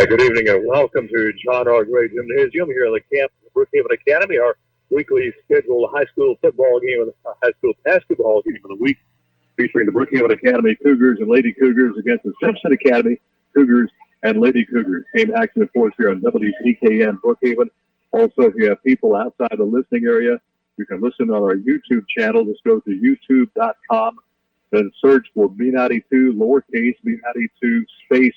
Good evening and welcome to John R. Gray Gymnasium here in the camp of Brookhaven Academy, our weekly scheduled high school football game and high school basketball game of the week, featuring the Brookhaven Academy Cougars and Lady Cougars against the Simpson Academy Cougars and Lady Cougars. Game action, of course, here on WPKN Brookhaven. Also, if you have people outside the listening area, you can listen on our YouTube channel. Just go to youtube.com, then search for B92, lowercase B92 space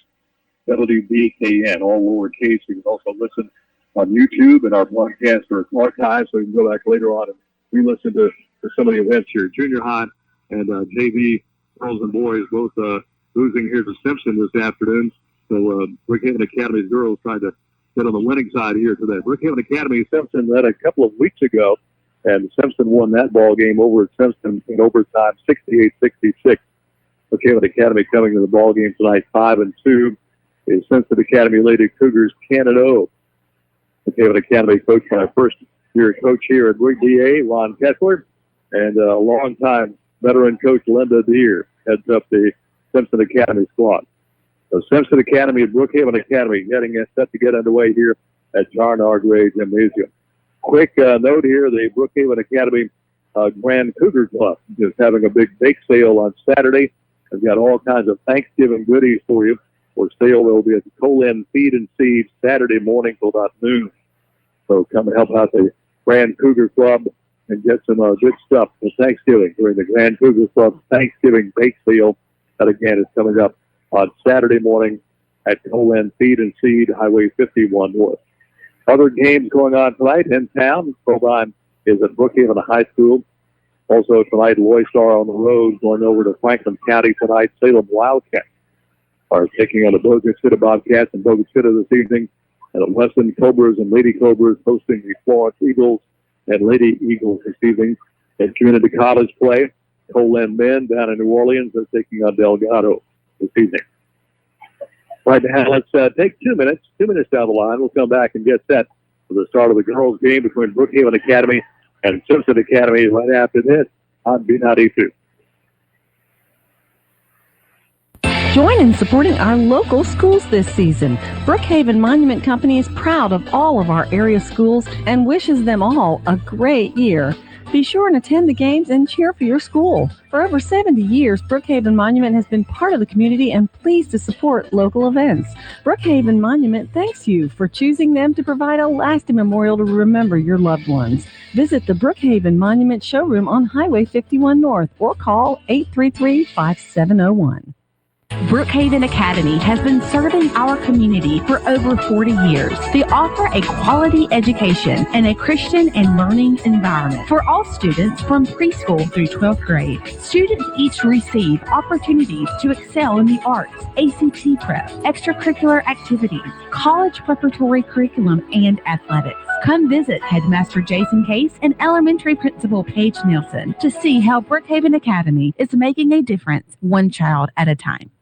WBKN, all lowercase. You can also listen on YouTube, and our broadcasts are archived, so you can go back later on and re-listen to some of the events here. Junior high and JV girls and boys both losing here to Simpson this afternoon. So Brookhaven Academy's girls tried to get on the winning side here today. Brookhaven Academy Simpson met a couple of weeks ago, and Simpson won that ball game over at Simpson in overtime, 68-66. Brookhaven Academy coming to the ball game tonight, 5-2. Is Simpson Academy Lady Cougars Canada. Brookhaven Academy coached by our first-year coach here at BA, Ron Kessler, and a longtime veteran coach, Linda Deere, heads up the Simpson Academy squad. So Simpson Academy and Brookhaven Academy getting set to get underway here at John R. Gray Gymnasium. Quick note here, the Brookhaven Academy Grand Cougar Club is having a big bake sale on Saturday. They've got all kinds of Thanksgiving goodies for you. For sale, there will be at the Colin Feed and Seed Saturday morning till about noon. So come and help out the Grand Cougar Club and get some good stuff for Thanksgiving during the Grand Cougar Club Thanksgiving Bake Sale. That, again, is coming up on Saturday morning at Colin Feed and Seed, Highway 51 North. Other games going on tonight in town. Provine is at Brookhaven High School. Also tonight, Loystar on the road going over to Franklin County tonight. Salem Wildcats are taking on the Bogus City Bobcats and Bogus City this evening. And Weston Cobras and Lady Cobras hosting the Florence Eagles and Lady Eagles this evening. At community college play, Colin Men down in New Orleans are taking on Delgado this evening. Right now, let's take 2 minutes. 2 minutes down the line, we'll come back and get set for the start of the girls' game between Brookhaven Academy and Simpson Academy right after this on B92. Join in supporting our local schools this season. Brookhaven Monument Company is proud of all of our area schools and wishes them all a great year. Be sure and attend the games and cheer for your school. For over 70 years, Brookhaven Monument has been part of the community and pleased to support local events. Brookhaven Monument thanks you for choosing them to provide a lasting memorial to remember your loved ones. Visit the Brookhaven Monument showroom on Highway 51 North or call 833-5701. Brookhaven Academy has been serving our community for over 40 years. They offer a quality education and a Christian and learning environment for all students from preschool through 12th grade. Students each receive opportunities to excel in the arts, ACT prep, extracurricular activities, college preparatory curriculum, and athletics. Come visit Headmaster Jason Case and Elementary Principal Paige Nielsen to see how Brookhaven Academy is making a difference one child at a time.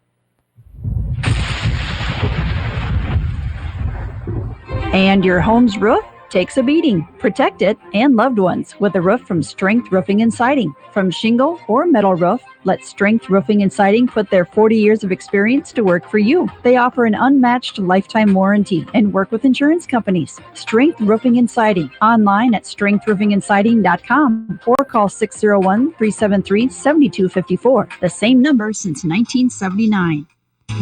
And your home's roof takes a beating. Protect it and loved ones with a roof from Strength Roofing and Siding. From shingle or metal roof, let Strength Roofing and Siding put their 40 years of experience to work for you. They offer an unmatched lifetime warranty and work with insurance companies. Strength Roofing and Siding. Online at strengthroofingendsiding.com or call 601-373-7254. The same number since 1979.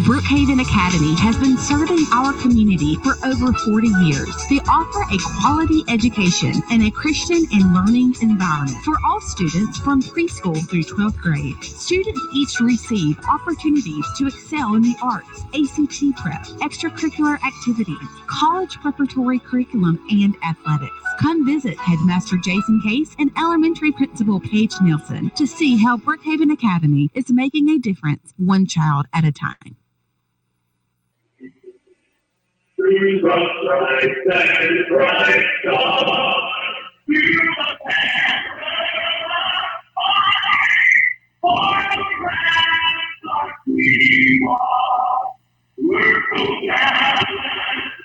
Brookhaven Academy has been serving our community for over 40 years. They offer a quality education and a Christian and learning environment for all students from preschool through 12th grade. Students each receive opportunities to excel in the arts, ACT prep, extracurricular activities, college preparatory curriculum, and athletics. Come visit Headmaster Jason Case and Elementary Principal Paige Nielsen to see how Brookhaven Academy is making a difference one child at a time. Through the bright, second bright dawn, we must have for the rest of we walk. We're so down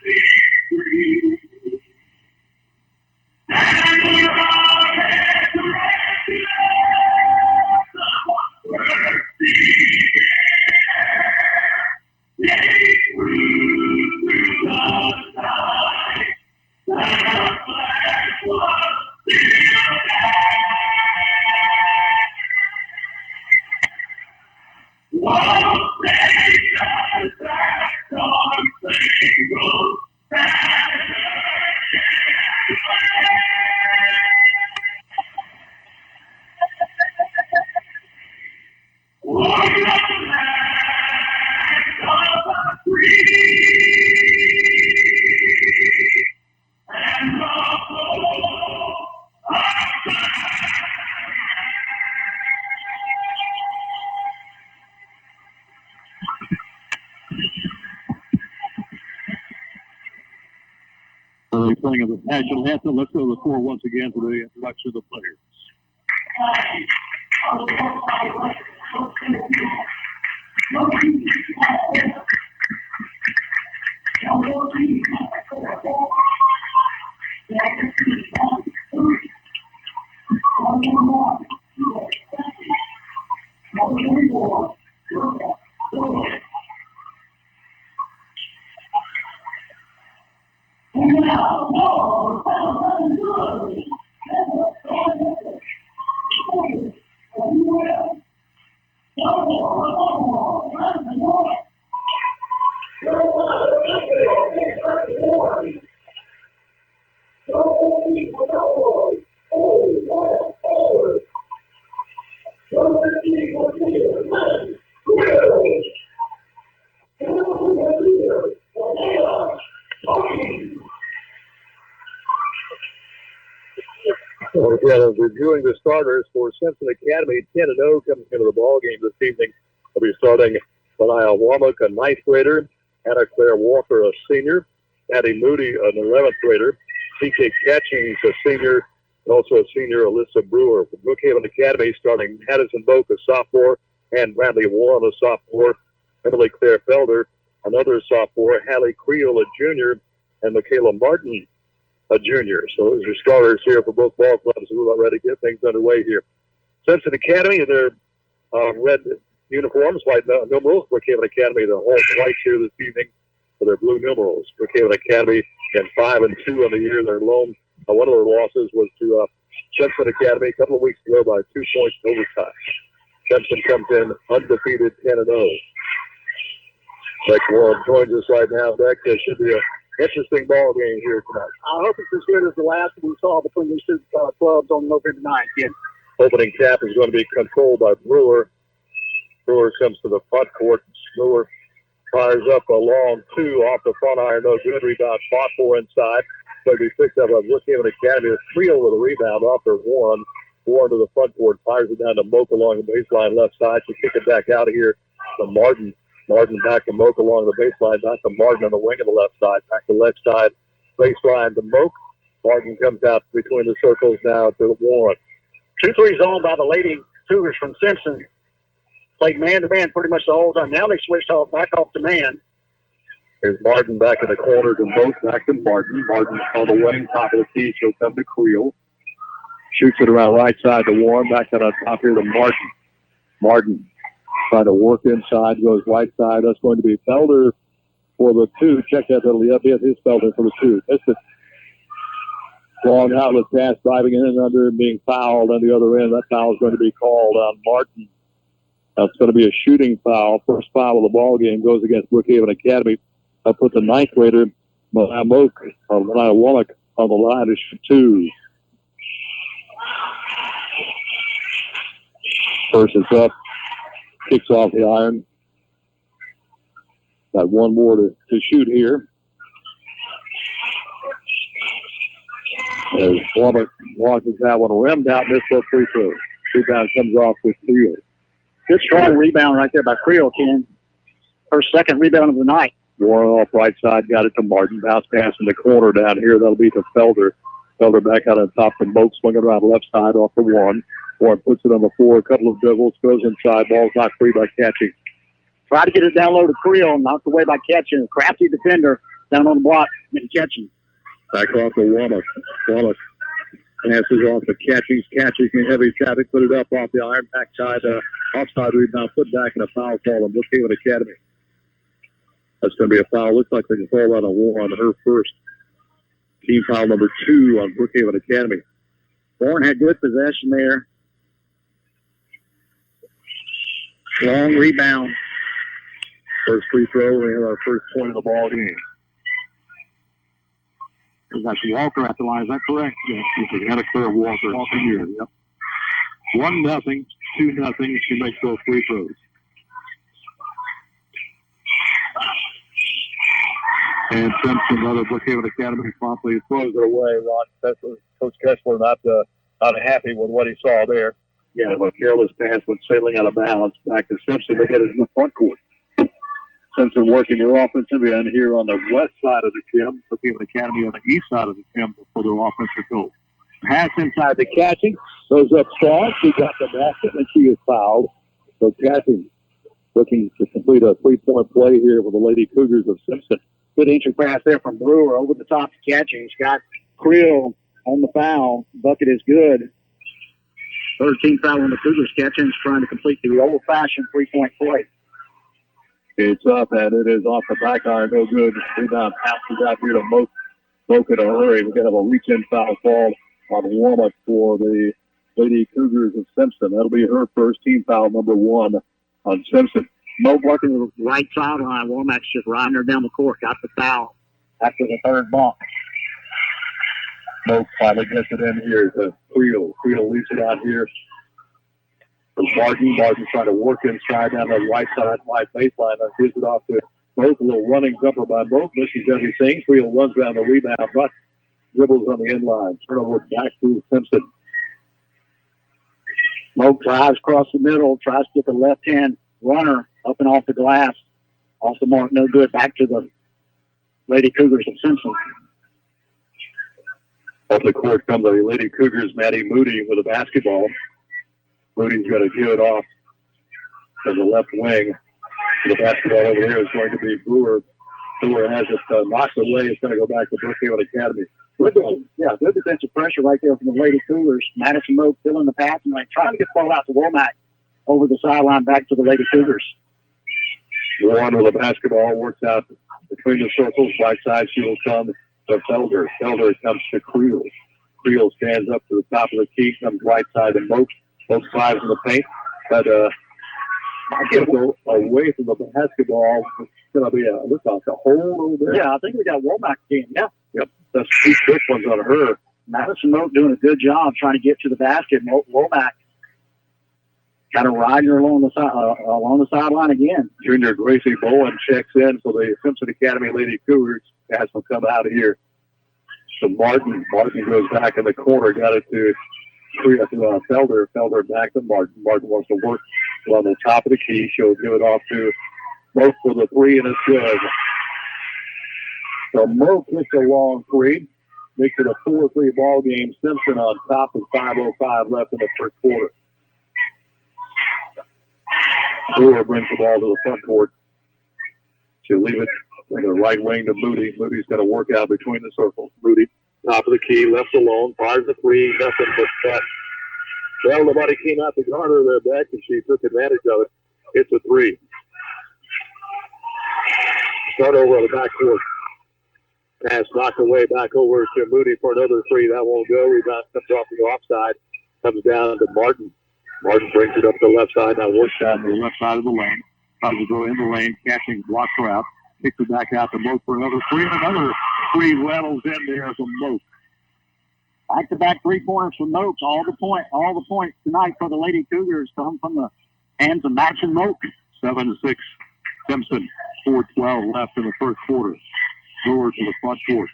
and free. And we're all head to the mercy. Yea, through playing of the national anthem. Let's go to the floor once again for the introduction of the players. Again, reviewing the starters for Simpson Academy, 10-0 coming into the ball game this evening. They'll be starting Benaiah Womack, a 9th grader, Anna Claire Walker, a senior, Patty Moody, an 11th grader, C.K. Catchings, a senior, and also a senior, Alyssa Brewer. For Brookhaven Academy, starting Madison Boak, a sophomore, and Bradley Warren, a sophomore, Emily Claire Felder, another sophomore, Hallie Creel, a junior, and Michaela Martin, a junior. So those are starters here for both ball clubs. We're about ready to get things underway here. Simpson Academy in their red uniforms, white numerals. Brookhaven Academy, the whole whites here this evening for their blue numerals. Brookhaven Academy in 5-2 on the year. Their lone, one of their losses was to Simpson Academy a couple of weeks ago by 2 points in overtime. Simpson comes in undefeated 10-0. Beck Warren joins us right now. Beck, there should be a interesting ball game here tonight. I hope it's as good as the last we saw between these two clubs on November 9th. Yeah. Opening cap is going to be controlled by Brewer. Brewer comes to the front court. Brewer fires up a long 2 off the front iron. No good. Rebound fought for inside. Going to be picked up by Brookhaven Academy. Creel with a rebound off their Warren. Warren to the front court. Fires it down to Moak along the baseline left side. She kick it back out of here to Martin. Martin back to Moak along the baseline, back to Martin on the wing of the left side, back to left side, baseline to Moak. Martin comes out between the circles now to Warren. 2-3 zone by the Lady Cougars from Simpson. Played man-to-man pretty much the whole time. Now they switched back off to man. Here's Martin back in the corner to Moak, back to Martin. Martin on the wing, top of the key. She'll come to Creel. Shoots it around right side to Warren, back to the top here to Martin. Martin trying to work inside, goes right side. That's going to be Felder for the 2. Check that penalty up. His Felder for the 2. Missed it. Long outlet pass, driving in and under and being fouled on the other end. That foul is going to be called on Martin. That's going to be a shooting foul. First foul of the ball game goes against Brookhaven Academy. That puts the 9th grader, Benaiah Womack, on the line to shoot 2. First is up. Kicks off the iron. Got one more to shoot here. As Womack launches that one, rimmed out, missed both free throws. Rebound comes off with Creel. Good strong rebound right there by Creel, Ken. Her second rebound of the night. Warren off right side, got it to Martin. Bounce pass in the corner down here. That'll be to Felder. Felder back out on top from Moak, swinging around left side off the 1. Warren puts it on the floor, a couple of dribbles, goes inside, ball's knocked free by Catching. Try to get it down low to Creel, knocked away by Catching. Crafty defender down on the block, Catching. Back off to Womack. Womack passes off to Catching. Catching in heavy traffic, put it up off the iron, backside, offside rebound, put back in a foul call on Brookhaven Academy. That's going to be a foul. Looks like they can call that on Warren, her first. Team foul number 2 on Brookhaven Academy. Warren had good possession there. Long rebound. First free throw, we have our first point of the ball game. That's Walker at the line, is that correct? Yes, we had a clear Walker here. Yep. 1-0, 2-0. She makes those free throws. And Simpson, another Brookhaven Academy, promptly throws it away. Coach Kessler not happy with what he saw there. Yeah, a careless pass went sailing out of balance. Back to Simpson to get it in the front court. Simpson working their offensive end here on the west side of the gym. Brookhaven Academy on the east side of the gym for their offensive goal. Pass inside the catching. Goes up strong. She got the basket and she is fouled. So catching looking to complete a 3-point play here for the Lady Cougars of Simpson. Good entry pass there from Brewer over the top to catching. He's got Creel on the foul. Bucket is good. 13th foul on the Cougars. Catching's trying to complete the old-fashioned 3-point play. It's up and it is off the back iron. No good. Rebound passes out here to Moak in a hurry. We're going to have a reach-in foul call on Womack for the Lady Cougars of Simpson. That'll be her first team foul, number 1 on Simpson. Moak working the right sideline. Womack's just riding her down the court. Got the foul after the third bump. Moak finally gets it in here to Creel. Creel leaves it out here for Martin. Martin trying to work inside down the right side, right baseline. Gives it off to Moak. A little running jumper by Moak. Misses everything. Creel runs down the rebound, but dribbles on the inline. Turnover back to Simpson. Moak drives across the middle, tries to get the left-hand runner up and off the glass. Off the mark, no good. Back to the Lady Cougars of Simpson. Off the court come the Lady Cougars, Maddie Moody with a basketball. Moody's going to give it off to the left wing. The basketball over here is going to be Brewer. Brewer has it knocked away. It's going to go back to Brookhaven Academy. Good defensive pressure right there from the Lady Cougars. Madison Moak filling the passing lane, trying to get the ball out to Womack over the sideline back to the Lady Cougars. Warren with the basketball works out between the circles. Right side, she will come to Felder. Felder comes to Creel. Creel stands up to the top of the key, comes right side to Moak. Both sides in the paint. But get away from the basketball. It's going to be looks like a hole over there. Yeah, I think we got Womack again. Yeah. Yep. That's 2 quick ones on her. Madison Moak doing a good job trying to get to the basket. Womack kind of riding her along the sideline again. Junior Gracie Bowen checks in for the Simpson Academy Lady Cougars. Guys will come out of here. So Martin goes back in the corner, got it to Felder. Felder back to Martin. Martin wants to work on the top of the key. She'll give it off to Moak for the 3, and it's good. So Moak hits a long 3. Makes it a 4-3 ball game. Simpson on top with 5:05 left in the first quarter. Brewer brings the ball to the front court. She'll leave it in the right wing to Moody. Moody's going to work out between the circles. Moody, top of the key, left alone, fires the 3, nothing but that. Well, nobody came out to guard her there back, and she took advantage of it. It's a 3. Start over on the back court. Pass knocked away back over to Moody for another 3. That won't go. Rebound comes off the offside. Comes down to Martin. Martin brings it up the left side. Now works down the left side of the lane. Tries to go in the lane. Catching, blocks her out. Kicks it back out to Moak for another 3. And another 3 rattles in there from Moak. Back-to-back 3-pointers from Moak. All the points tonight for the Lady Cougars come from the hands of Madison Moak. 7-6 Simpson. 4:12 left in the first quarter. Brewer to the front court.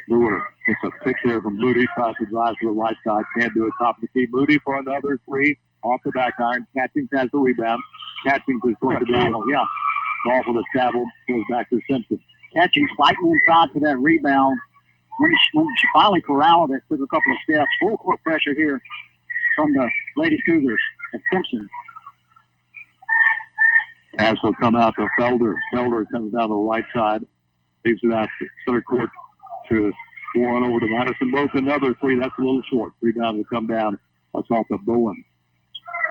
Brewer gets a pick there from Moody. Tries to drive to the right side. Can't do it. Top of the key. Moody for another 3. Off the back iron. Catching has the rebound. Catching is going to be, ball for the Saville. Goes back to Simpson. Catching fighting inside for that rebound. When she finally corralled it, took a couple of steps. Full court pressure here from the Lady Cougars at Simpson. Pass will come out to Felder. Felder comes down the right side. Leaves it out to center court to Warren over to Madison. Both another 3. That's a little short. Rebound will come down. That's off to Bowen.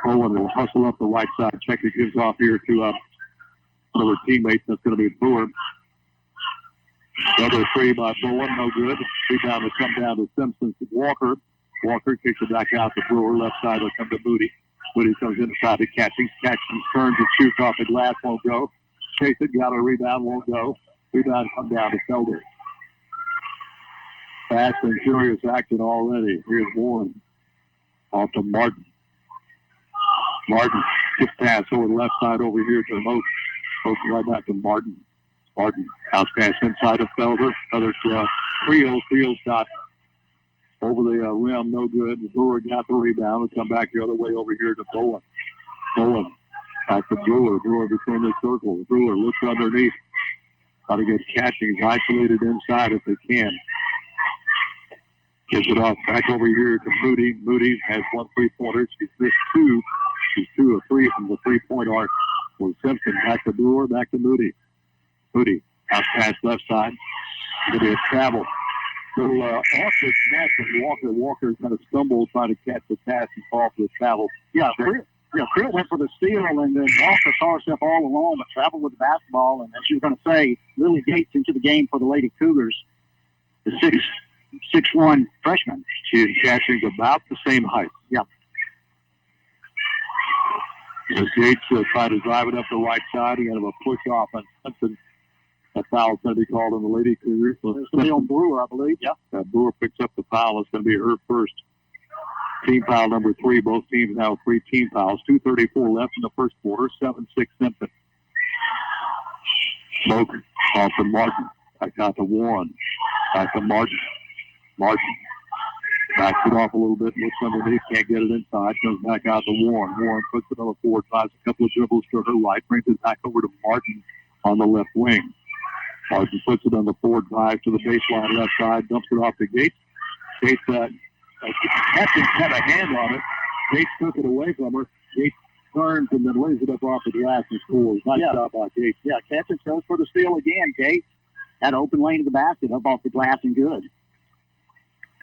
Bowen will hustle up the right side. Check it gives off here to one of her teammates. That's going to be Brewer. Another 3 by Bowen. No good. Rebound will come down to Simpson. Walker. Walker kicks it back out to Brewer. Left side will come to Moody. Moody comes inside to Catching. Catching turns and shoots off the glass. Won't go. Chase it. Got a rebound. Won't go. Rebound come down to Felder. Fast and furious action already. Here's Warren. Off to Martin. Martin gets pass over the left side over here to Moak. Moak right back to Martin. Martin house pass inside of Felder. Another Creel. Creel's got over the rim. No good. Brewer got the rebound. Will come back the other way over here to Bowen. Bowen Back to Brewer. Brewer between the circles. Brewer looks underneath. Got to get catching. Isolated inside if they can. Gives it off back over here to Moody. Moody has 1 3-pointer. She's missed 2. She's 2 of 3 from the 3-point arc. For Simpson, back to Brewer, back to Moody. Moody, out past left side. Going to be a travel. So off the snap of Walker. Walker kind of stumbled trying to catch the pass and fall for the travel. Creel went for the steal, and then Walker saw herself all alone, but traveled with the basketball. And as you were going to say, Lily Gates into the game for the Lady Cougars, the 6'1" freshman. She is catching about the same height. Yeah. As Gates tried to drive it up the right side, he had a push off on Simpson. A foul's going to be called on the Lady Cougars. It's going to be on Brewer, I believe. Yeah. Brewer picks up the foul. It's going to be her first. Team foul number 3. Both teams now 3 team fouls. 2:34 left in the first quarter. 7-6 Simpson. Smoke off to Martin. Back out to Warren. Back to Martin. Martin backs it off a little bit. Looks underneath. Can't get it inside. Comes back out to Warren. Warren puts it on the forward. Tries a couple of dribbles to her right. Brings it back over to Martin on the left wing. Martin puts it on the forward drive to the baseline left side. Dumps it off to Gates. Gates Captain had a hand on it. Gates took it away from her. Gates turns and then lays it up off the glass and scores. Nice job by Gates. Yeah, Captain goes for the steal again. Gates had an open lane to the basket, up off the glass and good.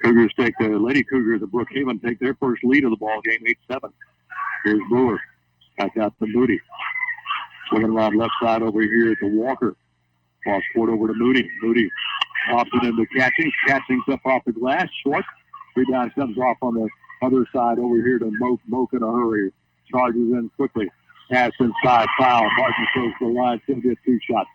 Cougars take the Lady Cougars of Brookhaven take their first lead of the ball game, 8-7. Here's Brewer. Back out to Moody. Swinging around left side over here to Walker. Cross court over to Moody. Moody pops it into catching. Catching's up off the glass. Short. Rebound comes off on the other side over here to Moak. Moak in a hurry. Charges in quickly. Pass inside. Foul. Martin goes to the line. She'll get 2 shots.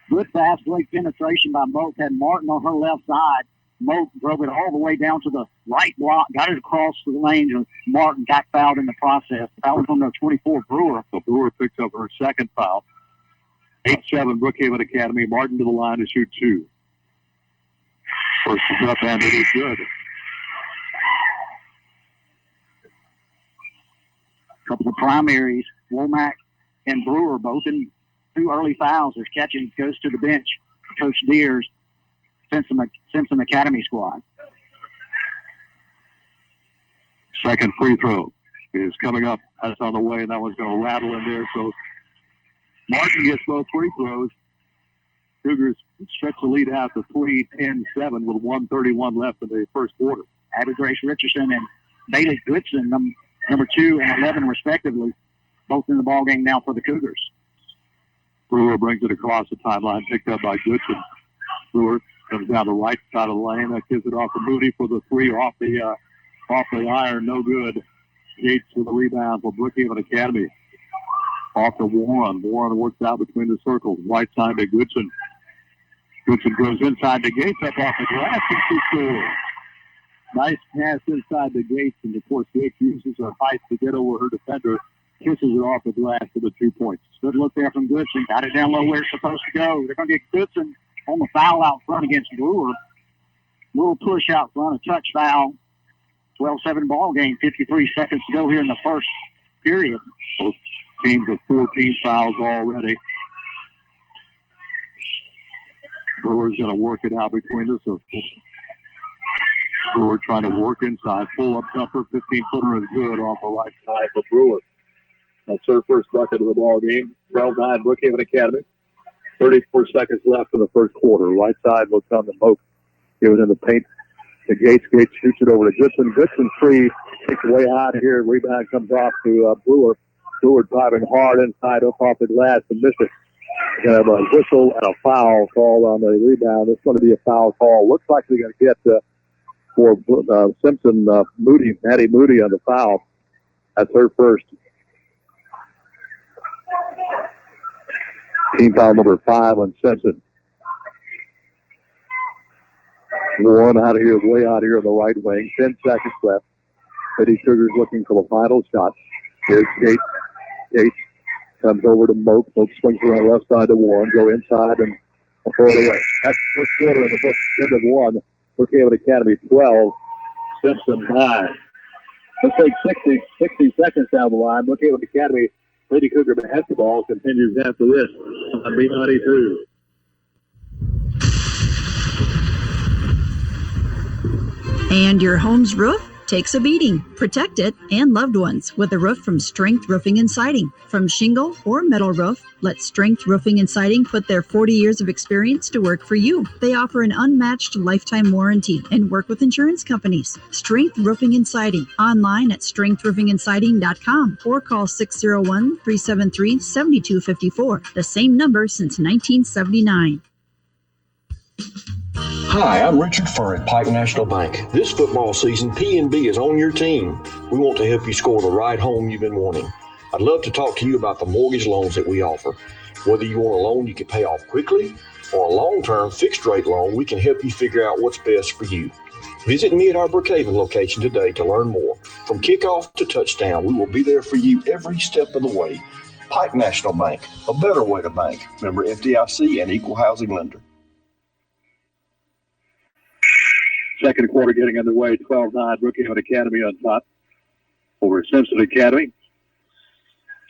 Good fast break penetration by Moak. Had Martin on her left side. Moak drove it all the way down to the right block. Got it across the lane. And Martin got fouled in the process. That was on the 24 Brewer. So Brewer picks up her second foul. 8-7 Brookhaven Academy. Martin to the line to shoot 2. First is up and it is good. A couple of primaries, Womack and Brewer, both in 2 early fouls. As Catchings goes to the bench. Coach Deers, Simpson Academy squad. Second free throw is coming up. That's on the way, and that one's going to rattle in there. So Martin gets both free throws. Cougars stretch the lead out to 3-10-7 with 1:31 left in the first quarter. Abby Grace Richardson and Bailey Goodson, number 2 and 11 respectively, both in the ball game now for the Cougars. Brewer brings it across the timeline, picked up by Goodson. Brewer comes down the right side of the lane. That gives it off to Moody for the 3 off the iron. No good. Gates with a rebound for Brookhaven Academy. Off to Warren. Warren works out between the circles. Right side to Goodson. Goodson goes inside the Gates, up off the glass, and she scores. Nice pass inside the Gates, and of course Gates uses her height to get over her defender. Kisses it off the glass for the 2 points. Good look there from Goodson. Got it down low where it's supposed to go. They're going to get Goodson on the foul out front against Brewer. Little push out front, a touch foul. 12-7 ball game. 53 seconds to go here in the first period. Both teams with 14 fouls already. Brewer's going to work it out between the circles. Brewer trying to work inside. Pull up jumper. 15-footer is good off the right side for Brewer. That's her first bucket of the ball game. 12-9 Brookhaven Academy. 34 seconds left in the first quarter. Right side will come to Moak. Give it in the paint to Gates. Gates shoots it over to Goodson. Goodson 3 takes away out of here. Rebound comes off to Brewer. Brewer driving hard inside up off the glass and missed it. Going to have a whistle and a foul call on the rebound. It's going to be a foul call. Looks like they're going to get for Simpson Moody, Maddie Moody on the foul. That's her first. Team foul number 5 on Simpson. Warren out of here, way out here on the right wing. 10 seconds left. Lady Cougars looking for the final shot. Here's Gates. Gates comes over to Moak. Moak swings around the left side to Warren. Go inside and throw it away. That's the first quarter in the book. End of 1. Brookhaven Academy 12. Simpson 9. Let's take 60 seconds down the line. Brookhaven Academy Lady Cougar basketball continues after this on B92. And your home's roof takes a beating. Protect it and loved ones with a roof from Strength Roofing and Siding. From shingle or metal roof, let Strength Roofing and Siding put their 40 years of experience to work for you. They offer an unmatched lifetime warranty and work with insurance companies. Strength Roofing and Siding. Online at strengthroofingendsiding.com or call 601-373-7254. The same number since 1979. Hi, I'm Richard Furr at Pike National Bank. This football season, PNB is on your team. We want to help you score the right home you've been wanting. I'd love to talk to you about the mortgage loans that we offer. Whether you want a loan you can pay off quickly or a long-term fixed-rate loan, we can help you figure out what's best for you. Visit me at our Brookhaven location today to learn more. From kickoff to touchdown, we will be there for you every step of the way. Pike National Bank, a better way to bank. Member FDIC and equal housing lender. Second quarter getting underway, 12-9, Brookhaven Academy on top over Simpson Academy.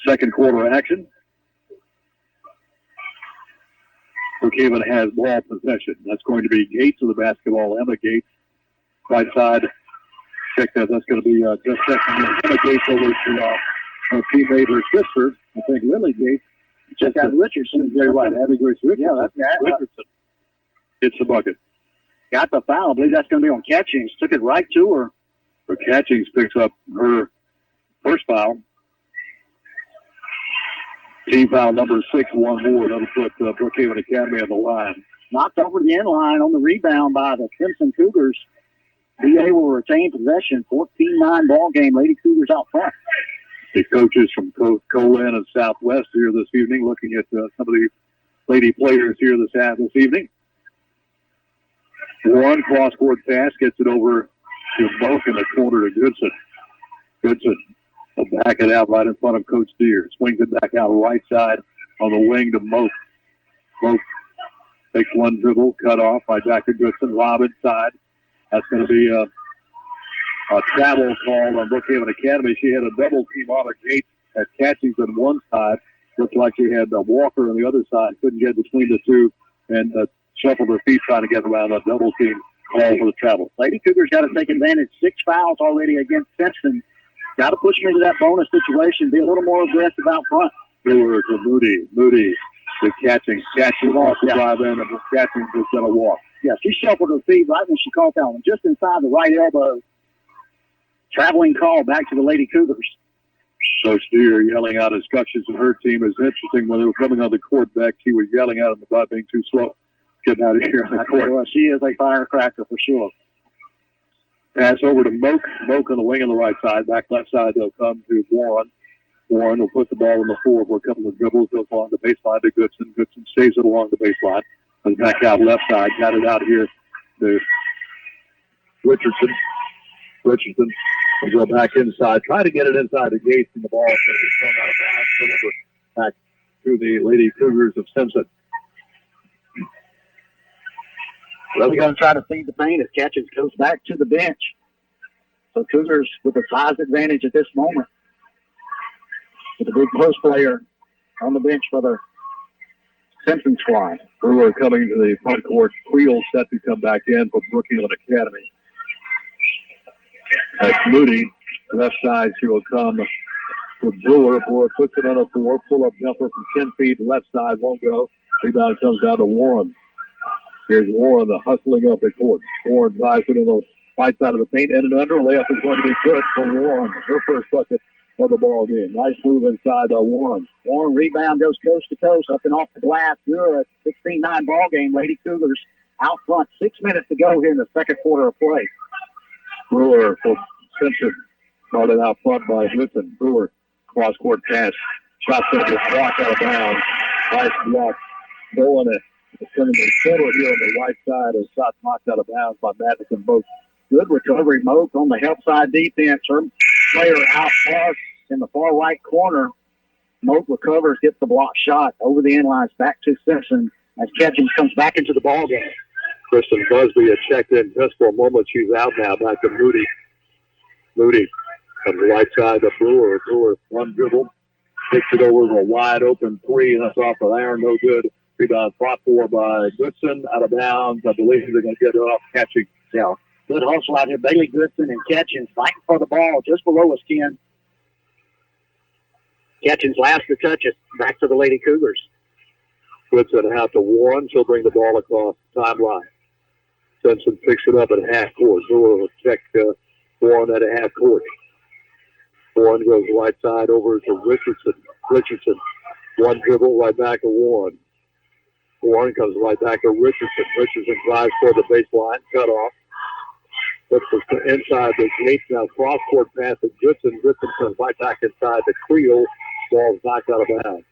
Second quarter action. Brookhaven has ball possession. That's going to be Gates of the basketball. Emma Gates, right side. Check that. That's going to be just checking in. Emma Gates over to her teammate, her sister. I think Lily Gates. Just got Richardson. Very right. Abby Grace Richardson. Yeah, that's Richardson hits the bucket. got the foul. I believe that's going to be on Catchings. Took it right to her. So Catchings picks up her first foul. Team foul number 6, one more. That'll put Brookhaven Academy on the line. Knocked over the end line on the rebound by the Simpson Cougars. BA will retain possession. 14-9 ball game. Lady Cougars out front. The coaches from Colin and Southwest here this evening, looking at some of the lady players here this evening. One cross-court pass gets it over to Moak in the corner to Goodson. Goodson will back it out right in front of Coach Deere. Swings it back out right side on the wing to Moak. Moak takes one dribble, cut off by Dr. Goodson. Lob inside. That's going to be a travel call on Brookhaven Academy. She had a double team on her gate at Catchings on one side. Looked like she had Walker on the other side. Couldn't get between the two and shuffled her feet trying to get around a double team call for the travel. Lady Cougars got to take advantage. 6 fouls already against Simpson. Got to push them into that bonus situation. Be a little more aggressive out front. Brewer to Moody. Moody to Catchings. Catchings off the drive in, and Catchings is going to walk. Yeah, she shuffled her feet right when she called that one. Just inside the right elbow. Traveling call back to the Lady Cougars. Coach Deere yelling out instructions to her team. Is interesting. When they were coming on the court back, he was yelling at them about being too slow. Getting out of here on the court. Well, she is a firecracker for sure. Pass over to Moak. Moak on the wing on the right side. Back left side, they'll come to Warren. Warren will put the ball on the floor for a couple of dribbles. They'll go on the baseline to Goodson. Goodson stays it along the baseline. And back out left side. Got it out here to Richardson. Richardson will go back inside. Try to get it inside the gates, and the ball is thrown out of bounds. Back to the Lady Cougars of Simpson. Well, we're going to try to feed the paint as Catchings goes back to the bench. So Cougars with a size advantage at this moment. With a big post player on the bench for the Simpson squad. Brewer coming to the front court. Creel set to come back in for Brookhaven Academy. That's Moody. Left side, she will come with Brewer. Brewer puts it on a 4. Pull-up jumper from 10 feet. Left side won't go. Rebound comes down to Warren. Here's Warren, the hustling up at court. Warren drives it in the right side of the paint, and an under layup is going to be good for Warren. Her first bucket of the ball game. Nice move inside Warren. Warren rebound goes coast to coast, up and off the glass. Good. 16-9 ball game. Lady Cougars out front. 6 minutes to go here in the second quarter of play. Brewer for Simpson. Started out front by Goodson. Brewer, cross-court pass. Shot going to get blocked out of bounds. Nice block. Going it. It's going to be settled here on the right side as shot knocked out of bounds by Madison Moak. Good recovery, Moak on the help side defense. Her player out far in the far right corner. Moak recovers, gets the block shot over the end lines back to Simpson as Catchings comes back into the ball game. Kristen Busby had checked in just for a moment. She's out now. Back to Moody. Moody on the right side of Brewer. Brewer, one dribble. Takes it over to a wide open three, and that's off the iron, no good. Rebound fought for by Goodson, out of bounds. I believe they're going to get it off catching. Yeah, good hustle out here. Bailey Goodson and Catchings fighting for the ball just below us, Ken. Catchings last to touch it. Back to the Lady Cougars. Goodson out to Warren. She'll bring the ball across the timeline. Simpson picks it up at half court. Brewer will check Warren at a half court. Warren goes right side over to Richardson. Richardson, one dribble right back to Warren. Warren comes right back to Richardson. Richardson drives toward the baseline, cut off. Looks inside the gate. Now cross court pass to Goodson. Goodson comes right back inside the Creel. Ball's knocked out of bounds.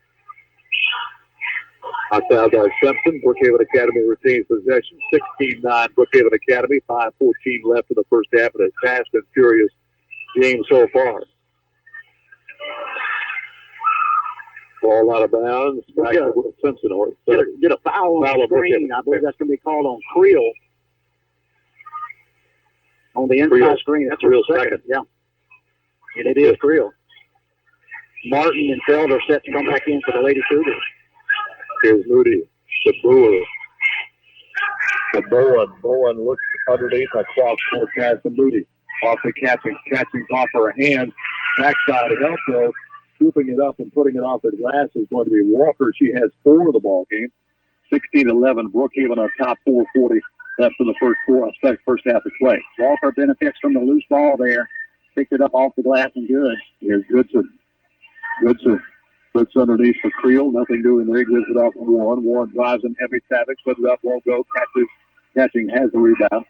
Outside by Simpson. Brookhaven Academy retains possession. 16-9 Brookhaven Academy. 5:14 left in the first half of a fast and furious game so far. Ball out of bounds. Back to Simpson. Get a foul on the screen. I believe that's going to be called on Creel. On the inside screen. That's a real second. Yeah. And it is Creel. Martin and Felder set to come back in for the Lady Cougars. Here's Moody. The Brewer. The Bowen looks underneath. A cross court pass to Moody. Off the Catchings. Catchings off her hand. Backside of Elko. Scooping it up and putting it off the glass is going to be Walker. She has 4 of the ball game. 16-11. Brookhaven on top. 4:40 left in the first half of play. Walker benefits from the loose ball there. Picked it up off the glass and good. Here's Goodson. Goodson looks underneath for Creel. Nothing doing there. Gives it off to Warren. Warren drives in heavy traffic. Puts it up. Won't go. Catching has the rebound.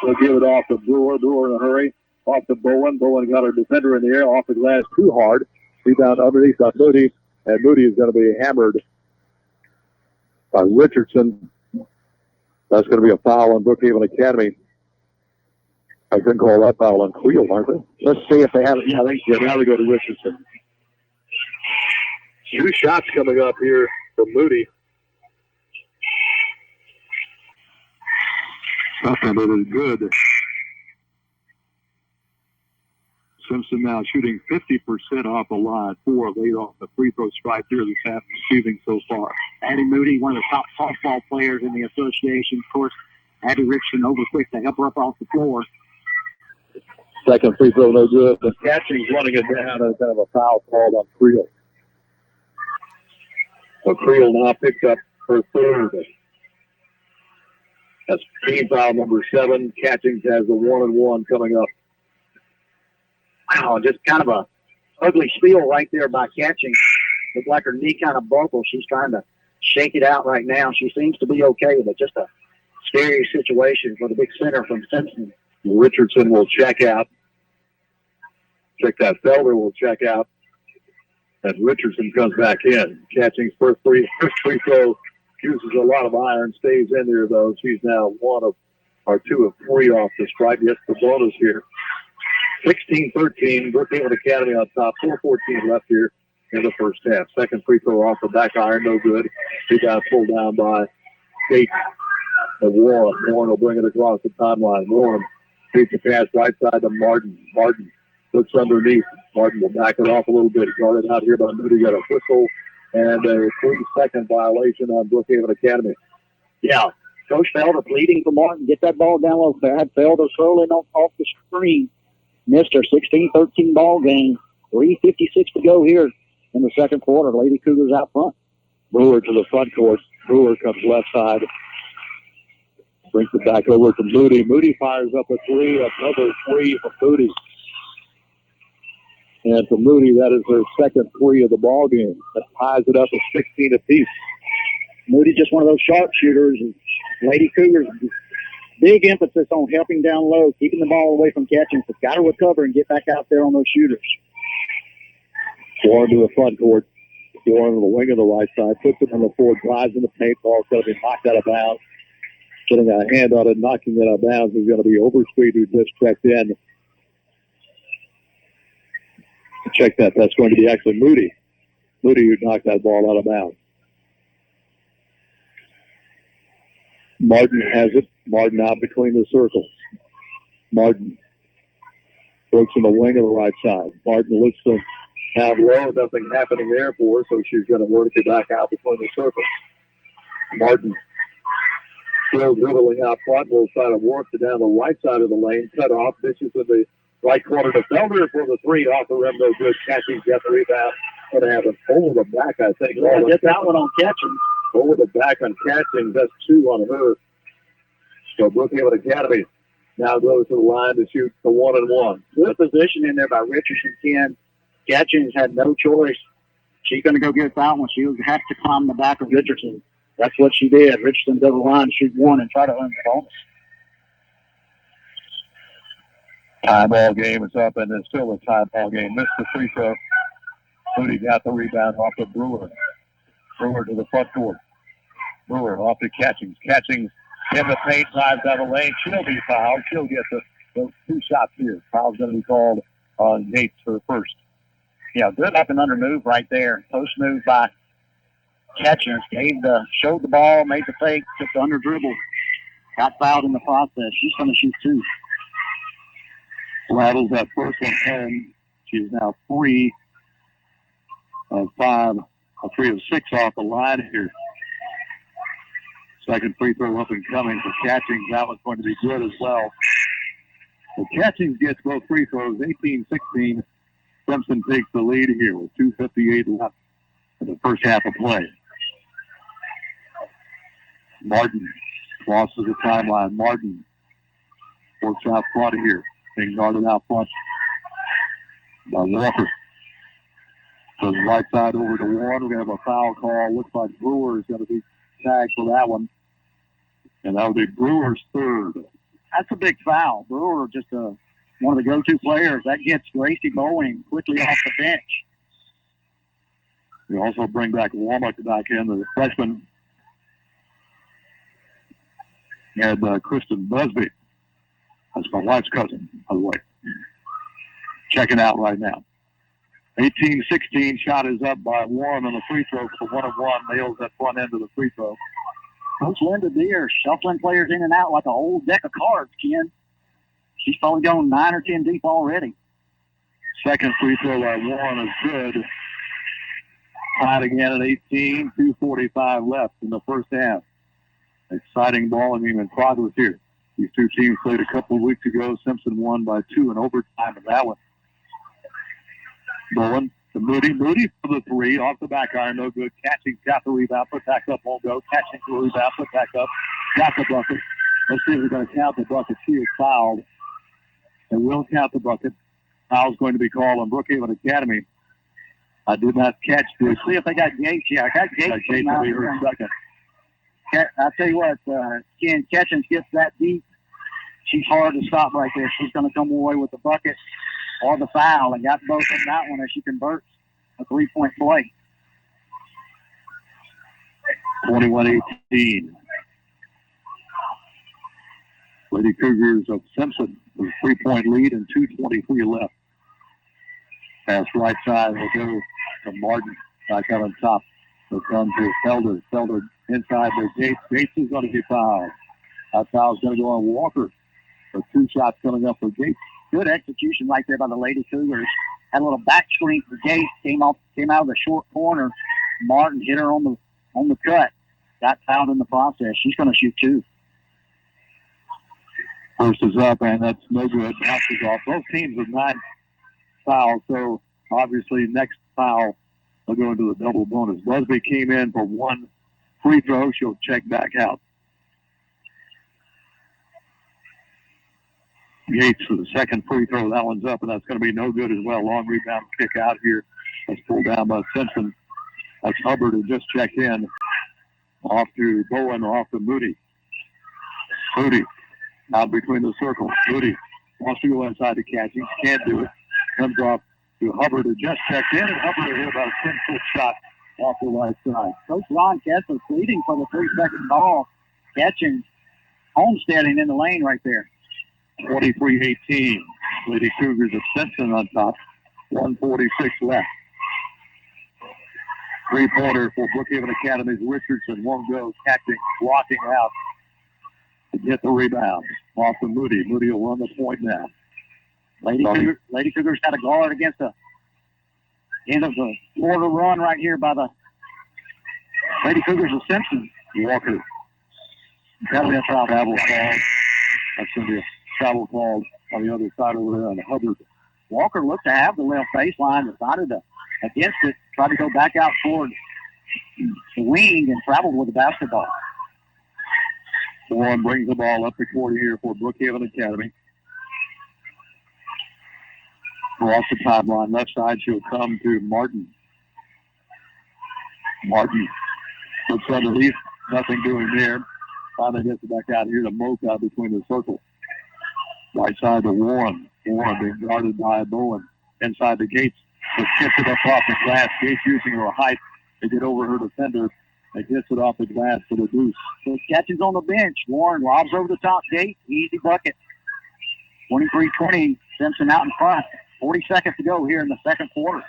They'll give it off to Brewer. Brewer in a hurry. Off to Bowen. Bowen got her defender in the air. Off the glass too hard. Rebound underneath by Moody. And Moody is going to be hammered by Richardson. That's going to be a foul on Brookhaven Academy. I couldn't call that foul on Creel, aren't they? Let's see if they have it. Yeah, now they go to Richardson. 2 shots coming up here from Moody. Nothing but is good. Simpson now shooting 50% off the line. 4 of 8 off the free throw strike here this half receiving so far. Addie Moody, one of the top softball players in the association. Of course, Addie Richardson over quick to help her up off the floor. Second free throw, no good. The Catching's running it down and kind of a foul called on Creel. So Creel now picks up her third. That's team foul number 7. Catchings has the 1-and-1 coming up. Wow, just kind of a ugly spiel right there by Catching. Looked like her knee kind of buckled. She's trying to shake it out right now. She seems to be okay, but just a scary situation for the big center from Simpson. Richardson will check out. Check that. Felder will check out as Richardson comes back in. Catching's first free throw uses a lot of iron, stays in there though. She's now 2 of 3 off the strike. Gets the bonus here. 16-13, Brookhaven Academy on top. 4:14 left here in the first half. Second free throw off the back iron, no good. Rebound pulled down by State and Warren. Warren will bring it across the timeline. Warren takes the pass right side to Martin. Martin looks underneath. Martin will back it off a little bit. Guarded out here by Moody. Got a whistle and a 3-second violation on Brookhaven Academy. Yeah, Coach Felder pleading for Martin. Get that ball down low. Had Felder trolling off the screen. Missed her 16-13 ball game. 3:56 to go here in the second quarter. Lady Cougars out front. Brewer to the front court. Brewer comes left side. Brings it back over to Moody. Moody fires up a 3. Another 3 from Moody. And for Moody, that is her second 3 of the ball game. That ties it up at 16 apiece. Moody just one of those sharpshooters. And Lady Cougars, big emphasis on helping down low, keeping the ball away from catching. But got to recover and get back out there on those shooters. Warren to the front court. Warren to the wing of the right side. Puts it on the floor. Drives in the paint. Ball's going to be knocked out of bounds. Putting a hand on it, knocking it out of bounds is going to be Overstreet, who just checked in. Check that. That's going to be actually Moody. Moody who knocked that ball out of bounds. Martin has it. Martin out between the circles. Martin works in the wing of the right side. Martin looks to Down low, nothing happening there for her, so she's going to work it back out between the circles. Martin still dribbling out front, will try to work it down the right side of the lane, cut off, dishes in the right corner to Felder for the three, off the rim, no good. Catching, get the rebound. Going to have an over the back, I think. Yeah, get that one on catching. Over the back on catching, that's 2 on her. So Brookhaven Academy now goes to the line to shoot the 1-and-1. Good position in there by Richardson, Ken. Catchings had no choice. She's going to go get that one. She would have to climb the back of Richardson. That's what she did. Richardson double line, shoot 1, and try to earn the bonus. Tie ball game is up, and it's still a tie ball game. Missed the free throw. Moody got the rebound off of Brewer. Brewer to the front court. Brewer off to Catchings. Catchings in the paint, drives down the lane. She'll be fouled. She'll get those 2 shots here. Foul's going to be called on Yates for the first. Yeah, good up and under move right there. Post move by Catchings. Showed the ball, made the fake, took the under dribble. Got fouled in the process. She's going to shoot 2. Rattles that first one home. She's now 3 of 5, 3 of 6 off the line here. Second free throw up and coming for Catchings. That was going to be good as well. So Catchings gets both free throws, 18-16. Simpson takes the lead here with 2:58 left in the first half of play. Martin crosses the timeline. Martin works out front here. Being guarded out front by Walker. So the right side over to Warren. We're going to have a foul call. Looks like Brewer is going to be tagged for that one. And that will be Brewer's third. That's a big foul. Brewer just one of the go-to players. That gets Gracie Bowen quickly off the bench. We also bring back Womack back in, the freshman. And Kristen Busby. That's my wife's cousin, by the way. Checking out right now. 18-16, shot is up by Warren on the free throw for 1-of-1. Nails that front end of the free throw. Coach Linda Deere shuffling players in and out like an old deck of cards, Ken. She's probably gone 9 or 10 deep already. Second free throw by Warren is good. Tied again at 18, 2:45 left in the first half. Exciting ball game in progress here. These two teams played a couple of weeks ago. Simpson won by 2 in overtime in that one. Bowen to Moody. Moody for the 3. Off the back iron, no good. Catching, got the rebound. Put back up, won't go. Catching the rebound, put back up. Got the bucket. Let's see if we're going to count the bucket. She is fouled. And we'll count the bucket. Foul's going to be called on Brookhaven Academy. I did not catch this. See if they got Gates. Yeah, I got Gates. Gates will be her second. I'll tell you what, Ken Catchings gets that deep. She's hard to stop right there. She's going to come away with the bucket or the foul, and got both in that one as she converts a 3-point play. 21-18. Lady Cougars of Simpson with a 3-point lead and 2:23 left. Pass right side will go to Martin. Back out on top. They'll come to Felder. Felder inside the Gates. Gates is going to get fouled. That foul is going to go on Walker. So 2 shots coming up for Gates. Good execution right there by the Lady Cougars. Had a little back screen for Gates. Came out of the short corner. Martin hit her on the cut. Got fouled in the process. She's going to shoot 2. First is up, and that's no good. Bounces off. Both teams with 9 fouls, so obviously next foul will go into the double bonus. Busby came in for 1 free throw. She'll check back out. Yates for the second free throw. That one's up, and that's going to be no good as well. Long rebound kick out here. That's pulled down by Simpson. That's Hubbard who just checked in. Off to Bowen, off to Moody. Moody out between the circles. Moody wants to go inside the catching. Can't do it. Comes off to Hubbard who just checked in, and Hubbard hit about a 10-foot shot off the right side. Coach Ron Kessler pleading for the 3-second ball. Catching, homesteading in the lane right there. 23-18. Lady Cougars of Simpson on top. 1:46 left. 3-pointer for Brookhaven Academy's Richardson. Won't go. Catching, blocking out to get the rebound. Off to Moody. Moody will run the point now. Lady Cougars got a guard against End of the quarter run right here by the Lady Cougars of Simpson. Walker. That'll be a travel called. That's going to be a travel called on the other side over there on the Hubbard. Walker looked to have the left baseline, decided to against it, tried to go back out toward the wing and traveled with the basketball. Warren brings the ball up the court here for Brookhaven Academy. Across the timeline, left side, she'll come to Martin. Martin looks underneath, nothing doing there. Finally gets it back out here to Mocha between the circle. Right side to Warren. Warren being guarded by Bowen. Inside the Gates. Just gets it up off the glass. Gates using her height to get over her defender. And gets it off the glass to the Deuce. So catches on the bench. Warren lobs over the top. Gate. Easy bucket. 23-20. Simpson out in front. 40 seconds to go here in the second quarter.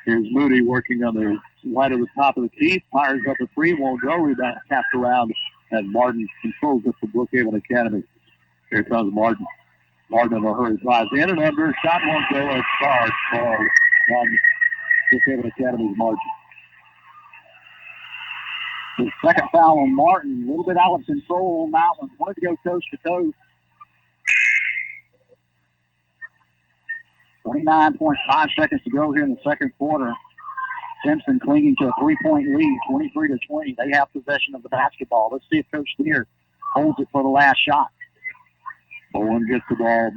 Here's Moody working on the right of the top of the key. Fires up a three. Won't go. Rebound tapped around. And Martin controls it for Brookhaven Academy. Here comes Martin. Martin in a hurry drives in and under. Shot won't go. A charge called on Brookhaven Academy's Martin. The second foul on Martin. A little bit out of control on that one. Wanted to go coast to coast. 29.5 seconds to go here in the second quarter. Simpson clinging to a 3-point lead, 23-20. They have possession of the basketball. Let's see if Coach Lear holds it for the last shot. Bowen gets the ball.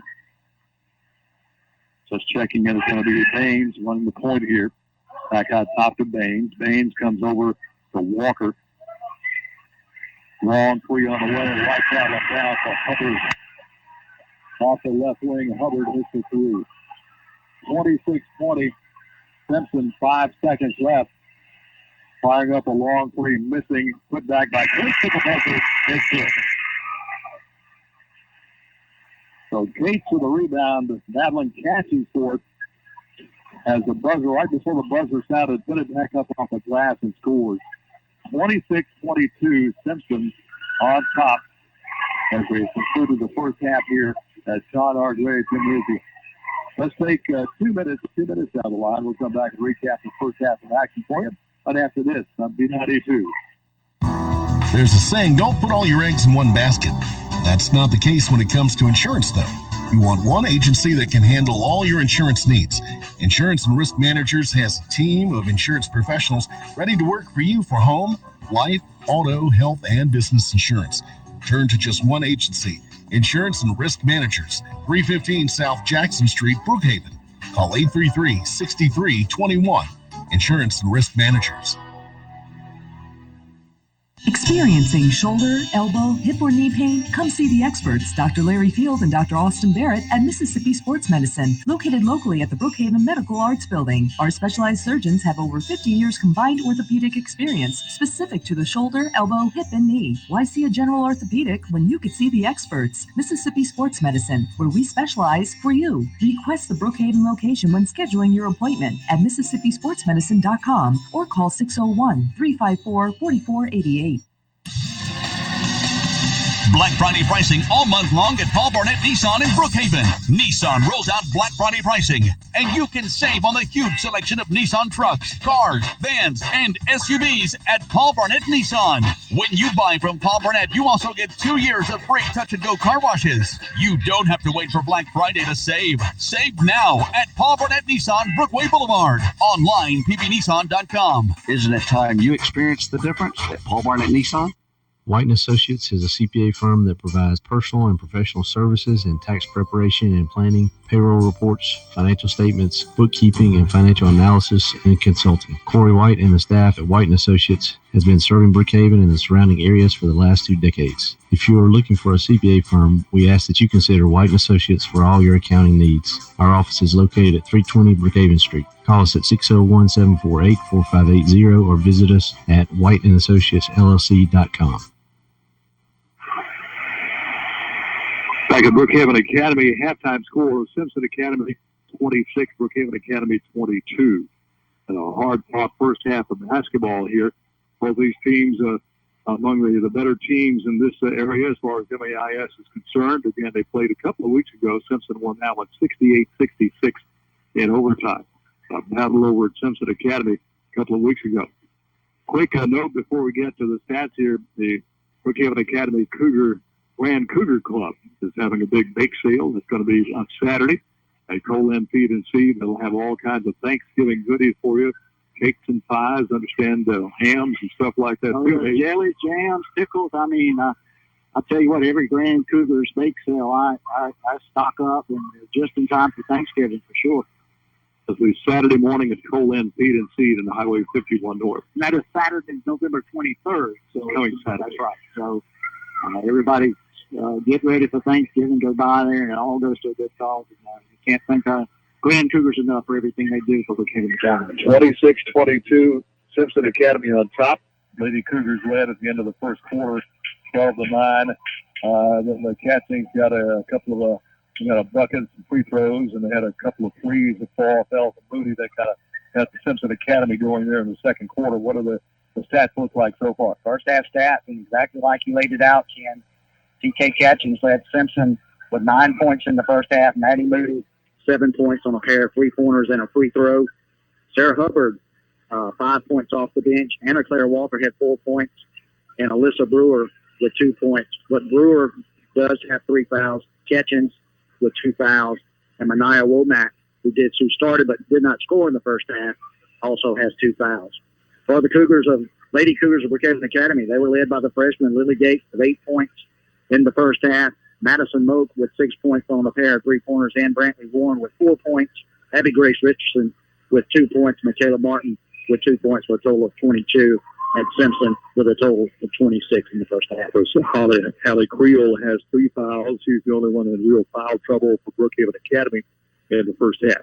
Just checking in. It's going to be Baines running the point here. Back out top to Baines. Baines comes over to Walker. Long three on the way. Right side left down for Hubbard. Off the left wing, Hubbard hits the three. 26-20. Simpson, 5 seconds left. Firing up a long three, missing. Put back by Gates to the buzzer. It's it. So Gates with the rebound. Madeline catching for it. As the buzzer, right before the buzzer sounded, put it back up off the glass and scores. 26-22. Simpson on top as we concluded the first half here at Sean R. Gray Gymnasium. Let's take 2 minutes out of the line. We'll come back and recap the first half of action for you. But after this, on B92. There's a saying, don't put all your eggs in one basket. That's not the case when it comes to insurance, though. You want one agency that can handle all your insurance needs. Insurance and Risk Managers has a team of insurance professionals ready to work for you for home, life, auto, health, and business insurance. Turn to just one agency. Insurance and Risk Managers, 315 South Jackson Street, Brookhaven. Call 833-6321. Insurance and Risk Managers. Experiencing shoulder, elbow, hip, or knee pain? Come see the experts, Dr. Larry Field and Dr. Austin Barrett at Mississippi Sports Medicine, located locally at the Brookhaven Medical Arts Building. Our specialized surgeons have over 50 years combined orthopedic experience specific to the shoulder, elbow, hip, and knee. Why see a general orthopedic when you could see the experts? Mississippi Sports Medicine, where we specialize for you. Request the Brookhaven location when scheduling your appointment at MississippiSportsMedicine.com or call 601-354-4488. Black Friday pricing all month long at Paul Barnett Nissan in Brookhaven. Nissan rolls out Black Friday pricing, and you can save on the huge selection of Nissan trucks, cars, vans, and SUVs at Paul Barnett Nissan. When you buy from Paul Barnett, you also get 2 years of free touch-and-go car washes. You don't have to wait for Black Friday to save. Save now at Paul Barnett Nissan, Brookway Boulevard. Online, pbnissan.com. Isn't it time you experienced the difference at Paul Barnett Nissan? White & Associates is a CPA firm that provides personal and professional services in tax preparation and planning, payroll reports, financial statements, bookkeeping, and financial analysis and consulting. Corey White and the staff at White & Associates has been serving Brookhaven and the surrounding areas for the last 2 decades. If you are looking for a CPA firm, we ask that you consider White & Associates for all your accounting needs. Our office is located at 320 Brookhaven Street. Call us at 601-748-4580 or visit us at whiteandassociatesllc.com. Back at Brookhaven Academy, halftime score, Simpson Academy 26, Brookhaven Academy 22. And a hard-fought first half of basketball here. Both these teams among the better teams in this area as far as MAIS is concerned. Again, they played a couple of weeks ago. Simpson won that one 68-66 in overtime. battle over at Simpson Academy a couple of weeks ago. Quick note before we get to the stats here, the Brookhaven Academy Grand Cougar Club is having a big bake sale. It's going to be on Saturday at Cole Feed and Seed. They'll have all kinds of Thanksgiving goodies for you. Cakes and pies, understand hams and stuff like that. Jellies, jams, pickles. I mean, I'll tell you what, every Grand Cougars bake sale, I stock up and just in time for Thanksgiving for sure. This will be Saturday morning at Cole Feed and Seed in the Highway 51 North. And that is Saturday, November 23rd. So coming Saturday. That's right. So everybody get ready for Thanksgiving, go by there, and it all goes to a good cause. And, you can't thank our Grand Cougars enough for everything they do for Brookhaven Academy. 26-22, Simpson Academy on top. Lady Cougars led at the end of the first quarter, 12-9. The Cats got a couple of a bucket, some free throws, and they had a couple of threes that fell from Moody. They kind of got the Simpson Academy going there in the second quarter. What are the stats look like so far? First half stats, exactly like you laid it out, Ken. TK Catchings led Simpson with 9 points in the first half. Maddie Moody, 7 points on a pair of three-pointers and a free throw. Sarah Hubbard, 5 points off the bench. Anna Claire Walker had 4 points. And Alyssa Brewer with 2 points. But Brewer does have 3 fouls. Catchings with 2 fouls. And Mania Womack, who started but did not score in the first half, also has 2 fouls. For the Lady Cougars of Brookhaven Academy, they were led by the freshman Lily Gates with 8 points in the first half. Madison Moak with 6 points on a pair of three-pointers, and Brantley Warren with 4 points. Abby Grace Richardson with 2 points. Michaela Martin with 2 points for a total of 22. And Simpson with a total of 26 in the first half. So Hallie Creel has 3 fouls. She's the only one in real foul trouble for Brookhaven Academy in the first half.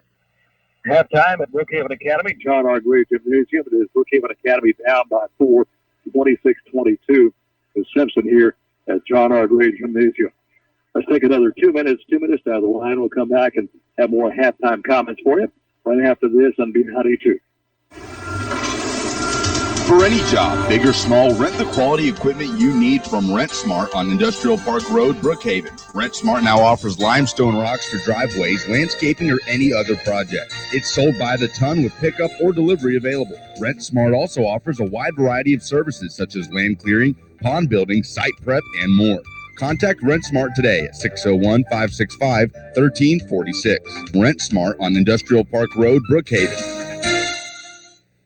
Halftime at Brookhaven Academy, John R. Gray Gymnasium. It is Brookhaven Academy down by 4, 26-22. With Simpson here at John R. Gray Gymnasium. Let's take another 2 minutes. 2 minutes down the line. We'll come back and have more halftime comments for you right after this on B92. For any job, big or small, rent the quality equipment you need from Rent Smart on Industrial Park Road, Brookhaven. Rent Smart now offers limestone rocks for driveways, landscaping, or any other project. It's sold by the ton with pickup or delivery available. Rent Smart also offers a wide variety of services such as land clearing, pond building, site prep, and more. Contact Rent Smart today at 601-565-1346. Rent Smart on Industrial Park Road, Brookhaven.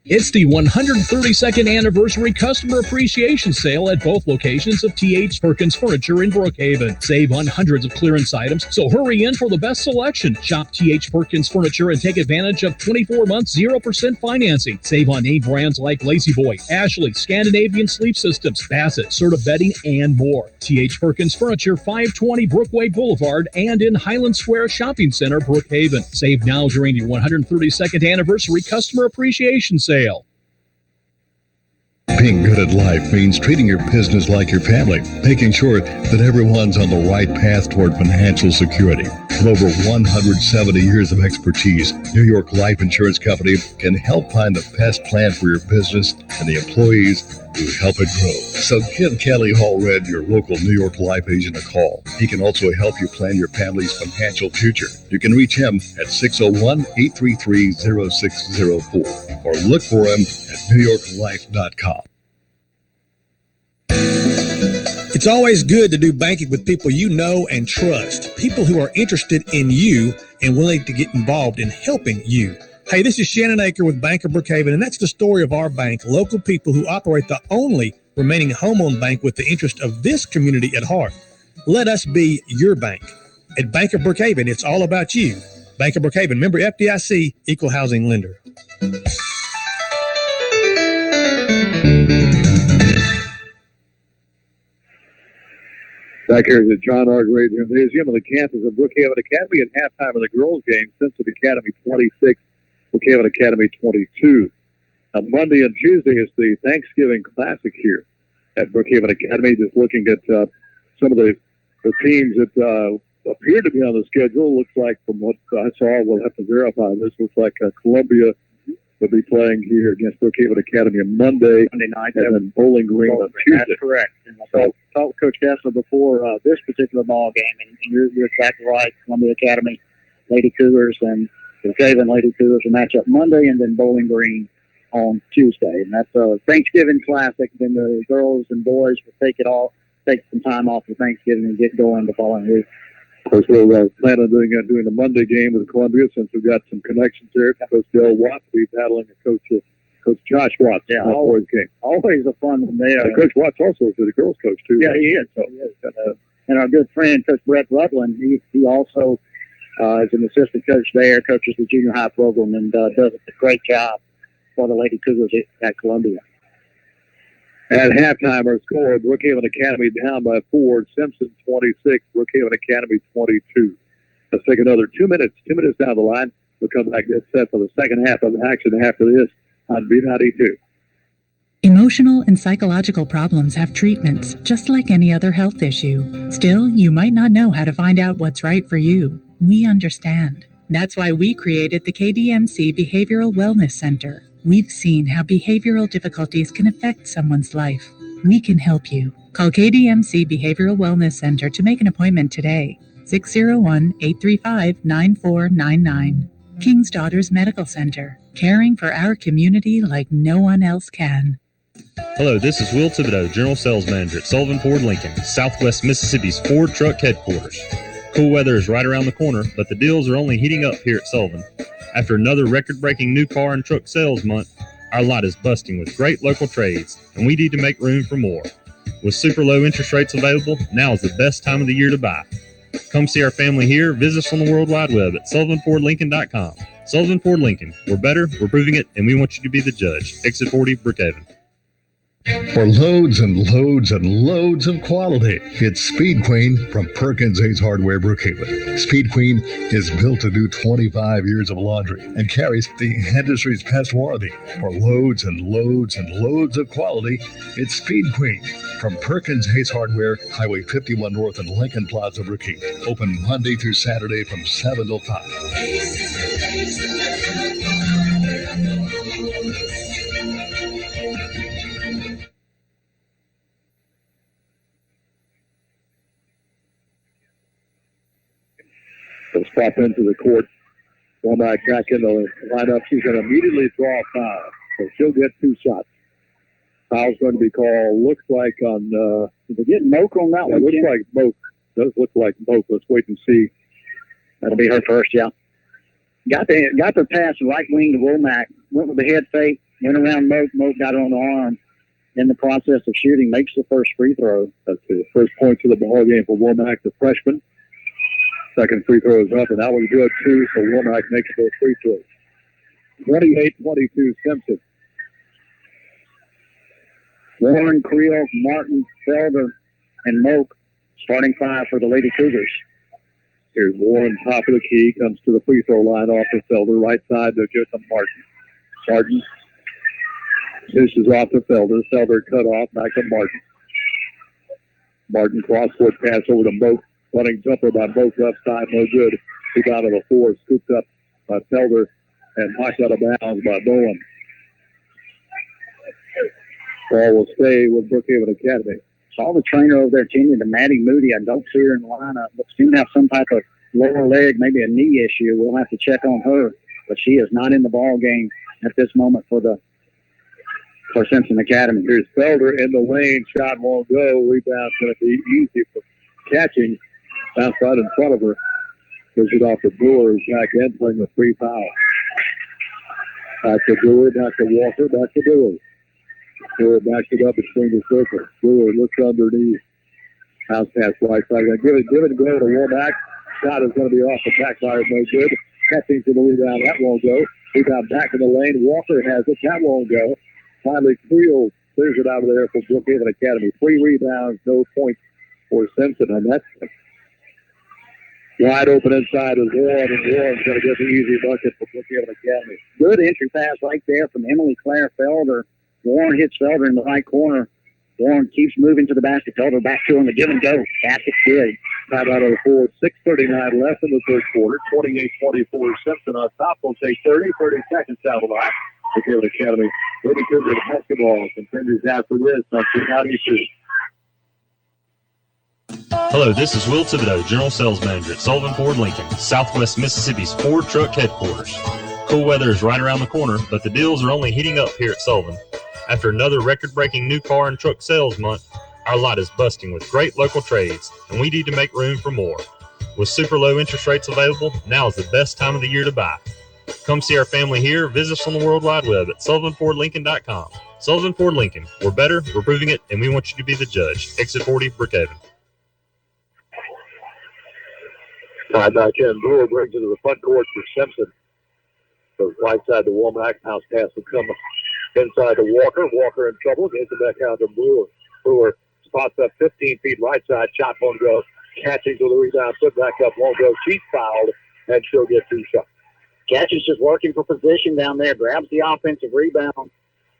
It's the 132nd anniversary customer appreciation sale at both locations of T.H. Perkins Furniture in Brookhaven. Save on hundreds of clearance items, so hurry in for the best selection. Shop T.H. Perkins Furniture and take advantage of 24 months 0% financing. Save on name brands like Lazy Boy, Ashley, Scandinavian Sleep Systems, Bassett, Serta Bedding, and more. T.H. Perkins Furniture, 520 Brookway Boulevard and in Highland Square Shopping Center, Brookhaven. Save now during the 132nd anniversary customer appreciation sale. Being good at life means treating your business like your family, making sure that everyone's on the right path toward financial security. With over 170 years of expertise, New York Life Insurance Company can help find the best plan for your business and the employees who help it grow. So give Kelly Hallred, your local New York Life agent, a call. He can also help you plan your family's financial future. You can reach him at 601-833-0604 or look for him at NewYorkLife.com. It's always good to do banking with people you know and trust, people who are interested in you and willing to get involved in helping you. Hey, this is Shannon Aker with Bank of Brookhaven, and that's the story of our bank, local people who operate the only remaining home-owned bank with the interest of this community at heart. Let us be your bank. At Bank of Brookhaven, it's all about you. Bank of Brookhaven, member FDIC, equal housing lender. Back here at the John R. Gray Gymnasium on the campus of Brookhaven Academy at halftime of the girls' game. Simpson Academy 26, Brookhaven Academy 22. On Monday and Tuesday is the Thanksgiving Classic here at Brookhaven Academy. Just looking at some of the teams that appear to be on the schedule. Looks like from what I saw, we'll have to verify this. Looks like Columbia will be playing here against Brookhaven Academy on Monday night, and then Bowling Green on Tuesday. That's correct. And I talked to Coach Kessler before this particular ball game, and you're exactly right. Columbia Academy, Lady Cougars, and Brookhaven Lady Cougars will match up Monday, and then Bowling Green on Tuesday. And that's a Thanksgiving Classic. Then the girls and boys will take some time off for Thanksgiving and get going the following week. Of course, we'll plan on doing the Monday game with Columbia since we've got some connections there. Coach Dale Watts will be battling Coach Josh Watts. Yeah, always game. Always a fun one there. And Coach Watts also is the girls' coach too. Yeah, he is. So, and our good friend Coach Brett Rutland, he also is an assistant coach there, coaches the junior high program, and does a great job for the Lady Cougars at Columbia. At halftime, our score, Brookhaven Academy down by 4, Simpson 26, Brookhaven Academy 22. Let's take another 2 minutes. 2 minutes down the line. We'll come back to set for the second half of the action after this on B92. Emotional and psychological problems have treatments, just like any other health issue. Still, you might not know how to find out what's right for you. We understand. That's why we created the KDMC Behavioral Wellness Center. We've seen how behavioral difficulties can affect someone's life. We can help you. Call KDMC Behavioral Wellness Center to make an appointment today. 601-835-9499. King's Daughters Medical Center. Caring for our community like no one else can. Hello, this is Will Thibodeau, General Sales Manager at Sullivan Ford Lincoln, Southwest Mississippi's Ford truck headquarters. Cool weather is right around the corner, but the deals are only heating up here at Sullivan. After another record-breaking new car and truck sales month, our lot is busting with great local trades, and we need to make room for more. With super low interest rates available, now is the best time of the year to buy. Come see our family here. Visit us on the World Wide Web at SullivanFordLincoln.com. Sullivan Ford Lincoln. We're better, we're proving it, and we want you to be the judge. Exit 40, Brookhaven. For loads and loads and loads of quality, it's Speed Queen from Perkins Ace Hardware, Brookhaven. Speed Queen is built to do 25 years of laundry and carries the industry's best warranty. For loads and loads and loads of quality, it's Speed Queen from Perkins Ace Hardware, Highway 51 North and Lincoln Plaza, Brookhaven. Open Monday through Saturday from 7 till 5. They'll stop into the court. Womack back in the lineup. She's going to immediately draw a foul. So she'll get 2 shots. Foul's going to be called, looks like on... Did they get Moak on that one? It looks like Moak. Does look like Moak. Let's wait and see. That'll be her first, yeah. Got the pass right wing to Womack. Went with the head fake. Went around Moak. Moak got her on the arm. In the process of shooting, makes the first free throw. That's the first point to the ball game for Womack, the freshman. Second free throw is up, and that was good, too, so Womack makes those free throws. 28-22 Simpson. Warren, Creel, Martin, Felder, and Moak starting 5 for the Lady Cougars. Here's Warren, top of the key, comes to the free throw line off of Felder. Right side to Jason Martin. Martin dishes off to Felder. Felder cut off, back to Martin. Martin cross-court pass over to Moak. Running jumper by Moak left side, no good. He got to the 4, scooped up by Felder, and knocked out of bounds by Bowen. Ball will stay with Brookhaven Academy. Saw the trainer over there tending to Maddie Moody. I don't see her in the lineup, but seems to have some type of lower leg, maybe a knee issue. We'll have to check on her, but she is not in the ball game at this moment for Simpson Academy. Here's Felder in the lane. Shot won't go. Rebound's going to be easy for catching. Bounce right in front of her. Goes it off the Brewers. Back entering the free foul. Back to Brewer, back to Walker, back to Brewer. Brewer backs it up between the circles. Brewer looks underneath. House pass right side. Give it go to Womack. Shot is going to be off the backfire. No good. Catching to the rebound. That won't go. Rebound back in the lane. Walker has it. That won't go. Finally, Creel clears it out of there for Brookhaven Academy. 3 rebounds, no points for Simpson. And that's wide open inside is Warren, and Warren's going to get the easy bucket for Brookhaven Academy. Good entry pass right there from Emily Claire Felder. Warren hits Felder in the right corner. Warren keeps moving to the basket. Felder back to him to give and go. Basket good. Time out of the 4. 6:39 left in the third quarter. 28-24 Simpson on top. Will take 30 seconds down the line. Brookhaven Academy. Lady Cougars basketball continues after this on B92. Hello, this is Will Thibodeau, General Sales Manager at Sullivan Ford Lincoln, Southwest Mississippi's Ford Truck Headquarters. Cool weather is right around the corner, but the deals are only heating up here at Sullivan. After another record-breaking new car and truck sales month, our lot is busting with great local trades, and we need to make room for more. With super low interest rates available, now is the best time of the year to buy. Come see our family here. Visit us on the World Wide Web at SullivanFordLincoln.com. Sullivan Ford Lincoln. We're better, we're proving it, and we want you to be the judge. Exit 40, Brookhaven. Back in. Brewer brings it to the front court for Simpson. Goes right side to Womack. House pass will come inside to Walker. Walker in trouble. Gets it back out to Brewer. Brewer spots up 15 feet right side. Shot won't go. Catching to the rebound. Put back up. Won't go. She's fouled. And she'll get 2 shots. Catch is just working for position down there. Grabs the offensive rebound.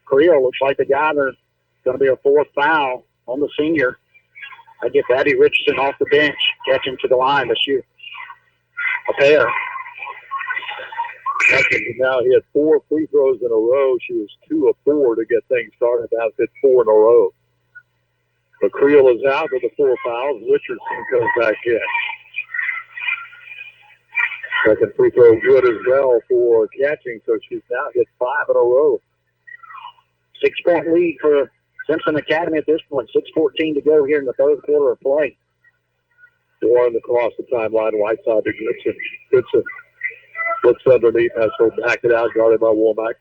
Creel looks like the guy that's going to be a 4th foul on the senior. I get Abby Richardson off the bench. Catching to the line to shoot a pair. Now he had 4 free throws in a row. She was 2 of 4 to get things started. Now it's hit 4 in a row. But Creel is out with the 4 fouls. Richardson comes back in. Second free throw good as well for catching, so she's now hit 5 in a row. 6-point lead for Simpson Academy at this point. 6:14 to go here in the third quarter of play. Warren across the timeline, right side to Goodson. Goodson looks underneath, has to back it out, guarded by Womack.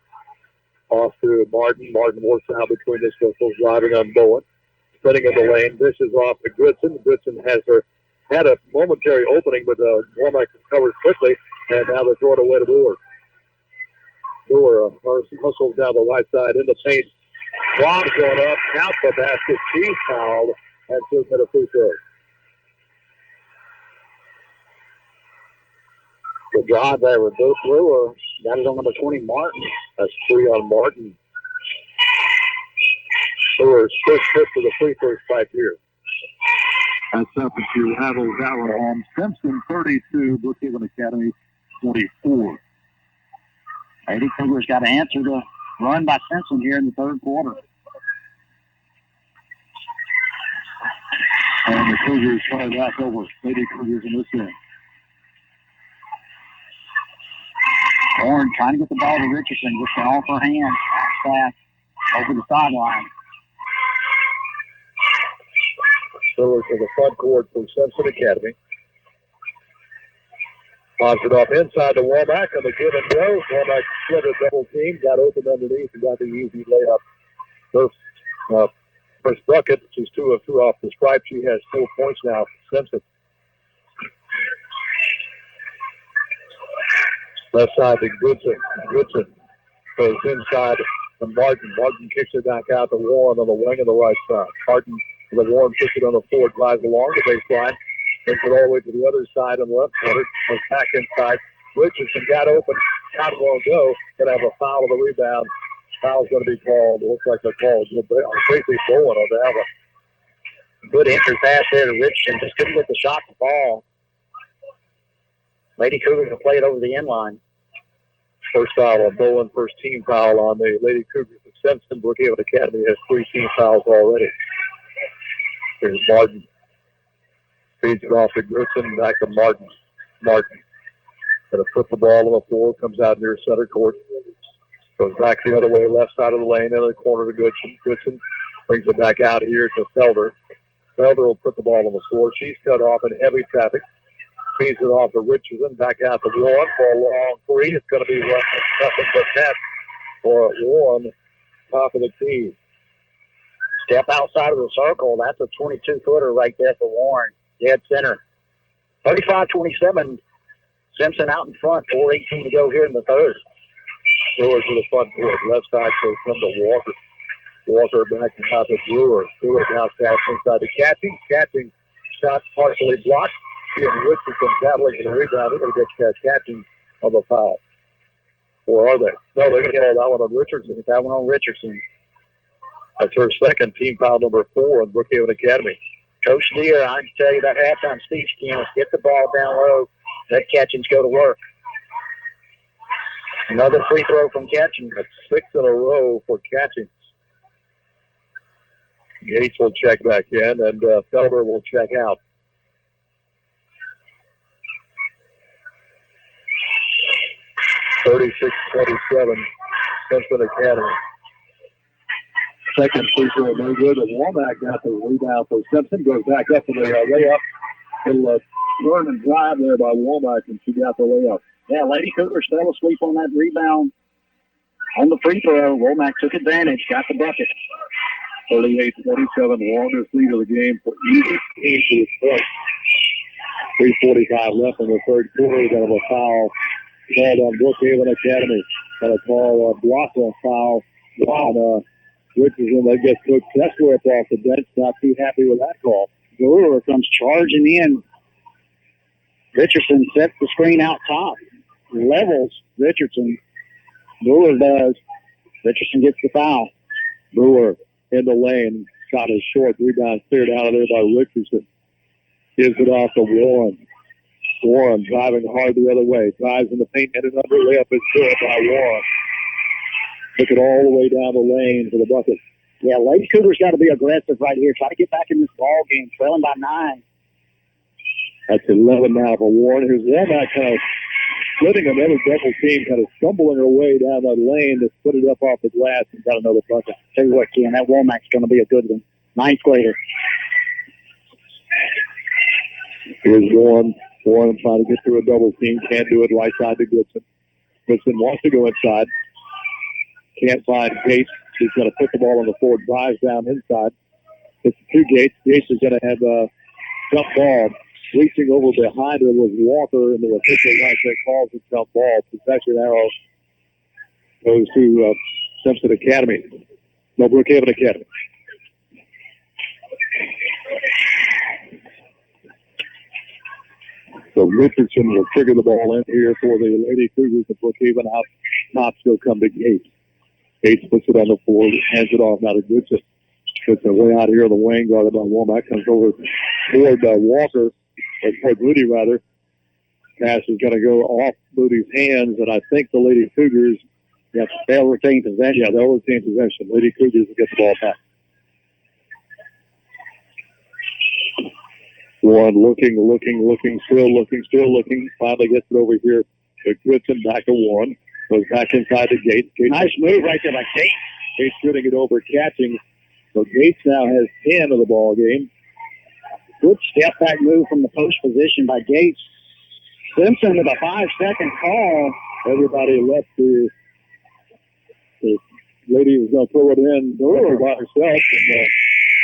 Off to Martin. Martin works out between his pistols, driving on Bowen. Spinning in the lane. This is off to Goodson. Goodson had a momentary opening, but Womack recovers quickly, and now they're throwing away to Brewer. Brewer hustles down the right side into paint. Bob's going up, counts the basket. She's fouled, and she'll get a free throw. Good drive there with Brewer. Got it on number 20, Martin. That's 3 on Martin. Brewer's first trip to the free throw spike here. That's up to Havel Valor. Simpson 32, Brookhaven Academy 24. Lady Cougars got to answer the run by Simpson here in the third quarter. And the Cougars fire back over. Lady Cougars in this game. Warren trying to get the ball to Richardson. Just an off her hand. Pass over the sideline. Stewart to the front court for Simpson Academy. Pops it off inside to Womack on the give and go. Womack split a double team, got open underneath, and got the easy layup. First bucket, she's 2 of 2 off the stripe. She has 4 points now for Simpson. Left side to Goodson. Goodson goes inside to Martin. Martin kicks it back out to Warren on the wing of the right side. Martin, the Warren kicks it on the floor, drives along the baseline, takes it all the way to the other side on the left corner, goes back inside. Richardson got open, shot won't go, gonna have a foul of the rebound. Foul's gonna be called. It looks like they're called. Basically Bowen on that one. Good entry pass there to Richardson. Just couldn't get the shot to fall. Lady Cougars will play it over the end line. First foul on Bowen, first team foul on the Lady Cougars of Simpson. Brookhaven Academy has 3 team fouls already. Here's Martin. Feeds it off to Goodson, back to Martin. Martin. Gonna put the ball on the floor, comes out near center court. Goes back the other way, left side of the lane, into the corner to Goodson. Goodson brings it back out here to Felder. Felder will put the ball on the floor. She's cut off in heavy traffic. Feeds it off to Richardson, back out to Warren for a long 3. It's going to be nothing but net for Warren, top of the tee. Step outside of the circle. That's a 22-footer right there for Warren. Dead center. 35-27. Simpson out in front. 4:18 to go here in the third. Brewer to the front court. Left side goes from to Walker. Walker back to top of Brewer. Brewer now pass inside to Catching. Catching shot partially blocked. She and Richardson battling for the rebound. They're going to get Catching on the foul. Or are they? No, they're going to get that one on Richardson. That one on Richardson. That's her second team foul, number 4 on Brookhaven Academy. Coach Deere, I can tell you that halftime speech, let's get the ball down low. Let Catchings go to work. Another free throw from Catchings. That's 6 in a row for Catchings. Gates will check back in, and Felder will check out. 36-27, Simpson Academy. Second free throw, no good. And Womack got the rebound. So Simpson goes back up for the layup. Little turn and drive there by Womack, and she got the layup. Yeah, Lady Cougars fell asleep on that rebound. On the free throw, Womack took advantage, got the bucket. 38-27, longest lead of the game for either team to this point. 3:45 left in the third quarter. Got a foul called on Brookhaven Academy. Got a call blocker foul on Richardson. They get Coach Kessler up off the bench. Not too happy with that call. Brewer comes charging in. Richardson sets the screen out top. Levels Richardson. Brewer does. Richardson gets the foul. Brewer in the lane. Shot is short. Rebound cleared out of there by Richardson. Gives it off to Warren. Warren driving hard the other way. Drives in the paint and under. Layup is good by Warren. Took it all the way down the lane for the bucket. Yeah, Lady Cougars got to be aggressive right here. Try to get back in this ball game. Trailing by 9. That's 11 now for Warren. Here's Womack kind of splitting another double team, kind of stumbling her way down that lane to put it up off the glass and got another bucket. Tell you what, Ken, that Womack's going to be a good one. 9th grader. Here's Warren. Warren trying to get through a double team. Can't do it. Right side to Goodson. Goodson wants to go inside. Can't find Gates. He's going to put the ball on the floor. Drives down inside. It's two Gates. Gates is going to have a jump ball. Reaching over behind her was Walker, and the official right there calls it jump ball. Possession arrow goes to Simpson Academy. No, Brookhaven Academy. So Richardson will trigger the ball in here for the Lady Cougars of Brookhaven. Out top still come to Gates. Gates puts it on the floor, hands it off now to Goodson. Goodson way out here on the wing, guarded by Womack. Comes over toward Walker, or toward Moody rather. Pass is going to go off Moody's hands, and I think the Lady Cougars, yes, they'll retain possession. Yeah, they'll retain possession. Lady Cougars will get the ball back. Warren looking, still looking. Finally gets it over here to Goodson, back to Warren. Goes back inside the Gates. Nice move right there by Gates. Gates shooting it over, catching. So Gates now has 10 of the ball game. Good step back move from the post position by Gates. Simpson with a 5-second call. Everybody left the lady was going to throw it in by herself, and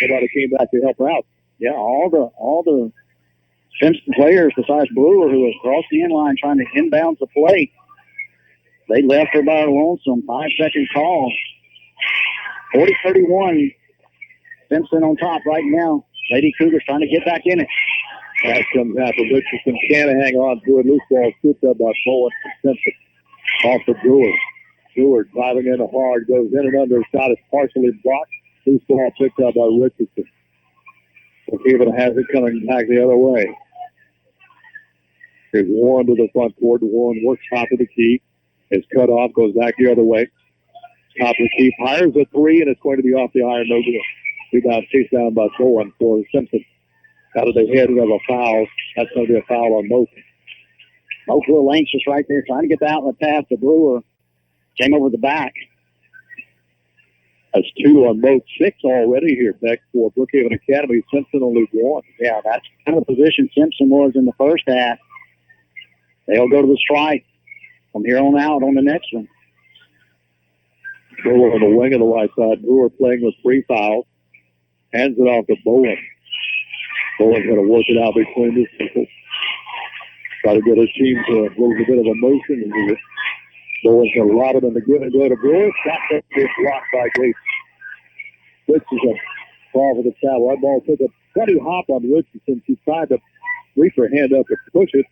nobody came back to help her out. Yeah, all the Simpson players besides Brewer, who was across the end line trying to inbound the play, they left her by her lonesome. 5-second call. 40-31. Simpson on top right now. Lady Cougars trying to get back in it. That comes after Richardson. Can't hang on to it. Loose ball scooped up by Bowen from Simpson. Off the Brewer. Brewer driving in hard. Goes in and under. Shot is partially blocked. Loose ball picked up by Richardson. Brookhaven has it coming back the other way. Here's Warren to the front court. Warren works top of the key. It's cut off. Goes back the other way. Top of the key. Fires a three, and it's going to be off the iron. No good. Rebound chased down by Bowen for Simpson. Out of the head of a foul. That's going to be a foul on Mosley. Both a little anxious right there, trying to get the outlet pass to Brewer. Came over the back. That's 2 on both 6 already here, Beck, for Brookhaven Academy. Simpson only 1. Yeah, that's kind of the position Simpson was in the first half. They'll go to the strike from here on out on the next one. Brewer on the wing of the right side. Brewer playing with 3 fouls. Hands it off to Bowen. Bowen's going to work it out between the people. Try to get his team to a little bit of a motion. And Bowen's going to lob it in the give and go to Brewer. Shot that gets blocked by Gates. This is a ball for the travel. That ball took a funny hop on Richardson. She tried to reach her hand up to push it,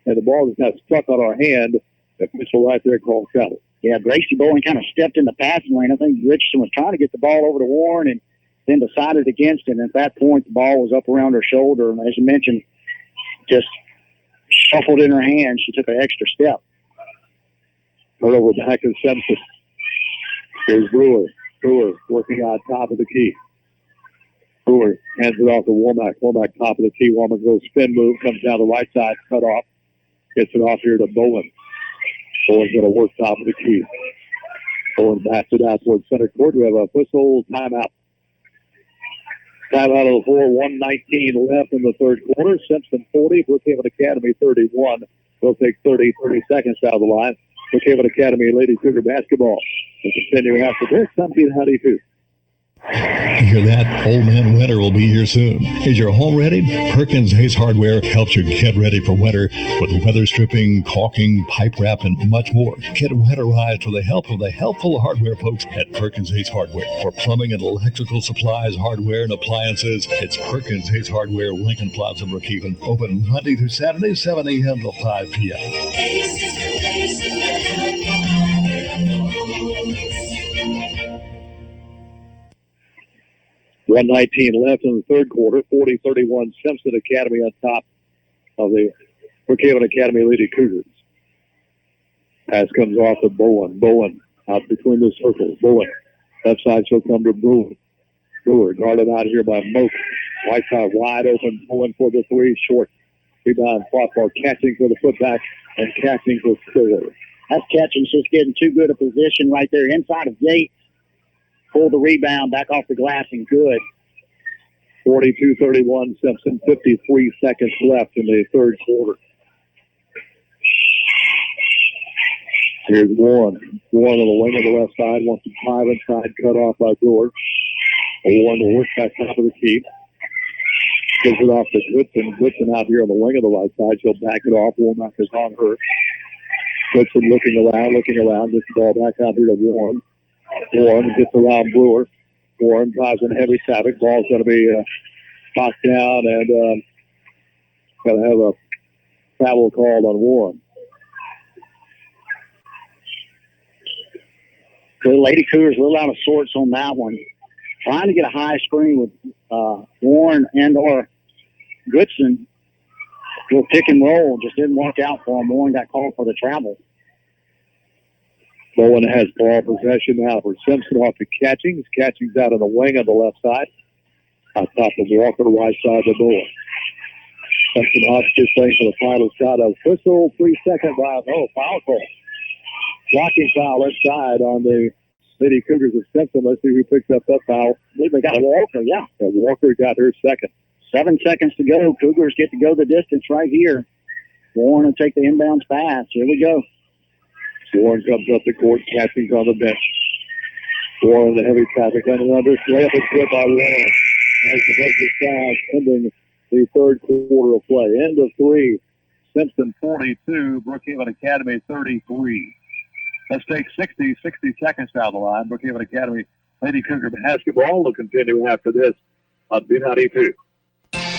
and the ball just got stuck on her hand. The official right there called travel. Yeah, Gracie Bowen kind of stepped in the passing lane. I think Richardson was trying to get the ball over to Warren and then decided against it. And at that point, the ball was up around her shoulder. And as you mentioned, just shuffled in her hand. She took an extra step. Right over back to Simpson. Here's Brewer. Brewer working on top of the key. Brewer hands it off to Womack. Womack top of the key. Womack goes spin move, comes down the right side, cut off. Gets it off here to Bowen. Bowen's going to work top of the key. Bowen passed it out towards center court. We have a whistle timeout. Timeout of the floor, 1:19 left in the third quarter. Simpson 40, Brookhaven Academy 31. We'll take 30 seconds out of the line. Brookhaven Academy Lady Cougar basketball. We'll continue after this. I'm B92. You hear that? Old Man Winter will be here soon. Is your home ready? Perkins Hayes Hardware helps you get ready for winter with weather stripping, caulking, pipe wrap, and much more. Get winterized with the help of the helpful hardware folks at Perkins Hayes Hardware. For plumbing and electrical supplies, hardware, and appliances, it's Perkins Hayes Hardware, Lincoln Plaza, Brookhaven. Open Monday through Saturday, 7 a.m. to 5 p.m. 1:19 left in the third quarter. 40-31 Simpson Academy on top of the Brookhaven Academy Lady Cougars. Pass comes off to Bowen. Bowen out between the circles. Bowen. Left side she'll come to Brewer. Brewer guarded out here by Moak. Right side wide open. Bowen for the three. Short. Rebound fought for catching for the putback and catching for score. That's Catchings just getting too good a position right there inside of Yates. Pull the rebound back off the glass and good. 42-31 Simpson. 53 seconds left in the third quarter. Here's Warren. Warren on the wing of the left side. Wants to drive inside. Cut off by Brewer. Warren will work back top of the key. Gives it off to Goodson. Goodson out here on the wing of the right side. She'll back it off. Warnock is on her. Goodson looking around. Gets the ball back out here to Warren. Warren gets around Brewer. Warren drives in heavy traffic. Ball's going to be knocked down and going to have a foul called on Warren. The Lady Cougars a little out of sorts on that one. Trying to get a high screen with Warren and or Goodson. Little pick and roll. Just didn't work out for him. Warren got called for the travel. Bowen has ball possession now for Simpson off to Catchings. Catchings out on the wing on the left side. On top of Walker, right side of Bowen. Simpson Hotchkiss playing for the final shot of whistle. 3 second by foul call. Blocking foul inside on the Lady Cougars of Simpson. Let's see who picks up that foul. I believe they got Walker, yeah. Walker got her second. 7 seconds to go. Cougars get to go the distance right here. Warren will take the inbounds pass. Here we go. Warren comes up the court, Catchings on the bench. Warren the heavy traffic and another layup is good by Warren. As the buzzer sounds, ending the third quarter of play. End of three. Simpson 42, Brookhaven Academy 33. Let's take 60 seconds down the line. Brookhaven Academy Lady Cougar basketball will continue after this on B92.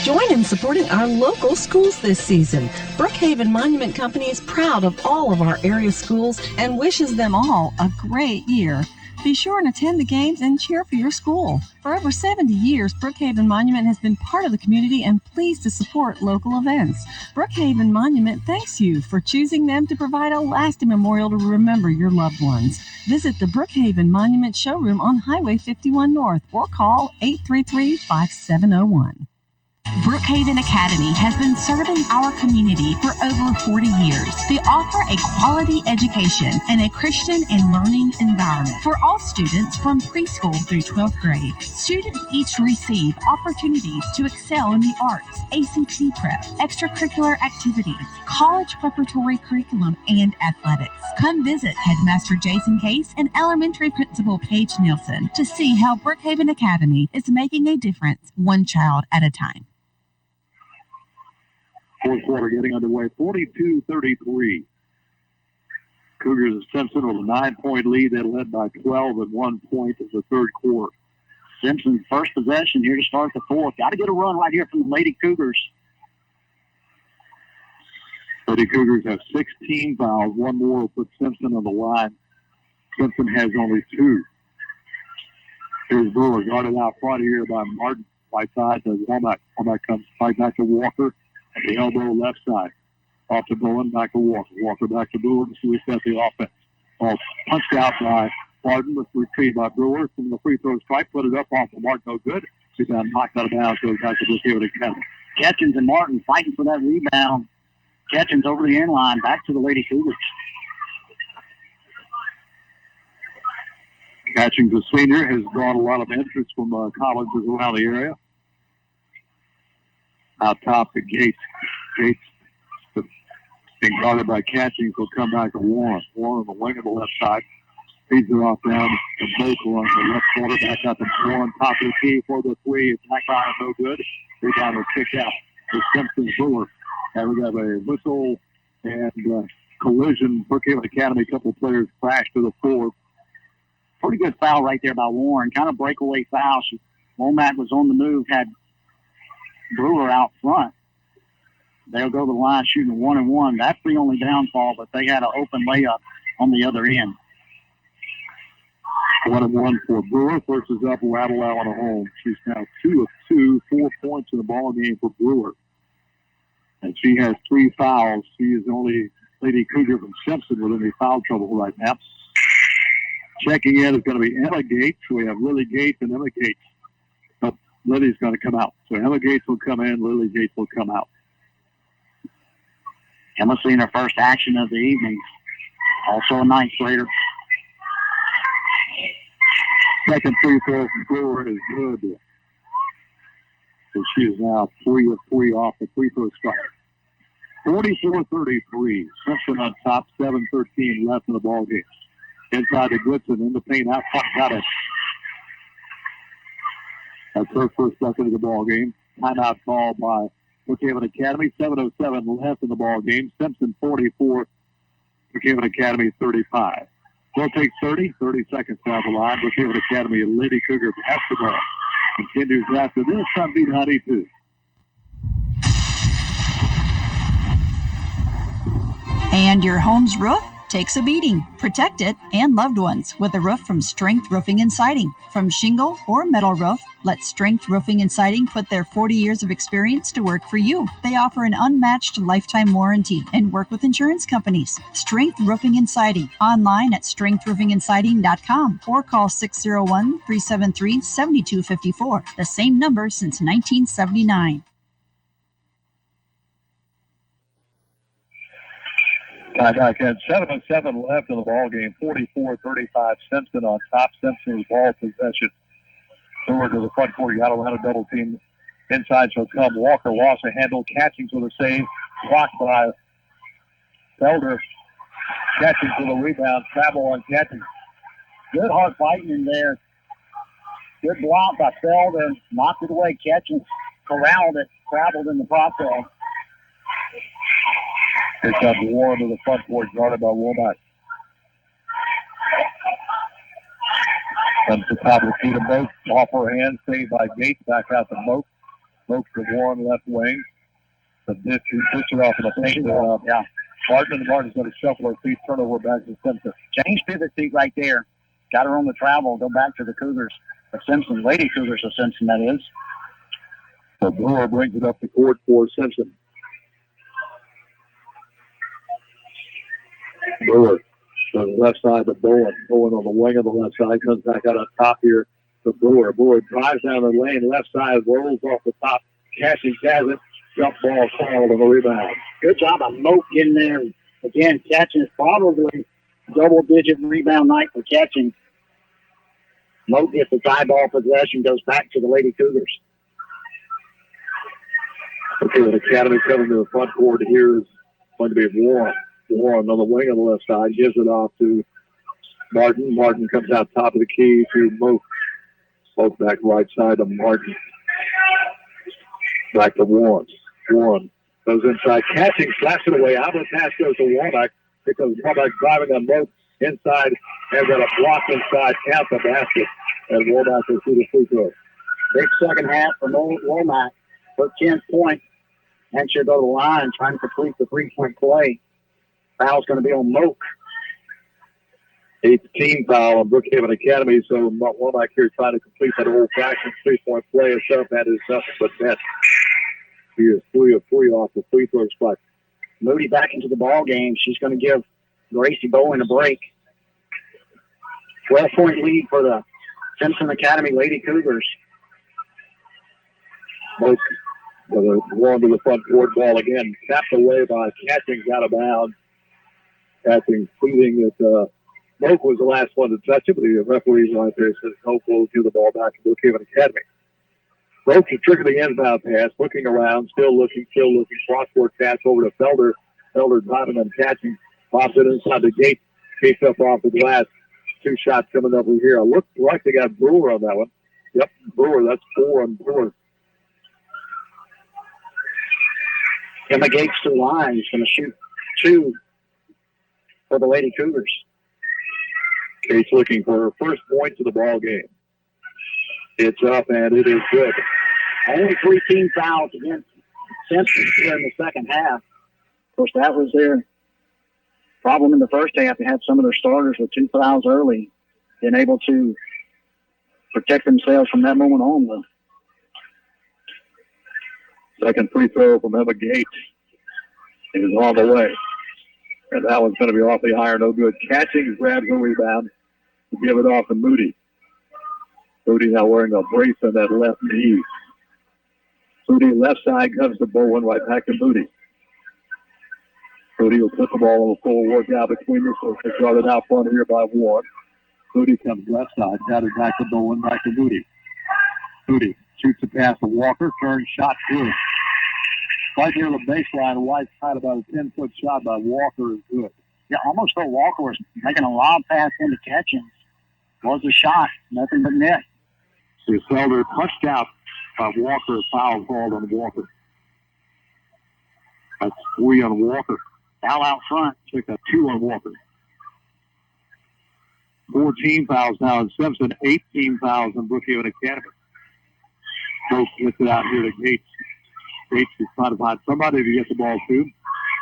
Join in supporting our local schools this season. Brookhaven Monument Company is proud of all of our area schools and wishes them all a great year. Be sure and attend the games and cheer for your school. For over 70 years, Brookhaven Monument has been part of the community and pleased to support local events. Brookhaven Monument thanks you for choosing them to provide a lasting memorial to remember your loved ones. Visit the Brookhaven Monument showroom on Highway 51 North or call 833-5701. Brookhaven Academy has been serving our community for over 40 years. They offer a quality education and a Christian and learning environment for all students from preschool through 12th grade. Students each receive opportunities to excel in the arts, ACT prep, extracurricular activities, college preparatory curriculum, and athletics. Come visit Headmaster Jason Case and Elementary Principal Paige Nielsen to see how Brookhaven Academy is making a difference one child at a time. Fourth quarter getting underway, 42-33. Cougars of Simpson with a 9-point lead. They led by 12 at 1 point in the third quarter. Simpson first possession here to start the fourth. Got to get a run right here from the Lady Cougars. Lady Cougars have 16 fouls. One more will put Simpson on the line. Simpson has only 2. Here's Brewer guarded out front here by Martin. Right side to Womack. Womack comes right back to Walker. At the elbow left side. Off to Bowen, back to Walker. Walker back to Brewer to see who's got the offense. Ball punched out by Martin with retrieved by Brewer from the free throw stripe. Put it up off of Martin, no good. Rebound knocked out of bounds, goes back to Brookhaven Academy. Catchings and Martin fighting for that rebound. Catchings over the end line, back to the Lady Cougars. Catching's a senior, has drawn a lot of interest from colleges around the area. Out top, the Gates. Gates being guarded by Catchings will come back to Warren. Warren on the wing of the left side. Feeds it off down to Mokel on the left corner. Back up to Warren, top of the key for the three. Back on, no good. Rebound was kicked out to Simpson Brewer. And we have a whistle and collision. Brookhaven Academy, a couple of players crashed to the floor. Pretty good foul right there by Warren. Kind of breakaway foul. Womack was on the move, had Brewer out front. They'll go to the line shooting 1-and-1. That's the only downfall, but they had an open layup on the other end. 1-and-1 for Brewer. First is up, Rattleau on a home. She's now 2 of 2, 4 points in the ball game for Brewer. And she has 3 fouls. She is the only Lady Cougar from Simpson with any foul trouble right now. Checking in is going to be Emma Gates. We have Lily Gates and Emma Gates. But Lily's going to come out. So Emma Gates will come in, Lily Gates will come out. Emma seen her first action of the evening. Also a ninth grader. Second free throw from Brewer is good. So she is now 3 of 3 off the free throw strike. 44-33. Simpson on top, 7:13 left in the ball game. Inside to Goodson, in the paint, out front, got it. That's her first bucket of the ball game. Timeout call by Brookhaven Academy. 7:07 left in the ball game. Simpson 44, Brookhaven Academy 35. We'll take 30 seconds down the line. Brookhaven Academy Lady Cougar basketball continues after this on B92. And your home's roof takes a beating. Protect it and loved ones with a roof from Strength Roofing and Siding. From shingle or metal roof, let Strength Roofing and Siding put their 40 years of experience to work for you. They offer an unmatched lifetime warranty and work with insurance companies. Strength Roofing and Siding. Online at strengthroofingendsiding.com or call 601-373-7254. The same number since 1979. Acad had 7:07 left in the ball game. 44-35. Simpson on top. Simpson with ball possession. Forward to the front court. You got around a double team. Inside shall come Walker. Lost a handle. Catching for the save. Blocked by Felder. Catching for the rebound. Travel on Catching. Good hard fighting in there. Good block by Felder. Knocked it away. Catching. Corralled it. Traveled in the process. Here comes Warren to the front court, guarded by Womack. Comes to the top of the key to Moak. Off her hand, saved by Gates. Back out to Moak. Moak to Warren, left wing. The dish it off in the paint. Yeah. Martin's going to shuffle her feet, turnover back to Simpson. Change pivot seat right there. Got her on the travel. Go back to the Cougars of Simpson. Lady Cougars of Simpson, that is. So Brewer brings it up the court for Simpson. Brewer to the left side to Bowen. Bowen on the wing of the left side comes back out on top here to Brewer. Brewer drives down the lane, left side, rolls off the top. Cassie has it. Jump ball called on the rebound. Good job of Moak getting there. Again, Catching is probably double-digit rebound night for Catching. Moak gets the tie ball possession, goes back to the Lady Cougars. Okay, the Academy coming to the front court here is going to be Warren. Warren on the wing on the left side gives it off to Martin. Martin comes out top of the key to Moak. Moak back right side to Martin. Back to Warren. Warren goes inside. Catching, slaps it away. Out of the pass goes to Womack. Here comes Womack driving on Moak inside. And got a block inside. Count the basket. And Womack will shoot a free throw. Big second half for Womack. For 10 points. And she'll go to the line trying to complete the 3-point play. Foul's going to be on Moak. 8th team foul on Brookhaven Academy. So Womack here trying to complete that old-fashioned 3-point play itself. That is nothing but net. He is 3 of 3 off the free throw spot. Moody back into the ball game. She's going to give Gracie Bowen a break. 12-point lead for the Simpson Academy Lady Cougars. Moak going to the front court, ball again. Tapped away by Catching, out of bounds. Catching feeding it Moak was the last one to touch it, but the referees right there says Moak will give the ball back to Brookhaven Academy. Moak to trigger the inbound pass, looking around, still looking, cross-court pass over to Felder. Felder driving and catching, pops it inside the gate, takes up off the glass. 2 shots coming over here. Looks like they got Brewer on that one. Yep, Brewer, that's 4 on Brewer. Emma Gates to the line. He's going to shoot 2 for the Lady Cougars. Gates looking for her first points of the ball game. It's up, and it is good. Only 3 team fouls against Simpson here in the second half. Of course, that was their problem in the first half. They had some of their starters with 2 fouls early, being able to protect themselves from that moment on. The second free throw from Emma Gates is on the way. And that one's going to be off the iron, no good. Catching, grabs the rebound to give it off to Moody. Moody now wearing a brace on that left knee. Moody left side comes to Bowen, right back to Moody. Moody will put the ball on the full workout between the circles. Got it out front here by Warren. Moody comes left side, got it back to Bowen, back to Moody. Moody shoots a pass to Walker, turns, shot good. Right near the baseline, the right side, about a 10-foot shot by Walker is good. Yeah, almost though Walker was making a lob pass into Catchings. Was a shot, nothing but net. See, Felder punched out by Walker, foul called on Walker. That's 3 on Walker. Foul out front. Check that, 2 on Walker. 4 team fouls now in Simpson, 8 team fouls in Brookhaven Academy. Both gets it out here to Gates. Gates is trying to find somebody to get the ball to.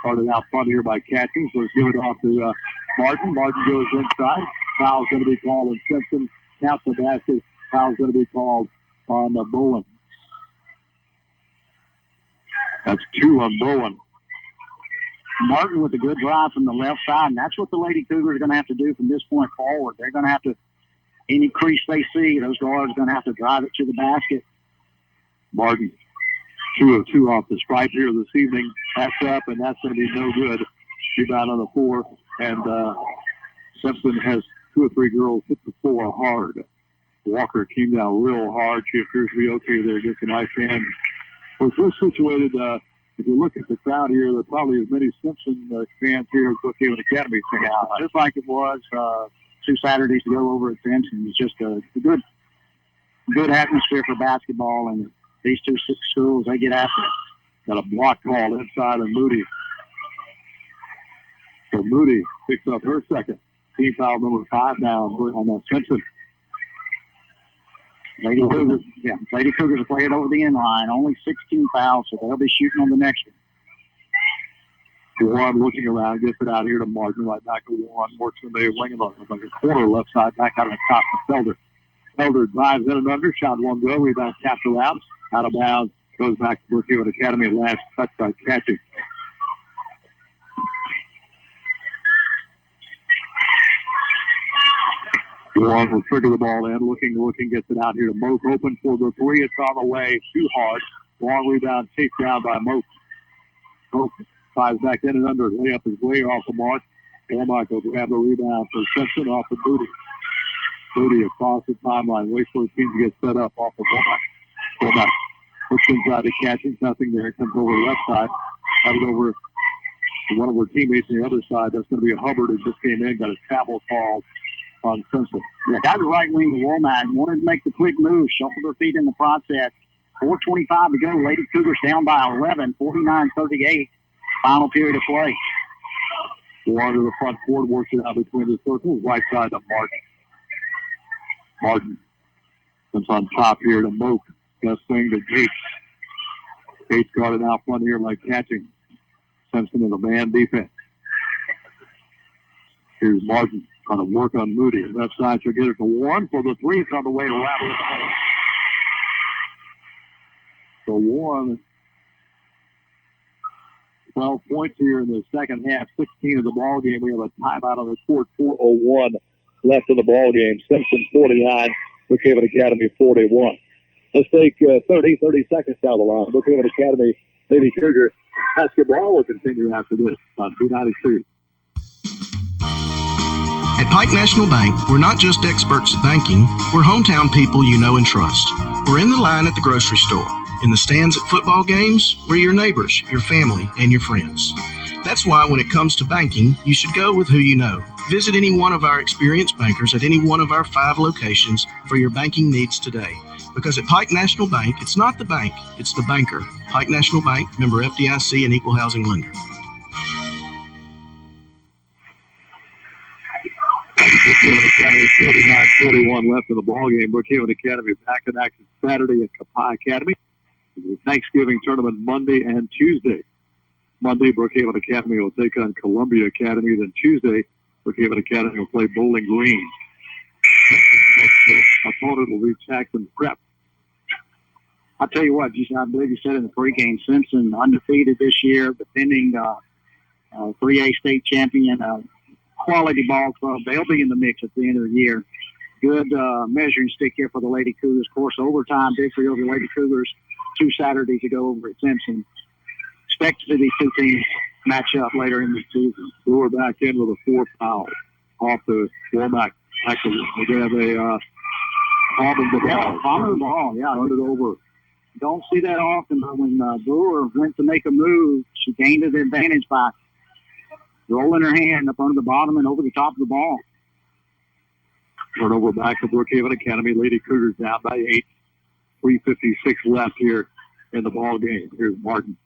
Started out front here by Catchings. So let's give it off to Martin. Martin goes inside. Foul's going to be called on Simpson. Counts the basket. Foul's going to be called on Bowen. That's 2 on Bowen. Martin with a good drive from the left side, and that's what the Lady Cougars are going to have to do from this point forward. They're going to have to, any crease they see, those guards are going to have to drive it to the basket. Martin, 2 of 2 off the stripe here this evening. That's up, and that's going to be no good. Rebound on the floor, and Simpson has 2 or 3 girls hit the floor hard. Walker came down real hard. She appears to be okay there. Gets a nice hand. Well, we're situated, if you look at the crowd here, there are probably as many Simpson fans here as Brookhaven Academy fans. Just like it was 2 Saturdays ago over at Simpson. It's just a good atmosphere for basketball, and these 2 schools, they get after it. Got a block call inside of Moody. So Moody picks up her second. Team foul number 5 now on Simpson. Lady Cougars are playing over the end line. Only 16 fouls, so they'll be shooting on the next one. Warren looking around, gets it out here to Martin, right back to Warren. Works in the wing of the corner, left side, back out of the top to Felder. Felder drives in and under, shot 1 go, rebound capture out of bounds, goes back to Brookhaven Academy, last touch by Catching. Warren will trigger the ball in, looking, gets it out here to Moak, open for the 3. It's on the way, too hard. Long rebound, chased down by Moak. Moak flies back in and under. Layup is way off the mark. Carmichael will grab the rebound for Simpson off the Booty. Booty across the timeline, waits for his team to get set up off the fullback. Looks inside to Catchings, nothing there. Comes over the left side. Got it over to one of her teammates on the other side. That's going to be a Hubbard who just came in, got a travel call on Simpson. Yeah, got the right wing to Womack. Wanted to make the quick move, shuffled her feet in the process. 4:25 to go. Lady Cougars down by 11, 49-38. Final period of play. Warren to the front court, works it out between the circles. Right side to Martin. Martin comes on top here to Moak. Best thing to Gates. Gates got it out front here like Catching. Simpson in the man defense. Here's Martin trying to work on Moody. Left side, she'll get it to Warren for the 3. It's on the way to rattle it home. So Warren, 12 points here in the second half, 16 of the ball game. We have a timeout on the court, 4:01 left in the ball game. Simpson 49, Brookhaven Academy 41. Let's take 30 seconds down the line. Brookhaven Academy, Lady Cougar basketball will continue after this on B92. At Pike National Bank, we're not just experts at banking, we're hometown people you know and trust. We're in the line at the grocery store, in the stands at football games, we're your neighbors, your family, and your friends. That's why when it comes to banking, you should go with who you know. Visit any one of our experienced bankers at any one of our 5 locations for your banking needs today. Because at Pike National Bank, it's not the bank, it's the banker. Pike National Bank, member FDIC and equal housing lender. 41 left in the ballgame. Brookhaven Academy back in action Saturday at Kapai Academy. The Thanksgiving tournament Monday and Tuesday. Monday, Brookhaven Academy will take on Columbia Academy. Then Tuesday, Brookhaven Academy will play Bowling Green. Opponent will be Jackson Prep. I'll tell you what, I believe you said in the pregame, Simpson undefeated this year, defending 3A state champion, quality ball club. They'll be in the mix at the end of the year. Good measuring stick here for the Lady Cougars. Of course, overtime victory over the Lady Cougars 2 Saturdays ago over at Simpson. Expect to see these two teams match up later in the season. Brewer back in with a 4th foul off the Womack. Actually, they have a palm the ball. Yeah, turned it over. Don't see that often, but when Brewer went to make a move, she gained an advantage by rolling her hand up under the bottom and over the top of the ball. Turnover back to Brookhaven Academy. Lady Cougars down by 8. 3:56 left here in the ball game. Here's Martin.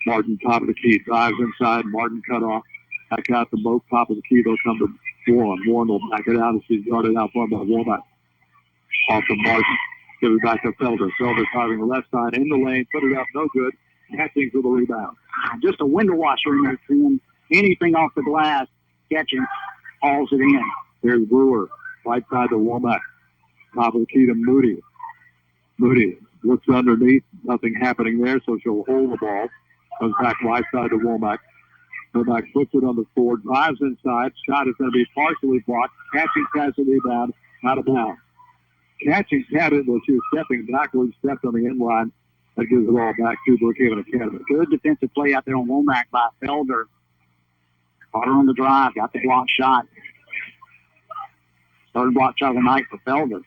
Martin, top of the key, drives inside. Martin cut off. Back out the boat, top of the key. They'll come to Warren. Warren will back it out as she's guarded out front by Womack. Off to Martin. Give it back to Felder. Felder driving the left side in the lane. Put it up, no good. Catching for the rebound. Just a window washer in there, Tim. Anything off the glass, catching, hauls it in. Here's Brewer. Right side to Womack. Top of the key to Moody. Moody looks underneath. Nothing happening there, so she'll hold the ball. Comes back right side to Womack. Womack puts it on the floor. Drives inside. Shot is going to be partially blocked. Catching has the rebound. Out of bounds. Catching had it, but she was stepping backwards, stepped on the end line. That gives the ball back to Brookhaven Academy. Good defensive play out there on Womack by Felder. Caught her on the drive. Got the block shot. Third block shot of the night for Felder.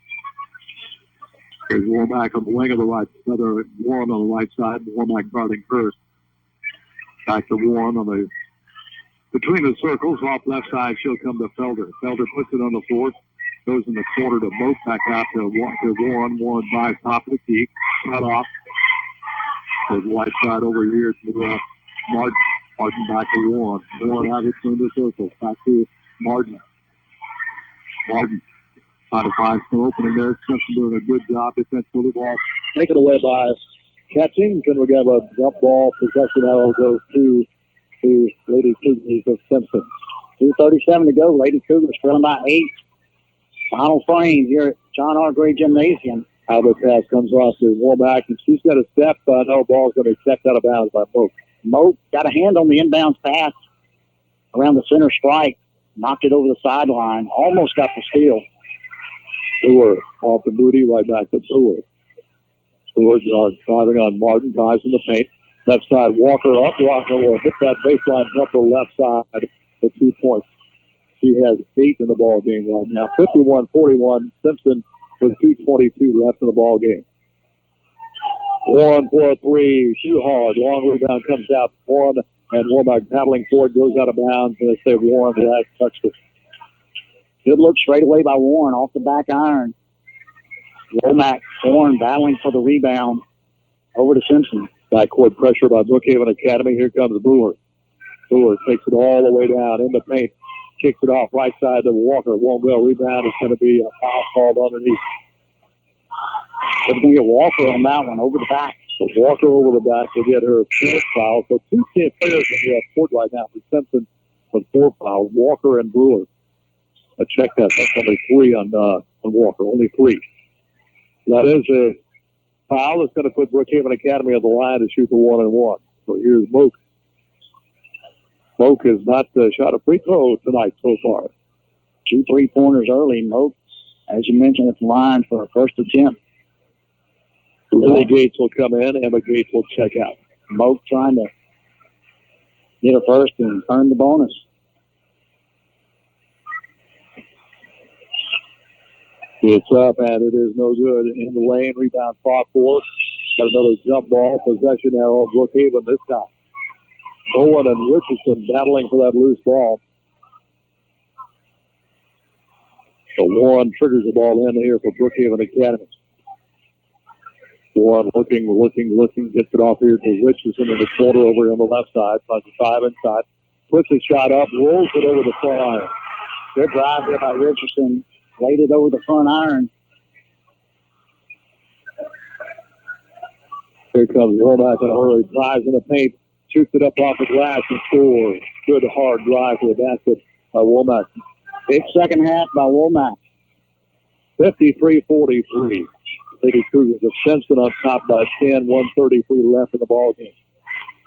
Here's Womack on the wing of the right. Another Warren on the right side. Womack guarding first. Back to Warren on the between the circles. Off left side, she'll come to Felder. Felder puts it on the floor. Goes in the corner to Moak, back out to Warren. Warren by top of the key. Cut off. Goes right side over here to Martin. Martin back to Warren. Warren out between the circles. Back to Martin. Martin trying to find some opening there. Simpson doing a good job defensively. Ball taken away by catching. Then we got a jump ball possession. That'll go to the Lady Cougars of Simpson. 2:37 to go. Lady Cougars trailing by 8. Final frame here at John R. Gray Gymnasium. Albert pass comes off to Womack, and she's got a step. No ball's going to be checked out of bounds by Moak. Moak got a hand on the inbounds pass around the center strike. Knocked it over the sideline. Almost got the steal. Brewer off the booty, right back to Brewer. Brewer's driving on Martin, drives in the paint. Left side, Walker up. Walker will hit that baseline jumper left side for 2 points. She has 8 in the ball game right now. 51-41. Simpson with 2:22 left in the ball game. Warren for a 3. Shoot hard. Long rebound comes out. Warren and Womack paddling forward, goes out of bounds, and they say Warren has touched it. Good look straight away by Warren off the back iron. Womack, Warren battling for the rebound over to Simpson. Backcourt pressure by Brookhaven Academy. Here comes Brewer. Brewer takes it all the way down in the paint. Kicks it off right side to Walker. Won't go. Rebound is going to be a foul called underneath. They're going to get Walker on that one over the back. So Walker over the back to get her 4th foul. So 2 players in the court right now for Simpson with 4 fouls. Walker and Brewer. I checked that. That's only 3 on Walker. Only 3. That is a foul that's going to put Brookhaven Academy on the line to shoot the 1-and-1. So here's Moak. Moak has not shot a free throw tonight so far. 2 3-pointers early. Moak, as you mentioned, at the line for her first attempt. Lily Gates will come in. Emma Gates will check out. Moak trying to get her first and earn the bonus. It's up, and it is no good. In the lane, rebound fought for. Got another jump ball. Possession now on Brookhaven this time. Owen and Richardson battling for that loose ball. So Warren triggers the ball in here for Brookhaven Academy. Warren looking, gets it off here to Richardson in the corner over on the left side. Punches 5 inside. Puts his shot up, rolls it over the front iron. Good drive there by Richardson. Laid it over the front iron. Here comes Womack in a hurry. Drives in the paint. Shoots it up off the glass and scores. Good hard drive for the basket by Womack. Big second half by Womack. 53-43. Lady Cougars of Simpson on top by 10. 133 left in the ball game.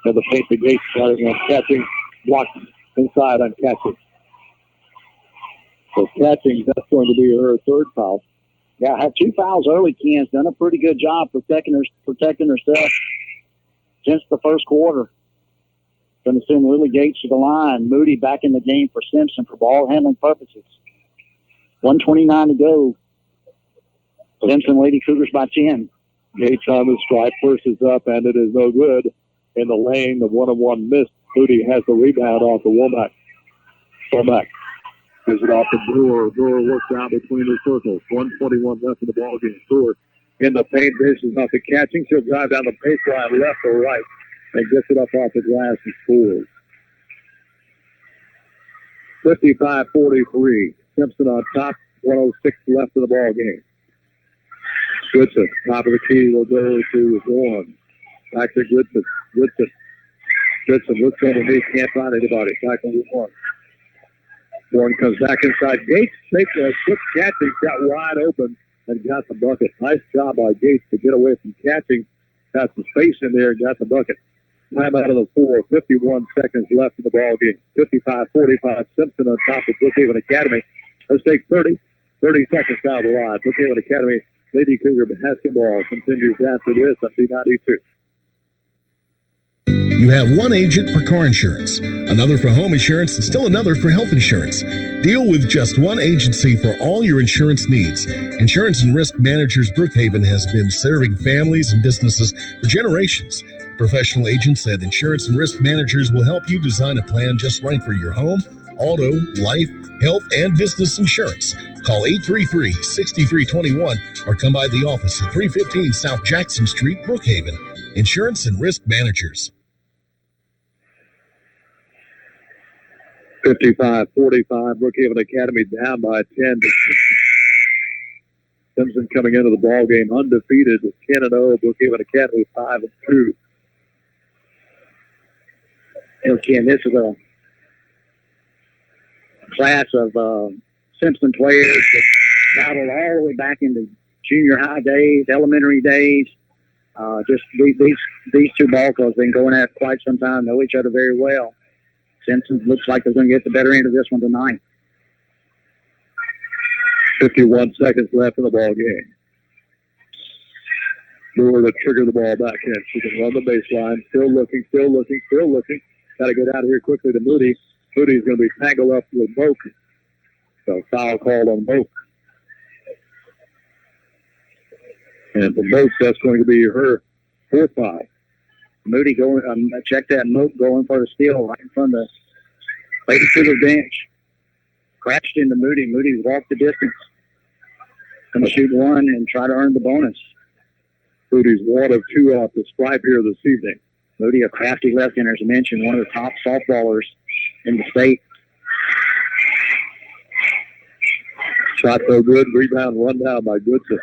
And the paint the Gates starting on catching. Blocked inside on catching. So catching, that's going to be her third foul. Yeah, had 2 fouls early. Ken's done a pretty good job protecting herself since the first quarter. Going to send Lily Gates to the line. Moody back in the game for Simpson for ball handling purposes. 1:29 to go. Simpson Lady Cougars by 10. Gates on the stripe. First is up, and it is no good. In the lane, the 1-on-1 missed. Moody has the rebound off the Womack. Womack. Gives it off to Brewer. Brewer works down between the circles. 1:21 left in the ball game. Brewer in the paint. Dishes off the catching. She'll drive down the baseline left or right and gets it up off the glass and scores. 55-43. Simpson on top. 1:06 left in the ball game. Goodson, top of the key, will go to Warren. Back to Goodson. Goodson looks underneath. Can't find anybody. Back on Warren. Warren comes back inside. Gates takes a quick catch. He got wide open and got the bucket. Nice job by Gates to get away from catching. Got some space in there and got the bucket. Time out of the 4. 51 seconds left in the ball game. 55-45. Simpson on top of Brookhaven Academy. Let's take 30 seconds down the line. Brookhaven Academy Lady Cougar basketball continues after this on B92. You have one agent for car insurance, another for home insurance, and still another for health insurance. Deal with just one agency for all your insurance needs. Insurance and Risk Managers Brookhaven has been serving families and businesses for generations. Professional agents at Insurance and Risk Managers will help you design a plan just right for your home, auto, life, health, and business insurance. Call 833-6321 or come by the office at 315 South Jackson Street, Brookhaven. Insurance and Risk Managers. 55-45, Brookhaven Academy down by 10. Simpson coming into the ball game undefeated, 10-0. Brookhaven Academy 5-2. Ken, this is a class of Simpson players that traveled all the way back into junior high days, elementary days. Just these two ball clubs have been going at it quite some time, know each other very well. Simpson looks like they're going to get the better end of this one tonight. 51 seconds left in the ball game. Brewer to trigger the ball back in. She can run the baseline. Still looking. Got to get out of here quickly to Moody. Moody's going to be tangled up with Moak. So foul called on Moak. And for Moak, that's going to be her fourth foul. Moody going, check that Moak going for the steal right in front of the Lady Cougar bench. Crashed into Moody. Moody walked the distance. Going to shoot one and try to earn the bonus. Moody's 1 of 2 off the stripe here this evening. Moody, a crafty left-hander, as I mentioned, one of the top softballers in the state. Shot no good. Rebound run down by Goodson.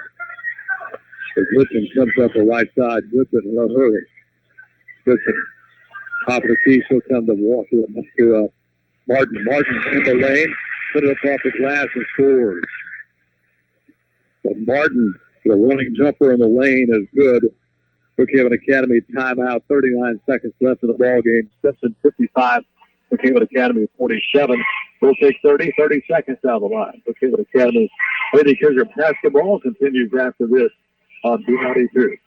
So Goodson comes up the right side. Goodson in a hurry. Goodson, top of the key, she'll come to walk to Martin. Martin in the lane, put it up off the glass and scores. So Martin, the running jumper in the lane is good. Brookhaven Academy timeout, 39 seconds left in the ball game. Simpson 55, Brookhaven Academy 47. We'll take 30 seconds down the line. Brookhaven Academy Lady Cougar basketball continues after this on B92.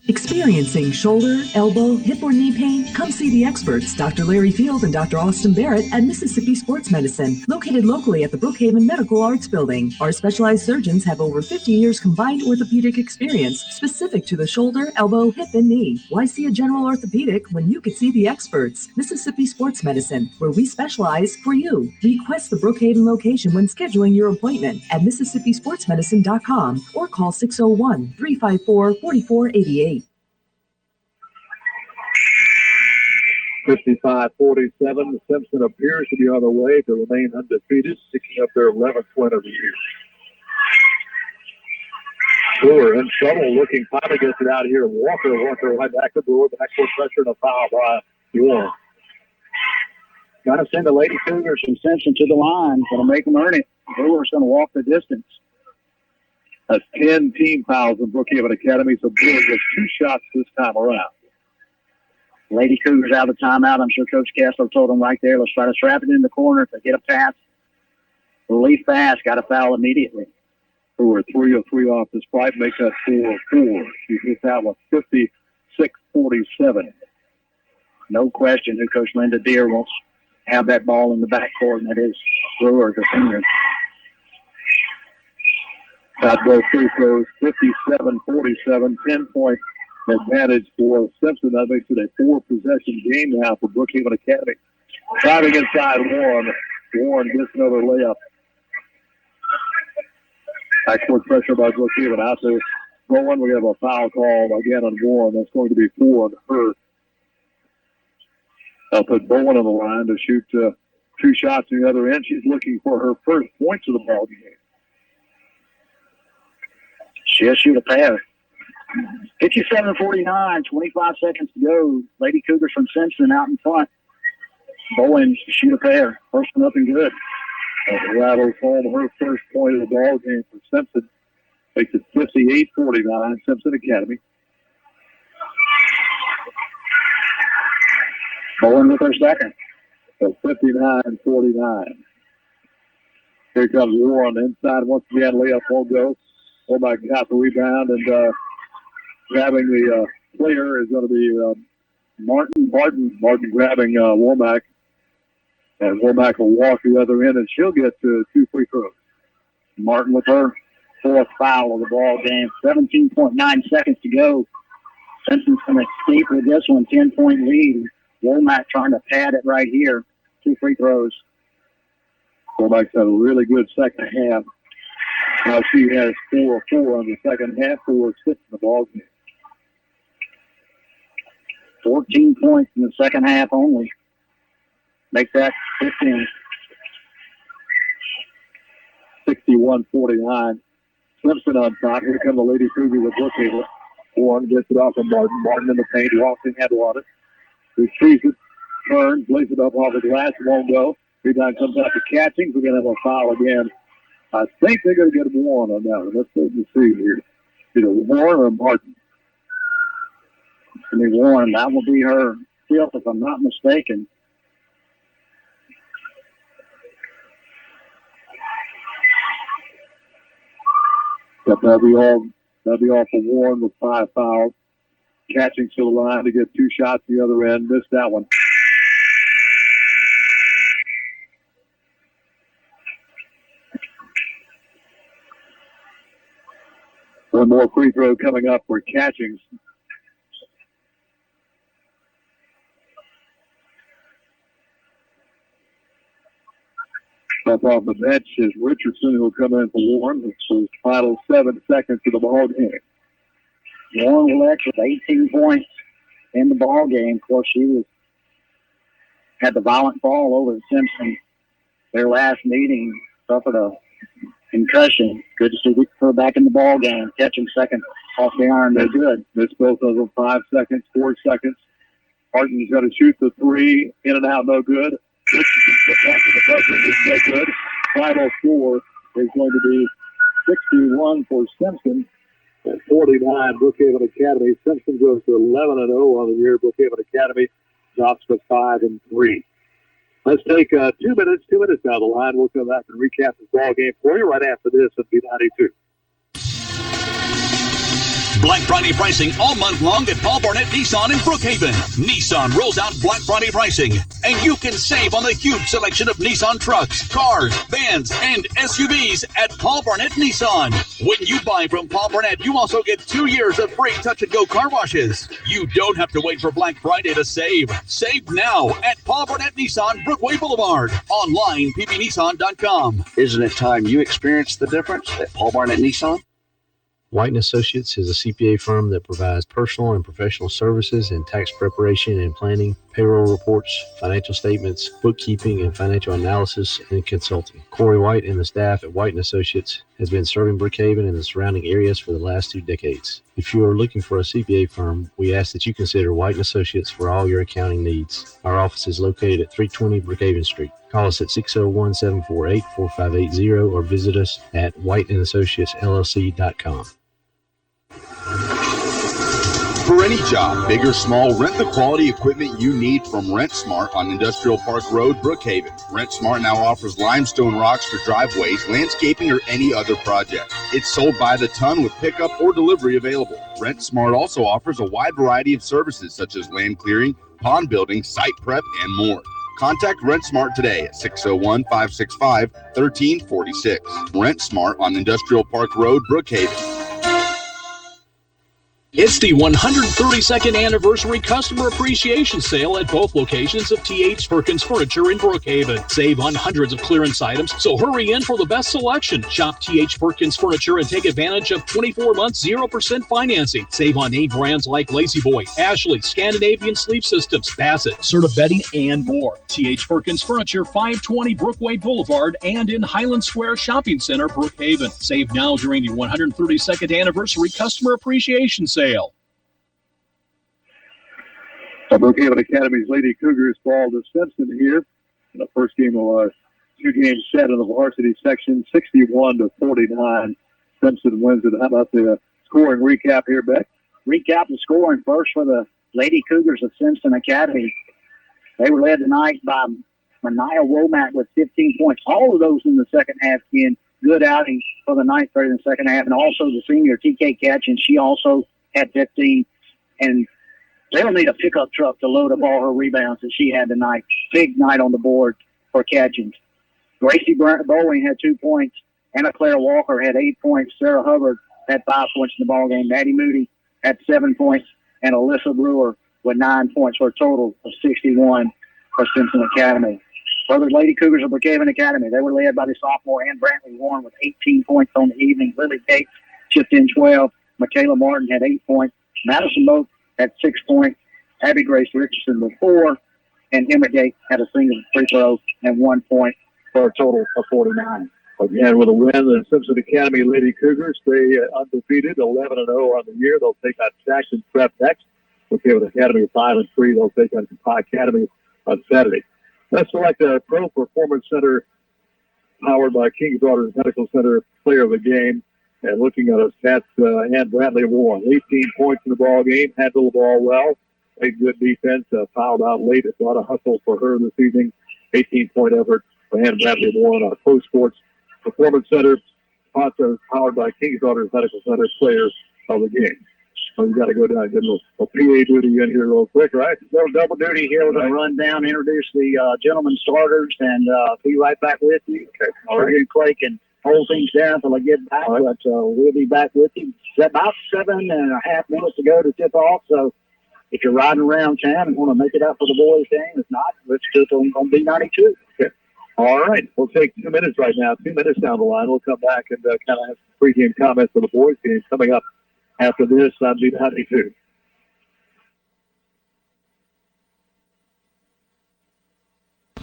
Experiencing shoulder, elbow, hip, or knee pain? Come see the experts, Dr. Larry Field and Dr. Austin Barrett at Mississippi Sports Medicine, located locally at the Brookhaven Medical Arts Building. Our specialized surgeons have over 50 years combined orthopedic experience specific to the shoulder, elbow, hip, and knee. Why see a general orthopedic when you could see the experts? Mississippi Sports Medicine, where we specialize for you. Request the Brookhaven location when scheduling your appointment at MississippiSportsMedicine.com or call 601-354-4488. 55-47. Simpson appears to be on the way to remain undefeated, picking up their 11th win of the year. Brewer in trouble, looking, finally gets it out here. Walker right back to Brewer, backcourt pressure and a foul by Warren. Got to send the Lady Cougars from Simpson to the line. Going to make them earn it. Brewer's going to walk the distance. That's 10 team fouls in Brookhaven Academy, so Brewer gets 2 shots this time around. Lady Cougars out of timeout. I'm sure Coach Kessler told them right there, let's try to trap it in the corner. If they get a pass, relief pass, got to foul immediately. Brewer 3 of 3 off this fight, makes that 4 of 4. She hit that one 56-47. No question who Coach Linda Deere wants to have that ball in the backcourt, and that is Brewer, the senior. Got both free throws, 57-47, 10-point advantage for Simpson. That makes it a 4-possession game now for Brookhaven Academy. Driving inside Warren. Warren gets another layup. Backcourt pressure by Brookhaven out there. Bowen, we have a foul call again on Warren. That's going to be 4 on her. I'll put Bowen on the line to shoot 2 shots on the other end. She's looking for her first points of the ball game. She'll shoot a pair. 57-49, 25 seconds to go. Lady Cougars from Simpson out in front. Bowen shoot a pair. First one up and good. Rattles home her first point of the ball game for Simpson. Makes it 58-49, Simpson Academy. Bowen with her second. So 59-49. Here comes Warren inside once again. Layup won't go. Womack got the rebound, and grabbing the player is going to be Martin. Martin grabbing Womack. And Womack will walk the other end, and she'll get 2 free throws. Martin with her 4th foul of the ball game. 17.9 seconds to go. Simpson's going to escape with this one. 10-point lead. Womack trying to pad it right here. 2 free throws. Womack's had a really good second half. Now she has 4 of 4 on the second half, 4 of 6 in the ball game. 14 points in the second half only. Make that 15. 61-49. Simpson on top. Here come the Lady Cougars with Brookhaven. Warren gets it off of Martin. Martin in the paint. Walking handle on it. Retrieves it. Turns. Lays it up off the glass. Won't go. Rebound comes out to Catchings. We're going to have a foul again. I think they're going to get Warren on that one. Let's wait and see here. Either Warren or Martin. I mean, Warren, that will be her 5th, if I'm not mistaken. That'll be all for Warren with 5 fouls. Catchings to the line to get 2 shots the other end. Missed that one. One more free throw coming up for Catchings. Up off the bench is Richardson, who will come in for Warren. It's his final 7 seconds of the ball game. Warren will exit 18 points in the ball game. Of course, she had the violent fall over at Simpson. Their last meeting, suffered a concussion. Good to see her back in the ball game. Catching second off the iron. They're good. Missed both of them. 5 seconds, 4 seconds. Martin's got to shoot the 3. In and out, no good. No good. Final score is going to be 61 for Simpson. 49 Brookhaven Academy. Simpson goes to 11-0 on the year. Brookhaven Academy drops to 5-3. Let's take 2 minutes down the line. We'll come back and recap this ball game for you right after this at B92. Black Friday pricing all month long at Paul Barnett Nissan in Brookhaven. Nissan rolls out Black Friday pricing, and you can save on the huge selection of Nissan trucks, cars, vans, and SUVs at Paul Barnett Nissan. When you buy from Paul Barnett, you also get 2 years of free touch-and-go car washes. You don't have to wait for Black Friday to save. Save now at Paul Barnett Nissan, Brookway Boulevard. Online, ppnissan.com. Isn't it time you experienced the difference at Paul Barnett Nissan? White & Associates is a CPA firm that provides personal and professional services in tax preparation and planning, payroll reports, financial statements, bookkeeping, and financial analysis and consulting. Corey White and the staff at White & Associates has been serving Brookhaven and the surrounding areas for the last 2 decades. If you are looking for a CPA firm, we ask that you consider White & Associates for all your accounting needs. Our office is located at 320 Brookhaven Street. Call us at 601-748-4580 or visit us at whiteandassociatesllc.com. For any job, big or small, rent the quality equipment you need from Rent Smart on Industrial Park Road, Brookhaven. Rent Smart now offers limestone rocks for driveways, landscaping, or any other project. It's sold by the ton with pickup or delivery available. Rent Smart also offers a wide variety of services such as land clearing, pond building, site prep, and more. Contact Rent Smart today at 601-565-1346. Rent Smart on Industrial Park Road, Brookhaven. It's the 132nd anniversary customer appreciation sale at both locations of T.H. Perkins Furniture in Brookhaven. Save on hundreds of clearance items, so hurry in for the best selection. Shop T.H. Perkins Furniture and take advantage of 24 months 0% financing. Save on name brands like Lazy Boy, Ashley, Scandinavian Sleep Systems, Bassett, Serta Bedding, and more. T.H. Perkins Furniture, 520 Brookway Boulevard and in Highland Square Shopping Center, Brookhaven. Save now during the 132nd anniversary customer appreciation sale. Brookhaven Academy's Lady Cougars fall to Simpson here in the first game of a 2-game set in the varsity section, 61-49. Simpson wins it. How about the scoring recap here, Beck? Recap the scoring first for the Lady Cougars of Simpson Academy. They were led tonight by Mania Womack with 15 points. All of those in the second half in good outing for the ninth grade in the second half, and also the senior TK Catchin. She also had 15, and they'll need a pickup truck to load up all her rebounds that she had tonight. Big night on the board for Catchins. Gracie Bowling had 2 points. Anna Claire Walker had 8 points. Sarah Hubbard had 5 points in the ballgame. Maddie Moody had 7 points. And Alyssa Brewer with 9 points for a total of 61 for Simpson Academy. For the Lady Cougars of Brookhaven Academy, they were led by the sophomore Ann Brantley Warren with 18 points on the evening. Lily Gates chipped in 12. Michaela Martin had 8 points. Madison Moak had 6 points. Abby Grace Richardson with 4. And Emma Gates had a single free throw and 1 point for a total of 49. Again, with a win, the Simpson Academy Lady Cougars stay undefeated, 11-0 on the year. They'll take on Jackson Prep next. Brookhaven Academy 5-3. They'll take on Pie Academy on Saturday. Let's select a Pro Performance Center powered by King's Daughters Medical Center player of the game. And looking at us, that's Ann Bradley Warren. 18 points in the ball game, handled the ball well, played good defense, fouled out late. It's a lot of hustle for her this evening. 18-point effort for Ann Bradley Warren, our Pro Sports Performance Center sponsor, powered by King's Daughters Medical Center player of the game. So you got to go down and get a little PA duty in here real quick, right? A little double duty here. We're going to run down, introduce the gentlemen starters, and be right back with you. Okay. All right. Clay can hold things down until I get back, but we'll be back with you. It's about 7.5 minutes to go to tip off, so if you're riding around town and want to make it up for the boys' game, if not, let's do it on B92. Okay. All right. We'll take 2 minutes right now, 2 minutes down the line. We'll come back and kind of have some pregame comments for the boys' game coming up after this on B92.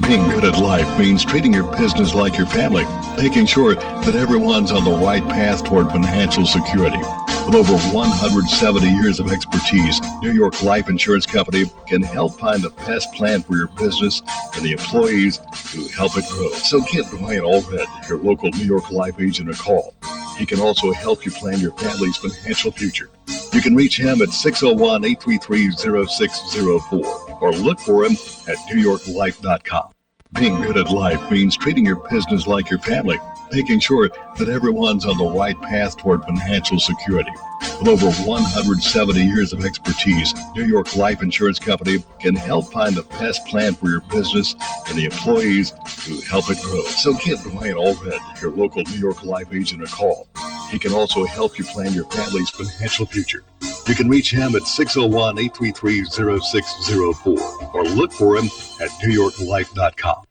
Being good at life means treating your business like your family, making sure that everyone's on the right path toward financial security. With over 170 years of expertise, New York Life Insurance Company can help find the best plan for your business and the employees who help it grow. So give Ryan Allred, your local New York Life agent, a call. He can also help you plan your family's financial future. You can reach him at 601-833-0604 or look for him at NewYorkLife.com. Being good at life means treating your business like your family, making sure that everyone's on the right path toward financial security. With over 170 years of expertise, New York Life Insurance Company can help find the best plan for your business and the employees who help it grow. So give Ryan Allred, your local New York Life agent, a call. He can also help you plan your family's financial future. You can reach him at 601-833-0604 or look for him at NewYorkLife.com.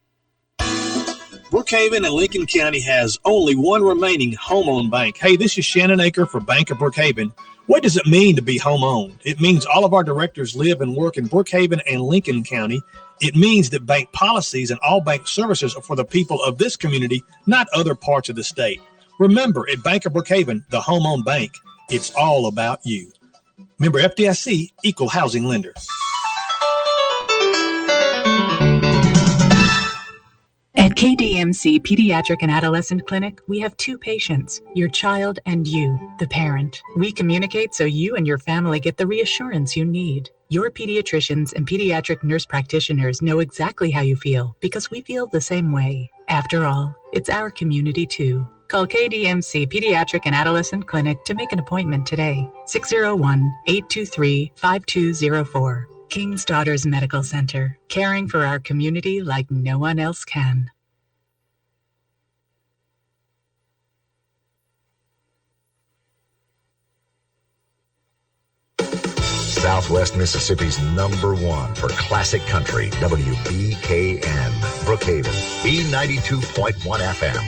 Brookhaven and Lincoln County has only one remaining home-owned bank. Hey, this is Shannon Aker for Bank of Brookhaven. What does it mean to be home-owned? It means all of our directors live and work in Brookhaven and Lincoln County. It means that bank policies and all bank services are for the people of this community, not other parts of the state. Remember, at Bank of Brookhaven, the home-owned bank, it's all about you. Member FDIC, Equal Housing Lender. At KDMC Pediatric and Adolescent Clinic, we have two patients, your child and you, the parent. We communicate so you and your family get the reassurance you need. Your pediatricians and pediatric nurse practitioners know exactly how you feel because we feel the same way. After all, it's our community too. Call KDMC Pediatric and Adolescent Clinic to make an appointment today. 601-823-5204. King's Daughters Medical Center, caring for our community like no one else can. Southwest Mississippi's #1 for classic country, WBKN, Brookhaven, B92.1 FM.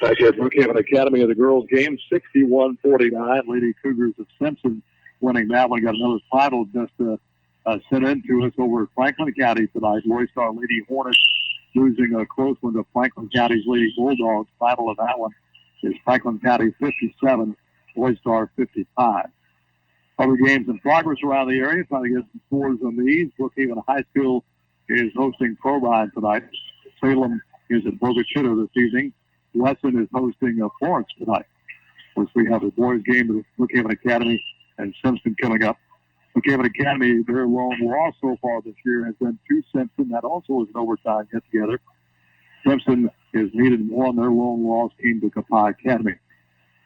Back at Brookhaven Academy of the girls game, 61-49. Lady Cougars of Simpson winning that one. Got another title just sent in to us over at Franklin County tonight. Roy Star Lady Hornets losing a close one to Franklin County's Lady Bulldogs. Title of that one is Franklin County 57, Roy Star 55. Other games in progress around the area. Trying to get some scores on these. Brookhaven High School is hosting Provine tonight. Salem is at Boca Chica this evening. Wesson is hosting Florence tonight. Of course, we have the boys game of Brookhaven Academy and Simpson coming up. Brookhaven Academy, their lone loss so far this year has been to Simpson. That also was an overtime get together. Simpson is needed one. Their lone loss came to Copiah Academy.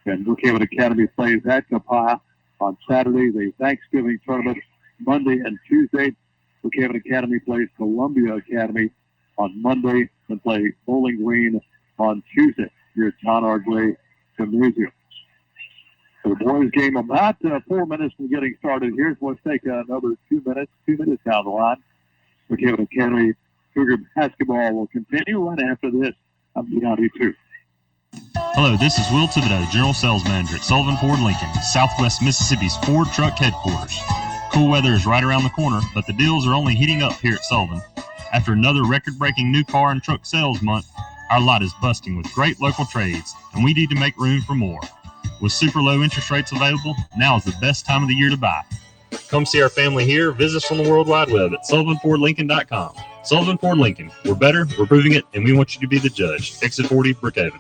And Brookhaven Academy plays at Copiah on Saturday, the Thanksgiving tournament, Monday and Tuesday. Brookhaven Academy plays Columbia Academy on Monday and play Bowling Green on Tuesday here at John Ardway Gymnasium. So the boys game about 4 minutes from getting started. Here's let's take another 2 minutes. 2 minutes down the line. Brookhaven Academy Cougar basketball will continue right after this on B92. Hello, this is Will Thibodeau, General Sales Manager at Sullivan Ford Lincoln, Southwest Mississippi's Ford Truck Headquarters. Cool weather is right around the corner, but the deals are only heating up here at Sullivan. After another record-breaking new car and truck sales month, our lot is busting with great local trades, and we need to make room for more. With super low interest rates available, now is the best time of the year to buy. Come see our family here. Visit us on the World Wide Web at SullivanFordLincoln.com. Sullivan Ford Lincoln. We're better, we're proving it, and we want you to be the judge. Exit 40, Brookhaven.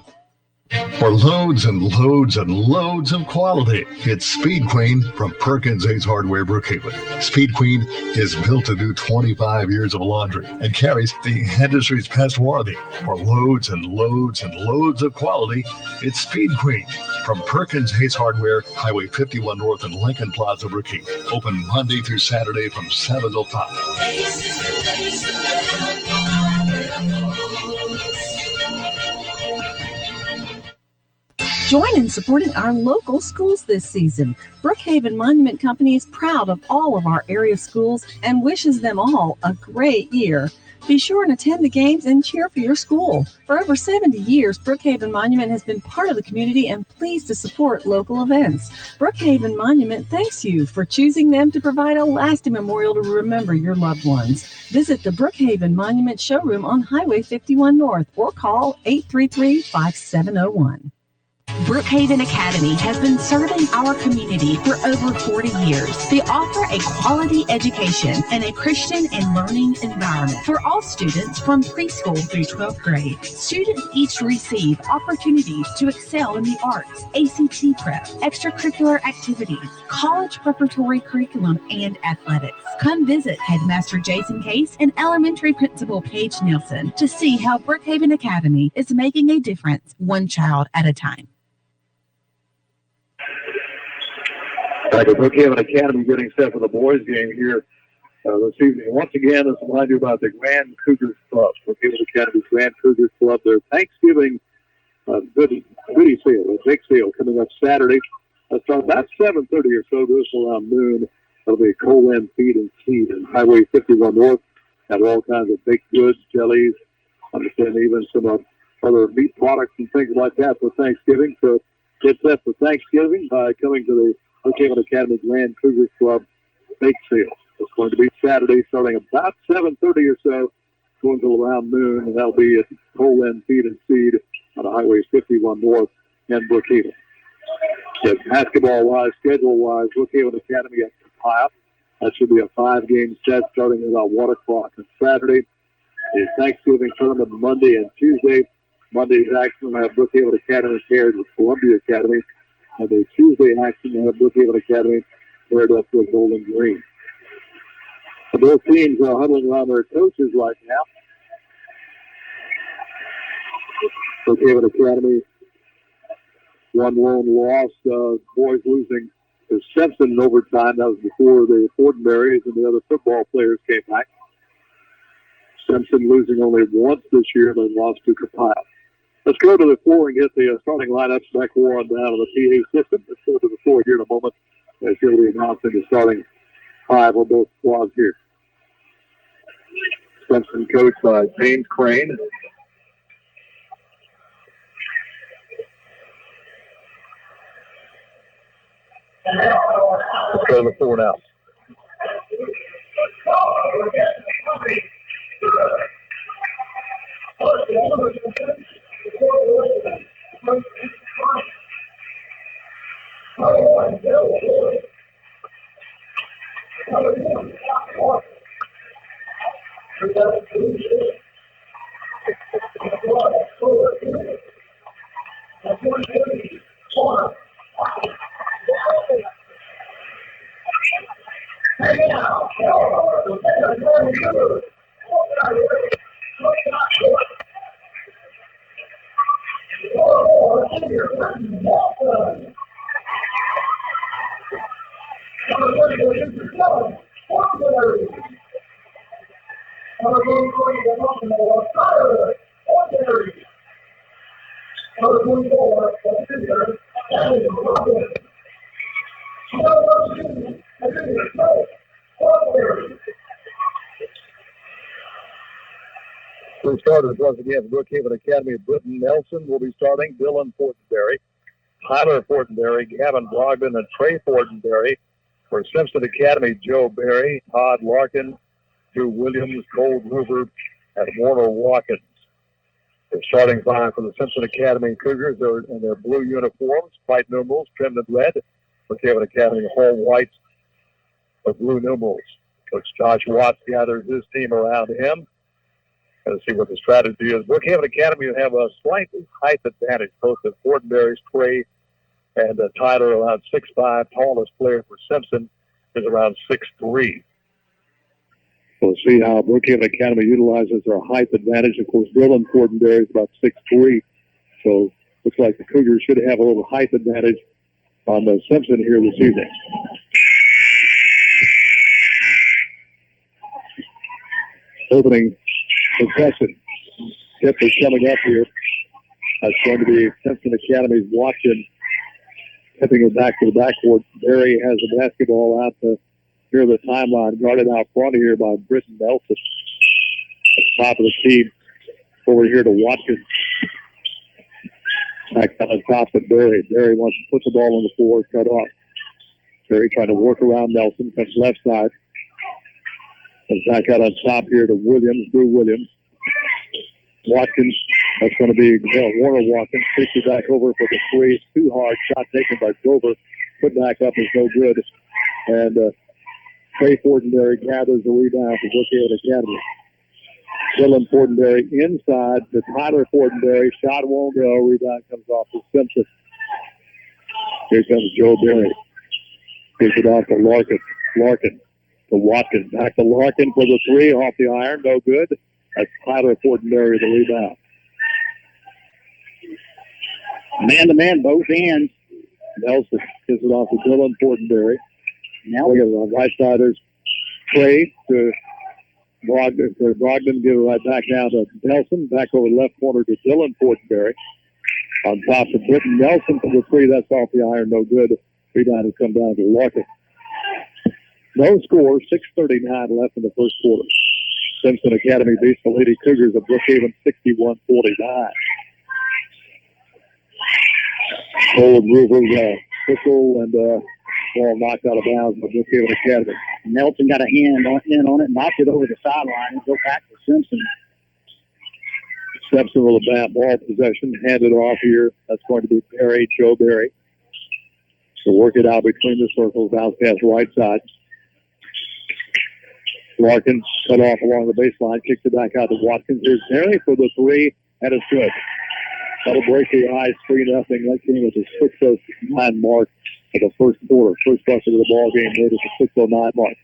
For loads and loads and loads of quality, it's Speed Queen from Perkins Ace Hardware, Brookhaven. Speed Queen is built to do 25 years of laundry and carries the industry's best warranty. For loads and loads and loads of quality, it's Speed Queen from Perkins Ace Hardware, Highway 51 North and Lincoln Plaza, Brookhaven. Open Monday through Saturday from 7 till 5. Join in supporting our local schools this season. Brookhaven Monument Company is proud of all of our area schools and wishes them all a great year. Be sure and attend the games and cheer for your school. For over 70 years, Brookhaven Monument has been part of the community and pleased to support local events. Brookhaven Monument thanks you for choosing them to provide a lasting memorial to remember your loved ones. Visit the Brookhaven Monument Showroom on Highway 51 North or call 833-5701. Brookhaven Academy has been serving our community for over 40 years. They offer a quality education and a Christian and learning environment for all students from preschool through 12th grade. Students each receive opportunities to excel in the arts, ACT prep, extracurricular activities, college preparatory curriculum, and athletics. Come visit Headmaster Jason Case and Elementary Principal Paige Nielsen to see how Brookhaven Academy is making a difference one child at a time. Back at Brookhaven Academy getting set for the boys game here this evening. Once again, let's remind you about the Grand Cougars Club. Brookhaven Academy's Grand Cougars Club, their Thanksgiving goodie sale, a big sale coming up Saturday. Starting about 7:30 or so, goes around noon. That'll be Coal-In Feed and Seed and Highway 51 North. Have all kinds of baked goods, jellies, understand even some other meat products and things like that for Thanksgiving. So get set for Thanksgiving by coming to the Brookhaven Academy Grand Cougars Club bake sale. It's going to be Saturday starting about 7:30 or so, going till around noon, and that'll be at Coal-In Feed and Seed on Highway 51 North in Brookhaven. But basketball-wise, schedule-wise, Brookhaven Academy at Kapaya. That should be a 5-game set starting at about 1 o'clock on Saturday. The Thanksgiving tournament Monday and Tuesday. Monday's action will have Brookhaven Academy paired with Columbia Academy. And the Tuesday action will have Brookhaven Academy paired up with Bowling Green. So both teams are huddling around their coaches right now. Brookhaven Academy, one lone loss. Boys losing to Simpson in overtime. That was before the Fortenberries and the other football players came back. Simpson losing only once this year, then lost to Kapaya. Let's go to the floor and get the starting lineups back on down on the PA system. Let's go to the floor here in a moment. As he'll be announcing the starting 5 on both squads here. Simpson coached by James Crane. Let's go to the floor now. For starters, once again, Brookhaven Academy, Britton Nelson will be starting. Dylan Fortenberry, Tyler Fortenberry, Gavin Brogdon, and Trey Fortenberry. For Simpson Academy, Joe Berry, Todd Larkin, Drew Williams, Cole Gruber, and Warner Watkins. The starting 5 for the Simpson Academy Cougars are in their blue uniforms, white numerals, trimmed in red. Brookhaven Academy, Hall whites, with blue numerals. Coach Josh Watts gathers his team around him. Let's see what the strategy is. Brookhaven Academy will have a slight height advantage. Both the Fortenberries, Trey, and Tyler around 6'5". Tallest player for Simpson is around 6'3". We'll see how Brookhaven Academy utilizes their height advantage. Of course, Dylan Fortenberry is about 6'3". So looks like the Cougars should have a little height advantage on the Simpson here this evening. Opening possession. Tip is coming up here. That's going to be Simpson Academy's Watkins tipping it back to the backcourt. Berry has the basketball out to near the timeline, guarded out front here by Britton Nelson. At the top of the team, over here to Watkins. Back on the top of Berry. Berry wants to put the ball on the floor, cut off. Berry trying to work around Nelson, comes left side. Comes back out on top here to Williams, Drew Williams. Watkins That's going to be Warner Watkins. Takes it back over for the three. Too hard. Shot taken by Grover. Put back up is no good. And Trey Fortenberry gathers the rebound for Brookhaven Academy. Dylan Fortenberry inside to Tyler Fortenberry. Shot won't go. Rebound comes off to Simpson. Here comes Joe Berry. Gives it off to Larkin. Larkin to Watkins. Back to Larkin for the three. Off the iron. No good. That's Tyler Fortenberry, the rebound. Man-to-man, both ends. Nelson gives it off to Dylan Fortenberry. Now we got on right side. There's Trey to Brogdon. Brogdon give it right back down to Nelson. Back over left corner to Dylan Fortenberry. On top of Britton Nelson for the three. That's off the iron. No good. Rebound has come down to Larkin. No score. 6:39 left in the first quarter. Simpson Academy beats the Lady Cougars of Brookhaven 61-49. Cole Groover, Pickle, and ball knocked out of bounds by Brookhaven Academy. Nelson got a hand on it, knocked it over the sideline, and go back to Simpson. Simpson with a bat ball possession, handed off here. That's going to be Berry, Joe Berry. So work it out between the circles, bounce pass right side. Larkin cut off along the baseline, kicks it back out to Watkins. Here's Berry for the three, and it's good. That'll break the ice, 3-0. That game was a 6:09 mark of the first quarter. First bucket of the ball game made at the 6:09 mark.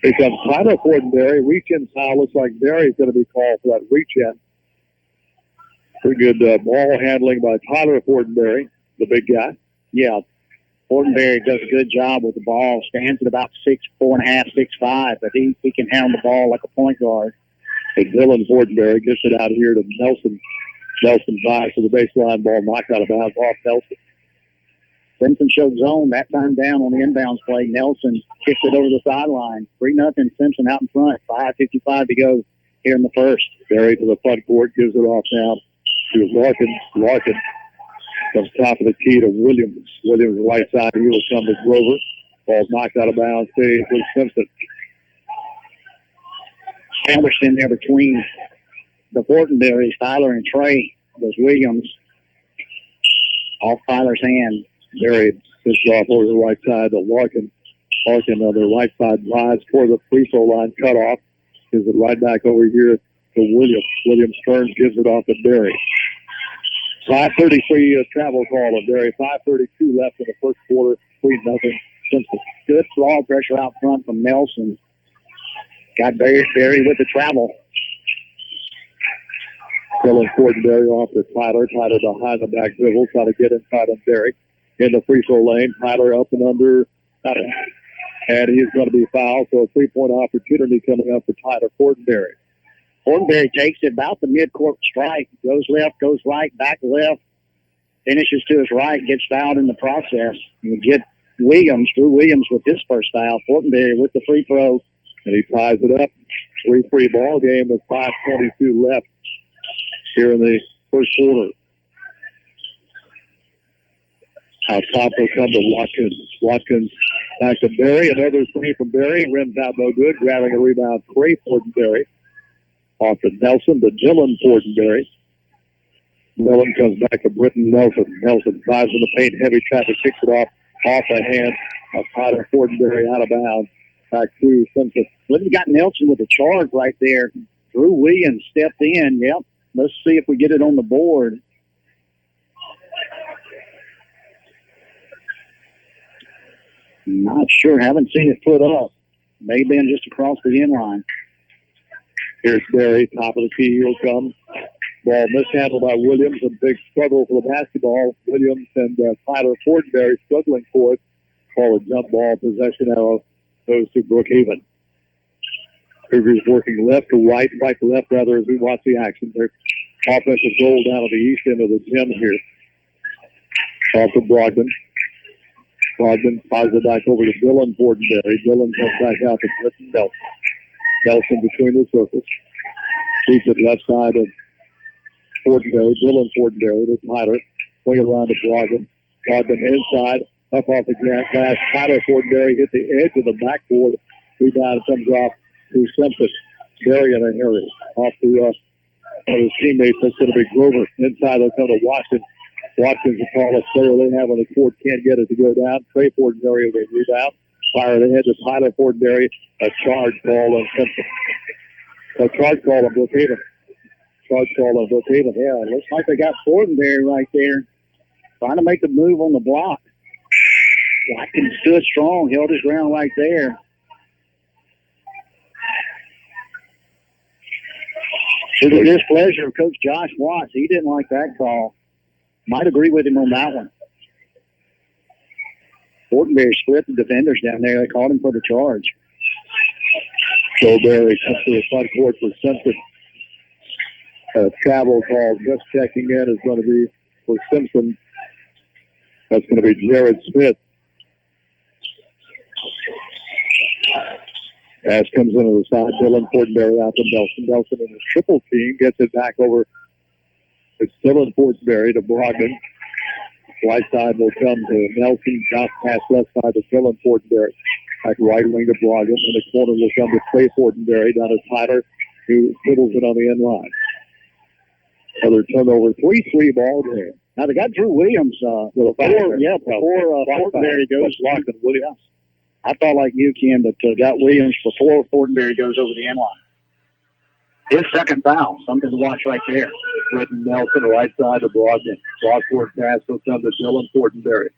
Here comes Tyler Fortenberry. Reach-in foul. Looks like Berry's going to be called for that reach-in. Pretty good ball handling by Tyler Fortenberry, the big guy. Yeah, Fortenberry does a good job with the ball. Stands at about 6'4.5", 6'5", but he can handle the ball like a point guard. And Dylan Fortenberry gets it out here to Nelson. Nelson drives to the baseline, ball knocked out of bounds off Nelson. Simpson showed zone that time down on the inbounds play. Nelson kicked it over the sideline. 3-0. Simpson out in front. 5:55 to go here in the first. Berry to the front court, gives it off now to Larkin. Larkin comes top of the key to Williams. Williams right side. He will come to Grover. Ball knocked out of bounds. Stays with Simpson. Sandwiched in there between the Fortenberrys, Tyler and Trey, was Williams. Off Tyler's hand. Berry pushed off over the right side to Larkin. Larkin on the right side drives for the free throw line, cut off. Gives it right back over here to Williams. Williams turns, gives it off to Berry. 5:33 travel call on Berry. 5:32 left in the first quarter. 3-0 Simpson. Good ball pressure out front from Nelson. Got Berry with the travel. Dylan Fortenberry off to Tyler. Tyler behind the back dribble, trying to get inside on Berry. In the free throw lane, Tyler up and under. And he's going to be fouled, so a three-point opportunity coming up for Tyler Fortenberry. Fortenberry takes it about the midcourt strike. Goes left, goes right, back left. Finishes to his right, gets fouled in the process. And we get Drew Williams with his first foul. Fortenberry with the free throw. And he ties it up. 3-3 ball game with 5:22 left here in the first quarter. Out top will come to Watkins. Watkins back to Berry. Another three from Berry. Rims out no good. Grabbing a rebound, Trey Fortenberry. Off to Nelson to Dylan Fortenberry. Dylan comes back to Britton Nelson. Nelson drives in the paint. Heavy traffic. Kicks it off the hand of Tyler Fortenberry out of bounds. Back to Simpson. Well, we got Nelson with a charge right there. Drew Williams stepped in. Yep. Let's see if we get it on the board. Not sure. Haven't seen it put up. May have been just across the end line. Here's Berry. Top of the key. He'll come. Ball mishandled by Williams. A big struggle for the basketball. Williams and Tyler Fortenberry struggling for it. Call a jump ball possession arrow. Goes to Brookhaven. Cougars working left to right to left rather as we watch the action. Their offensive goal down at the east end of the gym here. Off to Brogdon. Brogdon fires it back over to Dylan Fortenberry. Dylan comes back out to Britton Nelson. Nelson between the circles. Keeps it left side of Fortenberry. Dylan Fortenberry to Tyler. Swing it around to Brogdon. Brogdon inside. Up off the glass. Tyler Fortenberry hit the edge of the backboard. Rebound comes off to Simpson. Berry in a hurry. Off to of his teammates. That's going to be Grover. Inside, they'll come to Watson. Watson's the tallest player they have on the court. Can't get it to go down. Trey Fortenberry with a rebound. Fire ahead to Tyler Fortenberry. A charge call on Simpson. A charge call on Brookhaven. Charge call on Brookhaven. Yeah, it looks like they got Fortenberry right there. Trying to make the move on the block. Watkins stood strong, held his ground right there. To the displeasure of Coach Josh Watts, he didn't like that call. Might agree with him on that one. Fortenberry split the defenders down there. They called him for the charge. So Berry comes to the front court for Simpson. Travel call just checking in is going to be for Simpson. That's going to be Jared Smith. As comes into the side, Dylan Fortenberry out to Nelson. Nelson in the triple team gets it back over. It's Dylan Fortenberry to Brogdon. Right side will come to Nelson. Bounce pass left side to Dylan Fortenberry. Back right wing to Brogdon. In the corner will come to Trey Fortenberry down to Tyler, who dribbles it on the end line. Another turnover. 3-3 ball game. Now they got Drew Williams. Before Fortenberry goes. Lockton Williams. I thought like you, Ken, but got Williams before Fortenberry goes over the end line. His second foul. Something to watch right there. Britton Nelson, right side to Brogdon. Cross-court pass will come to Dylan Fortenberry.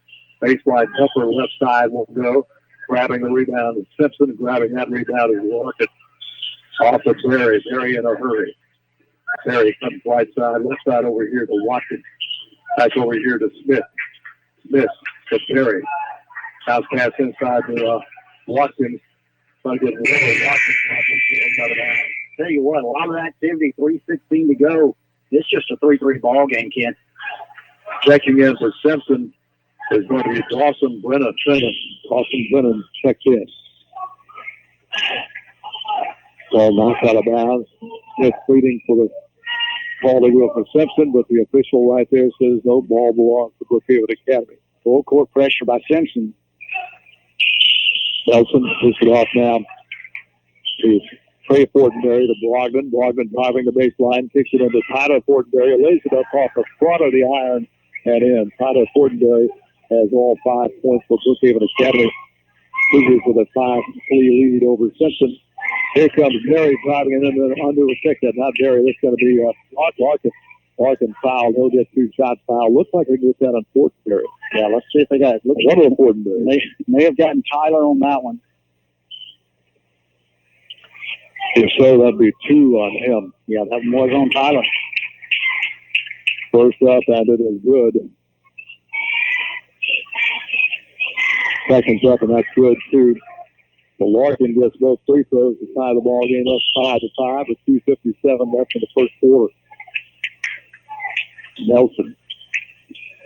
Baseline upper left side will go. Grabbing the rebound is Simpson. Grabbing that rebound is Larkin. Off of Berry. Berry in a hurry. Berry comes right side. Left side over here to Watkins. Back over here to Smith. Smith to Berry. House pass inside to Watkins. Trying to get rid of Watkins. Out of bounds. Tell you what, a lot of activity, 3:16 to go. It's just a 3-3 ball game, Ken. Checking in for Simpson is going to be Dawson Brennan. Dawson Brennan checks in. Ball knocked out of bounds. Smith pleading for the ball they will for Simpson, but the official right there says no ball belongs to Brookhaven Academy. Full court pressure by Simpson. Nelson puts it off now to Trey Fortenberry to Brogdon. Brogdon driving the baseline, kicks it into Tyler Fortenberry, lays it up off the front of the iron and in. Tyler Fortenberry has all 5 points for Brookhaven Academy. Cougars with a 5-3 lead over Simpson. Here comes Berry driving it in under the ticket. Not Berry. This is going to be Larkin. Larkin fouled. He'll get 2 shots fouled. Looks like they get that on Fortenberry. Yeah, let's see if they got it. Looks one on Fortenberry. They may have gotten Tyler on that one. If so, that'd be 2 on him. Yeah, that was on Tyler. First up, and it is good. Second's up, and that's good, too. So Larkin gets both free throws to tie the ball game up 5-5 with 2:57 left in the first quarter. Nelson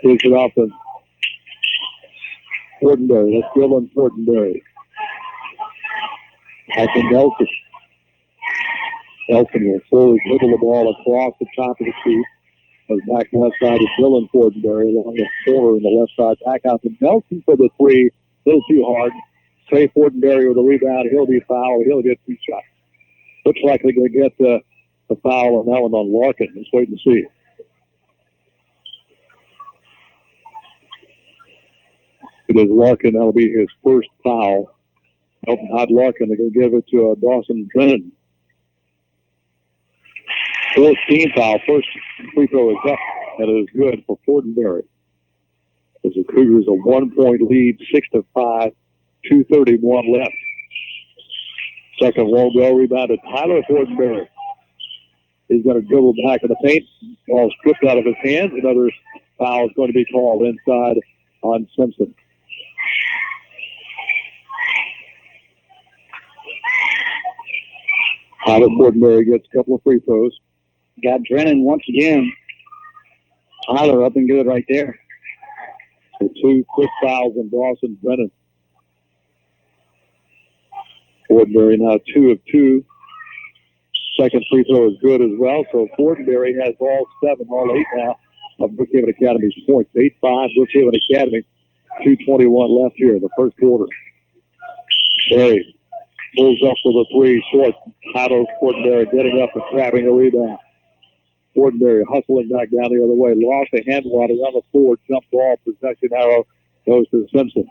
gives it off to Fortenberry. That's Dylan Fortenberry. Back to Nelson. Nelson will slowly dribble the ball across the top of the key. Goes back left side to Dylan Fortenberry along the corner on the left side. Back out to Nelson for the 3. A little too hard. Trey Fortenberry with a rebound. He'll be fouled. He'll get 2 shots. Looks like they're going to get the foul on that one on Larkin. Let's wait and see. It is Larkin. That'll be his first foul. Nope, not Larkin. They're going to give it to Dawson Brennan. 14 foul. First free throw is up, and it is good for Fortenberry. As the Cougars a 1-point lead, 6-5, 2:31 left. Second won't go. Rebounded Tyler Fortenberry. He's going to dribble back in the paint. Ball stripped out of his hands. Another foul is going to be called inside on Simpson. Tyler Fortenberry gets a couple of free throws. Got Drennan once again. Tyler up and good right there. So 2 quick fouls on Dawson Brennan. Fortenberry now 2 of 2. Second free throw is good as well. So Fortenberry has all 7, all 8 now of Brookhaven Academy's points. 8-5 Brookhaven Academy. 2:21 left here in the first quarter. Berry pulls up for the 3 short. Tyler Fortenberry getting up and grabbing the rebound. Fortenberry hustling back down the other way. Lost a handle on it on the floor. Jump ball. Possession arrow goes to Simpson.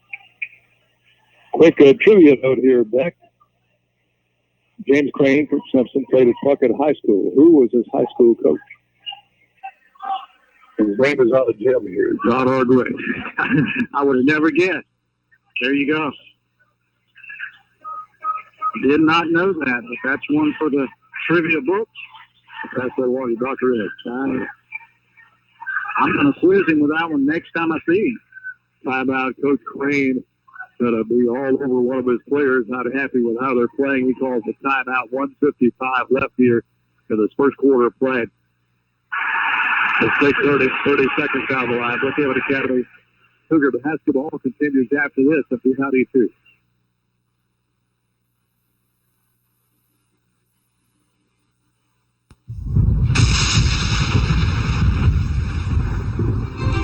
Quick trivia note here, Beck. James Crane from Simpson played at Buckett High School. Who was his high school coach? His name is on the gym here, John Ardwick. I would have never guessed. There you go. Did not know that, but that's one for the trivia book. That's the one, Dr. Ed. I'm going to quiz him with that one next time I see him. Timeout, Coach Crane going to be all over one of his players, not happy with how they're playing. He calls the timeout. 1:55 left here in this first quarter of play. Let's take 30 seconds down the line. Brookhaven Academy Cougar basketball continues after this at B92.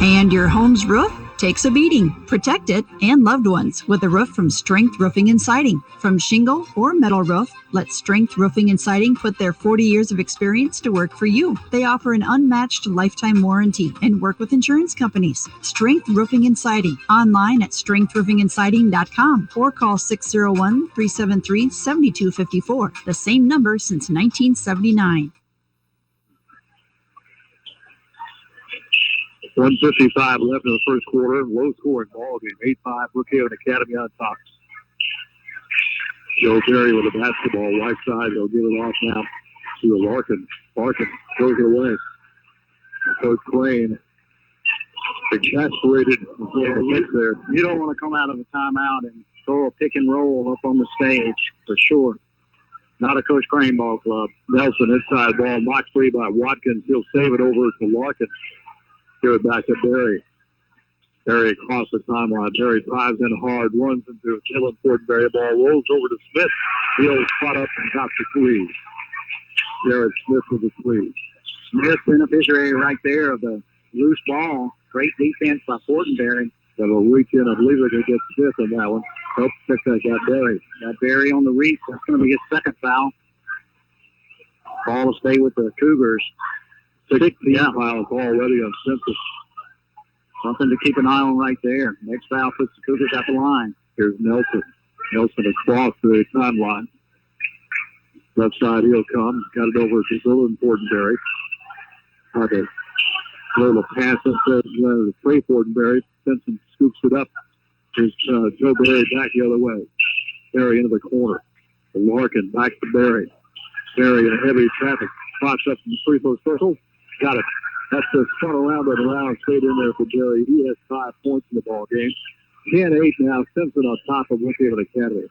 And your home's roof takes a beating. Protect it and loved ones with a roof from Strength Roofing and Siding. From shingle or metal roof, let Strength Roofing and Siding put their 40 years of experience to work for you. They offer an unmatched lifetime warranty and work with insurance companies. Strength Roofing and Siding. Online at strengthroofingendsiding.com or call 601-373-7254. The same number since 1979. 1:55 left in the first quarter. Low scoring ball game. 8-5. Brookhaven Academy on top. Joe Perry with the basketball. Right side. They'll get it off now to Larkin. Larkin throws it away. Coach Crane exasperated before the gets there. You don't want to come out of a timeout and throw a pick and roll up on the stage, for sure. Not a Coach Crane ball club. Nelson inside ball. Mocked free by Watkins. He'll save it over to Larkin. Give it back to Berry. Berry across the timeline. Berry drives in hard, runs into Dylan Fortenberry. Ball rolls over to Smith. He'll spot up and got the squeeze. Garrett Smith with the squeeze. Smith, beneficiary right there of the loose ball. Great defense by Fortenberry. That'll reach in. I believe they're going to get Smith on that one. Nope, pick that. Got Berry. Got Berry on the reach. That's going to be his second foul. Ball will stay with the Cougars. 16 fouls already on Simpson. Something to keep an eye on right there. Next foul puts the Cougars at the line. Here's Nelson. Nelson across the timeline. Left side, he'll come. Got it over to Dylan Fortenberry. Hard to throw the pass up to Trey Fortenberry. Simpson scoops it up. Here's Joe Berry back the other way. Berry into the corner. Larkin back to Berry. Berry in heavy traffic. Pops up in the free throw circle. Got it. That's the spun around and around. Stayed in there for Berry. He has 5 points in the ball game. 10-8 now. Simpson on top of Brookhaven Academy.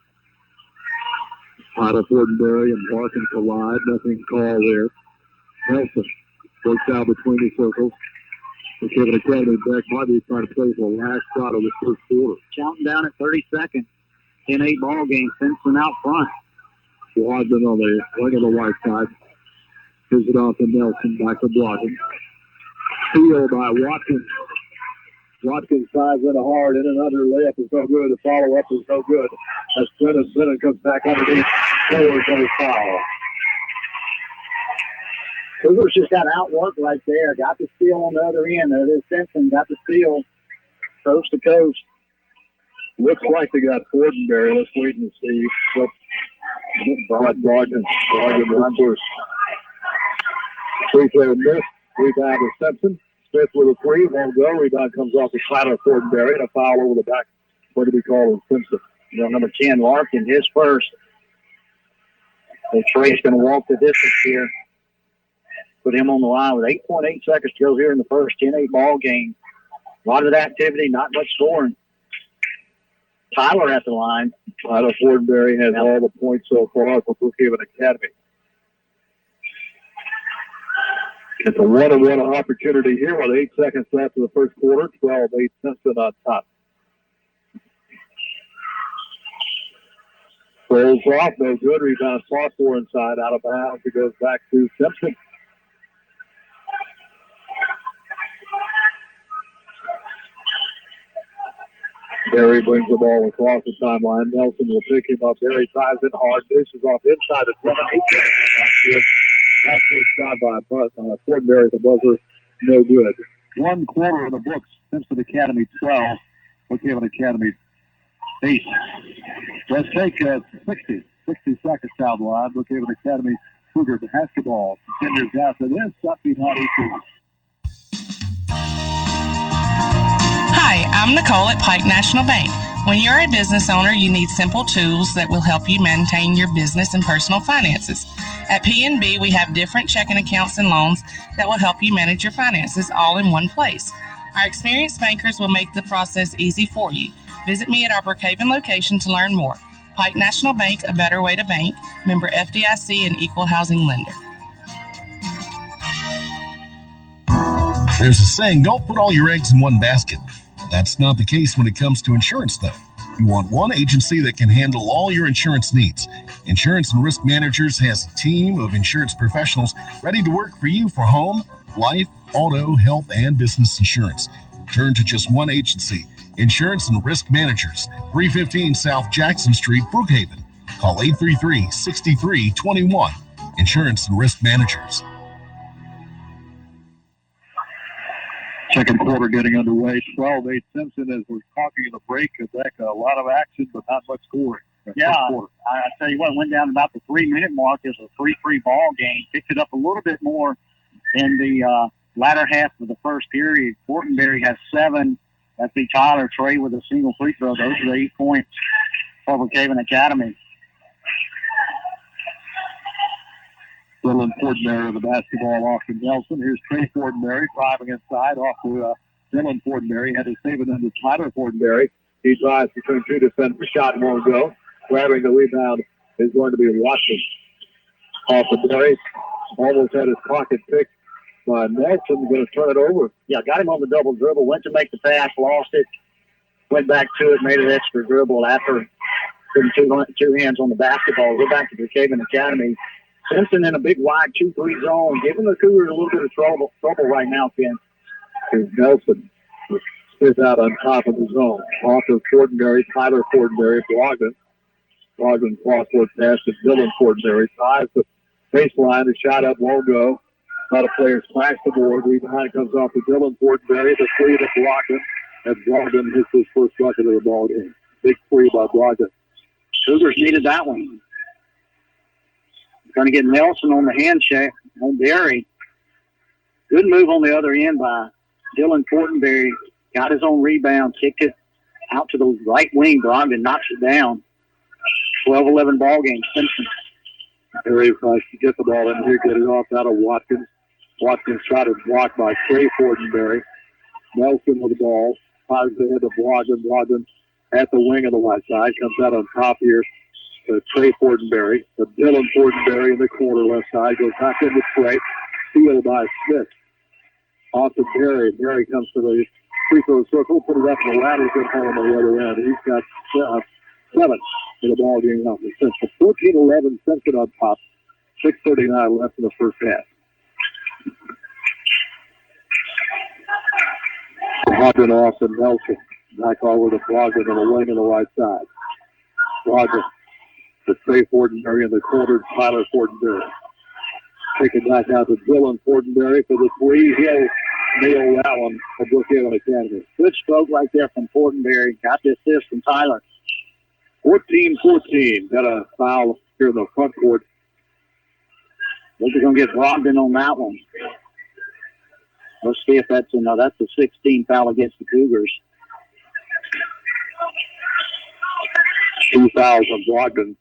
Potter, Fortenberry, and Larkin collide. Nothing called there. Nelson works out between the circles. Brookhaven Academy back. Bobby trying to play for the last shot of the first quarter. Counting down at 30 seconds. 10-8 ball game. Simpson out front. Wadman on the wing of the right side. Gives it off to Nelson. Back to blocking. Steal by Watkins. Watkins drives in hard. In and under. Layup is no good. The follow-up is no good. As Brennan comes back underneath. Forward on his foul. Cougars just got outworked right there. Got the steal on the other end. There it is. Simpson got the steal. Coast to coast. Looks like they got Fortenberry. Let's wait and see. Brogdon runs first. Free throw missed. Rebound to Simpson. Smith with a three. Won't go. Rebound comes off the side of Fortenberry. And a foul over the back. What do we call it? Simpson. Number 10, Larkin, his first. And Trey's going to walk the distance here. Put him on the line with 8.8 seconds to go here in the first 10-8 ball game. A lot of activity, not much scoring. Tyler at the line. Tyler Fortenberry has all the points so far for Brookhaven Academy. It's a one-on-one opportunity here with 8 seconds left in the first quarter. 12-8 Simpson on top. Rolls off, no good. Rebound sophomore inside, out of bounds. It goes back to Simpson. Berry brings the ball across the timeline. Nelson will pick him up. Berry drives it hard. Dishes off inside the 7-8. That's a shot by Fortenberry. The buzzer, no good. 1 quarter of the books. Simpson Academy 12. Brookhaven Academy 8. Let's take 60 seconds down the line. Brookhaven Academy Cougar basketball continues after this. Up B92. Hi, I'm Nicole at Pike National Bank. When you're a business owner, you need simple tools that will help you maintain your business and personal finances. At PNB, we have different checking accounts and loans that will help you manage your finances all in one place. Our experienced bankers will make the process easy for you. Visit me at our Brookhaven location to learn more. Pike National Bank, a better way to bank. Member FDIC and equal housing lender. There's a saying, don't put all your eggs in one basket. That's not the case when it comes to insurance, though. You want one agency that can handle all your insurance needs. Insurance and Risk Managers has a team of insurance professionals ready to work for you for home, life, auto, health, and business insurance. Turn to just one agency, Insurance and Risk Managers, 315 South Jackson Street, Brookhaven. Call 833-6321. Insurance and Risk Managers. Second quarter getting underway. 12-8 Simpson as we're talking in the break. Rebecca, a lot of action, but not much scoring. Yeah, I tell you what, went down about the 3-minute mark. It's a 3-3 ball game. Picked it up a little bit more in the latter half of the first period. Fortenberry has 7. That'd be Tyler Trey with a single free throw. Those are the 8 points for Brookhaven Academy. Dylan Fortenberry with the basketball off to Nelson. Here's Trey Fortenberry driving inside off to Dylan Fortenberry. Had to save it under Tyler Fortenberry. He drives between 2 defenders. Shot won't go. Grabbing the rebound is going to be Watson. Off the Berry. Almost had his pocket picked by Nelson. Going to turn it over. Yeah, got him on the double dribble. Went to make the pass, lost it. Went back to it, made an extra dribble after putting two hands on the basketball. Go back to Brookhaven Academy. Simpson in a big wide 2-3 zone, giving the Cougars a little bit of trouble right now, Ken. Here's Nelson. Spits out on top of the zone. Off to Fortenberry, Tyler Fortenberry, Brogdon. Brogdon cross-court pass to Dylan Fortenberry. Drives the baseline. The shot up won't go. A lot of players smash the board. Behind comes off to Dylan Fortenberry. The three to Brogdon. And Brogdon hits his first bucket of the ball game. Big three by Brogdon. Cougars needed that one. Going to get Nelson on the handshake on Berry. Good move on the other end by Dylan Fortenberry. Got his own rebound, kicked it out to the right wing. Brogdon knocks it down. 12-11 ball game. Simpson. Berry tries to get the ball in here, get it off out of Watkins. Watkins shot is blocked by Trey Fortenberry. Nelson with the ball. Fires ahead to Brogdon. Brogdon at the wing of the right side. Comes out on top here. Trey Fortenberry, Dylan Fortenberry in the corner left side, goes back into Trey, steal by Smith. Off to Berry. Berry comes to the free throw circle, put it up in the ladder, good home on the other end. He's got 7 in the ball game off the Simpson. 14-11 Simpson on top. 6:39 left in the first half. Brogdon off to Nelson. Back over to Brogdon on the wing on the right side. Brogdon. To Trey Fortenberry in the corner, Tyler Fortenberry. Take it back out to Dylan Fortenberry for the three. He'll nail that one for Brookhaven Academy. Good stroke right there from Fortenberry. Got the assist from Tyler. 14-14. Got a foul here in the front court. They're going to get Brogdon on that one. Let's see if that's that's a 16 foul against the Cougars. 2 fouls on Brogdon.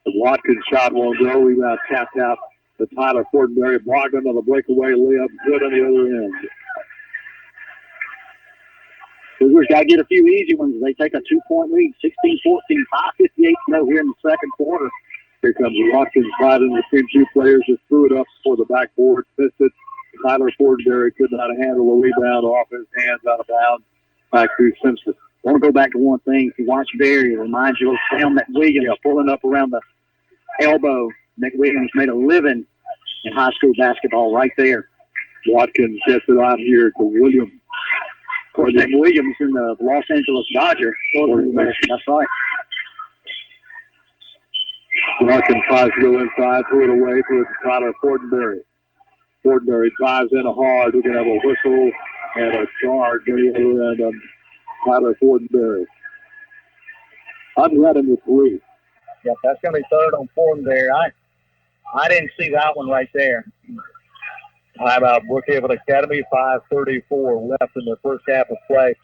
The Watkins shot won't go. Rebound tapped out to Tyler Fortenberry. Brogdon on the breakaway layup. Good on the other end. Cougars got to get a few easy ones. They take a 2-point lead, 16-14, 5:58 to go here in the second quarter. Here comes Watkins sliding between 2 players. Just threw it up for the backboard. Missed it. Tyler Fortenberry could not handle the rebound off his hands out of bounds. Back to Simpson. I want to go back to one thing. If you watch Berry, it reminds you of Sam McWilliams pulling up around the elbow. McWilliams made a living in high school basketball right there. Watkins gets it out here to Williams. Of course, McWilliams in the Los Angeles Dodger. That's right. Larkin tries to go inside, threw it away, threw it to Tyler Fortenberry. Fortenberry drives in hard. We're going to have a whistle and a charge on the other end of Tyler Fortenberry. Unread him with 3. Yep, that's going to be third on Fortenberry. I didn't see that one right there. Timeout, Brookhaven Academy, 5:34 left in the first half of play.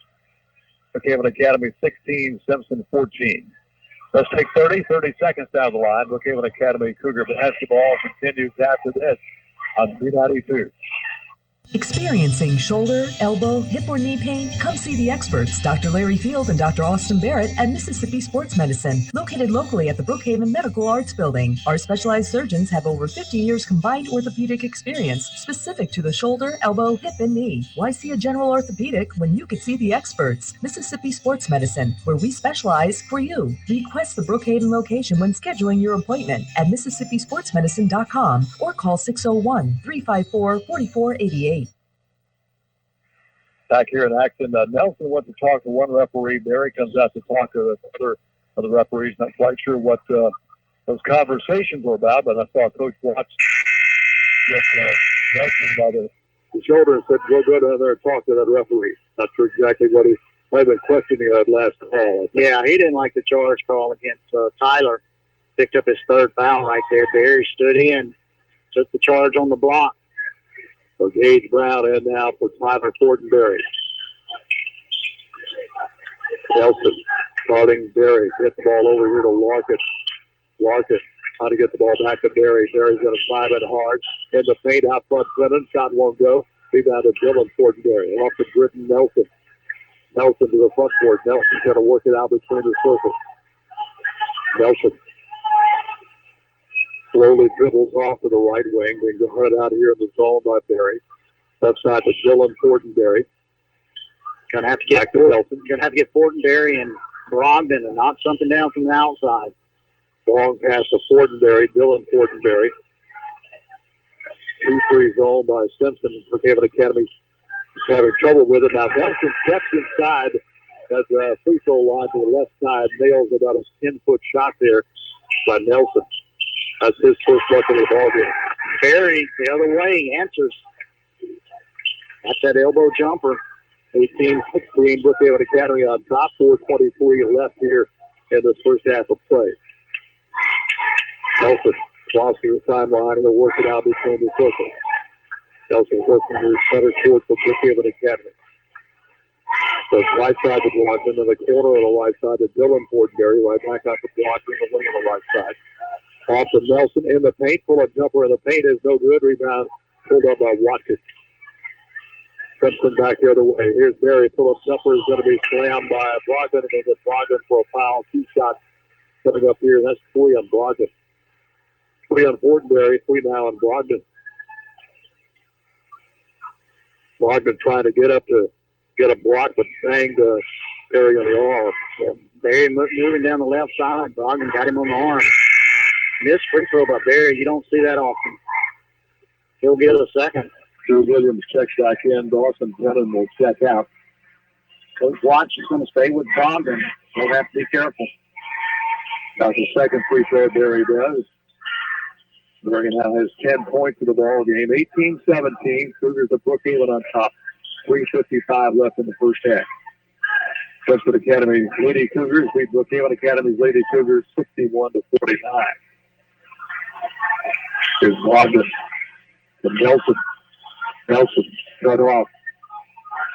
Brookhaven Academy 16, Simpson 14. Let's take 30 seconds down the line. Brookhaven Academy Cougar basketball continues after this on B92. Experiencing shoulder, elbow, hip, or knee pain? Come see the experts, Dr. Larry Field and Dr. Austin Barrett at Mississippi Sports Medicine, located locally at the Brookhaven Medical Arts Building. Our specialized surgeons have over 50 years combined orthopedic experience specific to the shoulder, elbow, hip, and knee. Why see a general orthopedic when you could see the experts? Mississippi Sports Medicine, where we specialize for you. Request the Brookhaven location when scheduling your appointment at MississippiSportsMedicine.com or call 601-354-4488. Back here in action, Nelson went to talk to one referee. Barry comes out to talk to another of the referees. Not quite sure what those conversations were about, but I saw Coach Watts get Nelson by the shoulder and said, "Go down there and talk to that referee." Not sure exactly what he might have been questioning that last call. Yeah, he didn't like the charge call against Tyler. Picked up his third foul right there. Barry stood in, took the charge on the block. So Gage Brown in now for Tyler Fortenberry. Nelson starting Barry. Gets the ball over here to Larkin. Larkin trying to get the ball back to Barry. Barry's going to drive it hard. In the paint out front. Brennan. Shot won't go. Rebound to Dylan Fortenberry. Off to Britton Nelson. Nelson to the front court. Nelson's going to work it out between the circles. Nelson slowly dribbles off to the right wing. Being guarded out here in the zone by Barry. Left side to Dylan Fortenberry. Gonna have to get Fortenberry and Brogdon and knock something down from the outside. Long pass to Fortenberry. Dylan Fortenberry. 2-3 zone by Simpson. Brookhaven Academy is having trouble with it. Now Nelson steps inside at the free throw line to the left side. Nails about a 10-foot shot there by Nelson. That's his first look at the ball game. Barry, the other way, answers. That's that elbow jumper. 18-16, Brookhaven Academy on top. 4:23 left here in this first half of play. Nelson crossing the timeline and work it out between the circles. Nelson working to the center court for Brookhaven Academy. So right side to Blanton, in the corner on the right side to Dylan Fortenberry. Right back out to Blanton, the wing on the right side. Off to Nelson in the paint. Pull a jumper in the paint is no good. Rebound pulled up by Watkins. Simpson back the other way. Here's Barry. Pull up jumper is going to be slammed by Brogdon. And then Brogdon for a foul. 2 shots coming up here. That's 3 on Brogdon. 3 on Fortenberry. 3 now on Brogdon. Brogdon trying to get up to get a block, but banged Barry on the arm. Barry moving down the left side. Brogdon got him on the arm. Missed free throw by Barry. You don't see that often. He'll get a second. Drew Williams checks back in. Dawson Brennan will check out. Coach Watts is going to stay with Brogdon. He'll have to be careful. That's the second free throw Barry does. Barry now has 10 points in the ball game. 18-17. Cougars of Brookhaven on top. 3:55 left in the first half. Simpson Academy Lady Cougars beat Brookhaven Academy's Lady Cougars 61-49. Here's Brogdon to Nelson. Nelson cut off.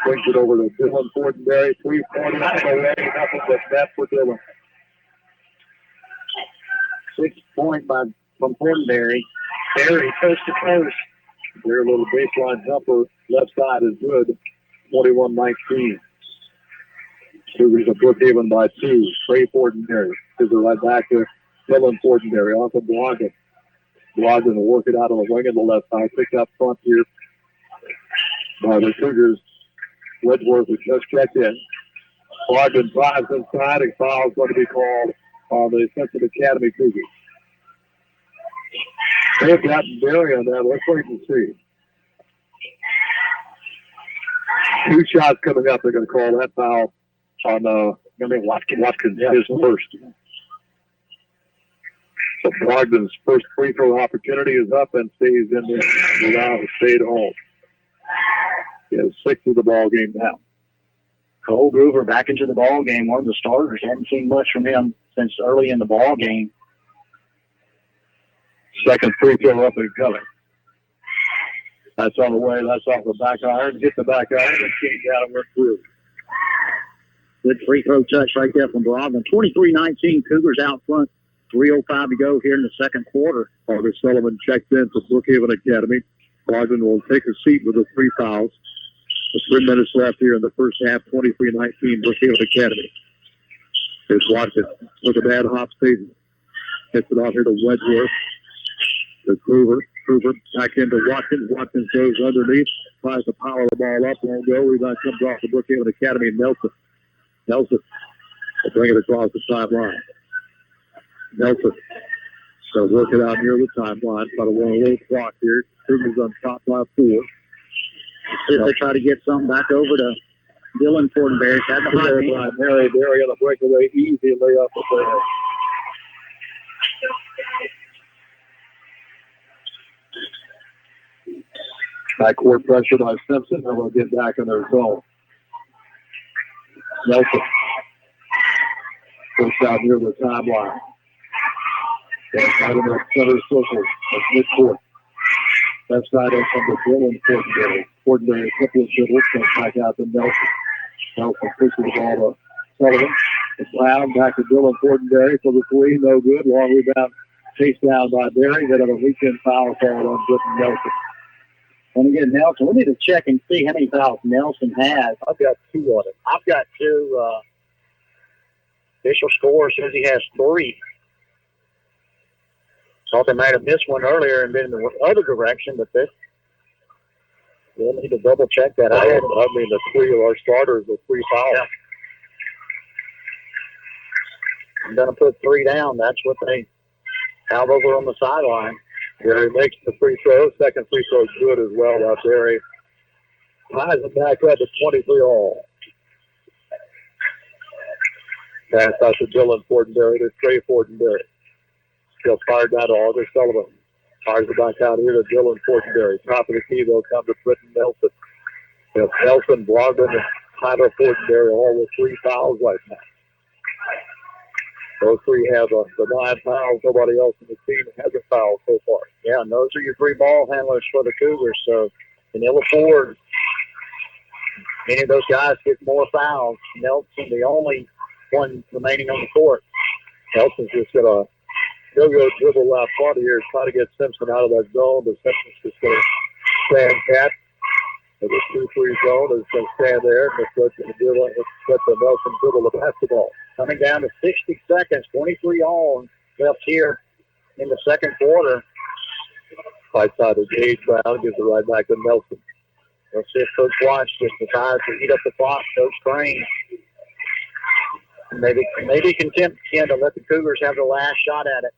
Swings it over to Dylan Fortenberry. 3-pointer away. Nothing but net for Dylan. 6 point from Fortenberry. Barry coast to coast. Their little baseline jumper left side is good. 21-19. Cougars of Brookhaven by 2. Trey Fortenberry. Gives it right back to Dylan Fortenberry. Off of Brogdon. Brogdon will work it out on the wing of the left side. Picked up front here by the Cougars. Wedgeworth has just checked in. Brogdon drives inside. A foul is going to be called on the Simpson Academy Cougars. They've gotten Barry on that. Let's wait and see. 2 shots coming up. They're going to call that foul on Watkins. Watkins his first. So Brogdon's first free throw opportunity is up and stays in the stayed home. He has 6 of the ball game now. Cole Groover back into the ball game. One of the starters. Haven't seen much from him since early in the ball game. Second free throw up and coming. That's on the way. That's off the back iron. Hit the back iron and came down and went through. Good free throw touch right there from Brogdon. 23-19, Cougars out front. 3:05 to go here in the second quarter. August Sullivan checks in for Brookhaven Academy. Brogdon will take a seat with the 3 fouls. With 3 minutes left here in the first half, 23-19, Brookhaven Academy. Here's Watkins. Look at that hop season. Hits it off here to Wedgeworth. To Kruger back into Watkins. Watkins goes underneath. Tries to power the ball up. Won't go. Rebound comes off the Brookhaven Academy. Nelson will bring it across the sideline. Nelson going to work it out near the timeline. About a little clock here. Kruger's on top by 4. See if they try to get something back over to Dylan Fortenberry. Had the high hand. Mary on the breakaway. Easy layup up there. Backcourt pressure by Simpson, and we'll get back in their zone. Nelson. Push out near the timeline. Right in the center circle of midcourt. That's not it from the Dylan Fortenberry. Fortenberry, a couple of dribbles, comes back out to Nelson. Nelson pushes the ball to Sullivan. It's loud, back to Dylan Fortenberry for the 3. No good. Long rebound chased down by Berry. Then a weekend foul called on Britton Nelson. And again, Nelson, we need to check and see how many fouls Nelson has. I've got 2 on it. I've got 2. Official score says he has 3. Thought they might have missed one earlier and been in the other direction, but we'll need to double check that. I mean, the 3 of our starters with 3 fouls. Yeah. I'm going to put 3 down. That's what they have over on the sideline. Berry makes the free throw. Second free throw is good as well by Berry. Ties it back up to 23 all. Pass out to Dylan Fortenberry to Trey Fortenberry. Still fired down to August Sullivan. Fires it back out here to Dylan Fortenberry. Top of the key, they'll come to Britton Nelson. Nelson, Brogdon, and Tyler Fortenberry all with 3 fouls right now. Those 3 have the 9 fouls. Nobody else in the team has a foul so far. Yeah, and those are your 3 ball handlers for the Cougars. So can ill afford any of those guys get more fouls. Nelson, the only one remaining on the court. Nelson's just going to go dribble out front here, try to get Simpson out of that zone, but Simpson's just going to stand pat. And the 2-3 zone is going to stand there. Let's let the Nelson dribble the basketball. Coming down to 60 seconds, 23 all left here in the second quarter. Right side of Gage Brown gives it right back to Nelson. Let's see if Coach Watch just decides to heat up the clock. Coach Crane maybe content to let the Cougars have the last shot at it.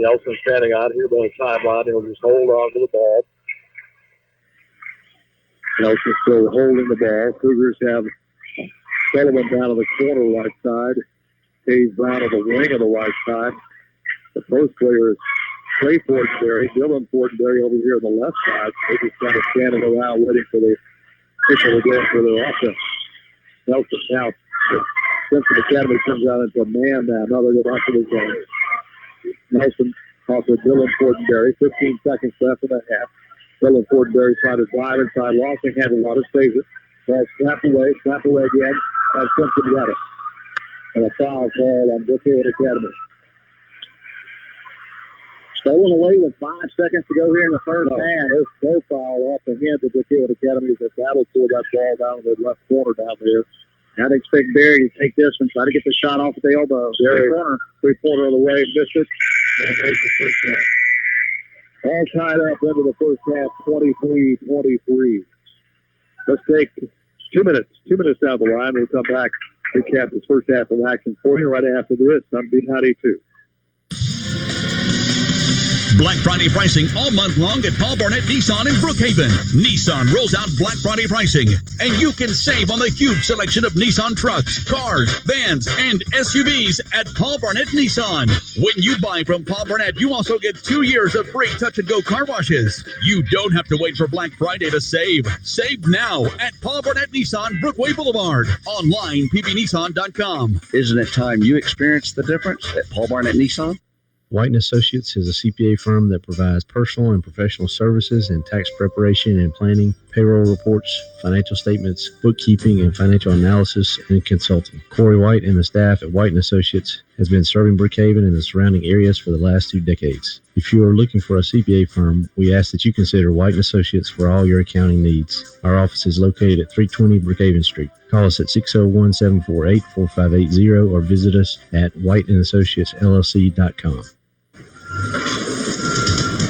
Nelson standing out here by the sideline. He'll just hold on to the ball. Nelson still holding the ball. Cougars have Sullivan down on the corner right side. Hayes Brown on the wing of the right side. The post player is Trey Fortenberry. Dylan Fortenberry over here on the left side. They just kind of standing around waiting for the official to go for their offense. Nelson now. Simpson Academy comes out into a man now. Now they're going to the zone. Nelson off of Dylan Fortenberry. 15 seconds left in the half. Dylan Fortenberry trying to drive inside. Losing had a lot of saves it. Ball snap away again. And Simpson got it. And a foul call on Brookhaven Academy. Stolen away with 5 seconds to go here in the first half. There's no foul off the hands of Brookhaven Academy as they battle for that ball down in the left corner down there. I'd expect Berry to take this one, try to get the shot off at the elbow. Berry, three-pointer of the way, missed it. And makes the first half. All tied up into the first half, 23-23. Let's take 2 minutes. 2 minutes down the line. We'll come back, recap this first half of action for you right after this on B92. Black Friday pricing all month long at Paul Barnett Nissan in Brookhaven. Nissan rolls out Black Friday pricing, and you can save on the huge selection of Nissan trucks, cars, vans, and SUVs at Paul Barnett Nissan. When you buy from Paul Barnett, you also get 2 years of free touch-and-go car washes. You don't have to wait for Black Friday to save. Save now at Paul Barnett Nissan, Brookway Boulevard. Online, pbnissan.com. Isn't it time you experienced the difference at Paul Barnett Nissan? White & Associates is a CPA firm that provides personal and professional services in tax preparation and planning, payroll reports, financial statements, bookkeeping, and financial analysis and consulting. Corey White and the staff at White & Associates has been serving Brookhaven and the surrounding areas for the last 2 decades. If you are looking for a CPA firm, we ask that you consider White & Associates for all your accounting needs. Our office is located at 320 Brookhaven Street. Call us at 601-748-4580 or visit us at whiteandassociatesllc.com.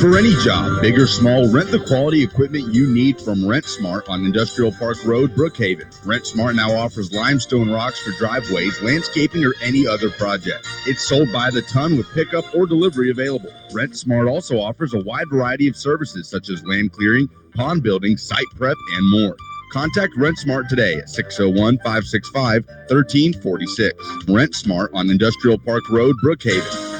For any job, big or small, rent the quality equipment you need from Rent Smart on Industrial Park Road, Brookhaven. Rent Smart now offers limestone rocks for driveways, landscaping, or any other project. It's sold by the ton with pickup or delivery available. Rent Smart also offers a wide variety of services such as land clearing, pond building, site prep, and more. Contact Rent Smart today at 601-565-1346. Rent Smart on Industrial Park Road, Brookhaven.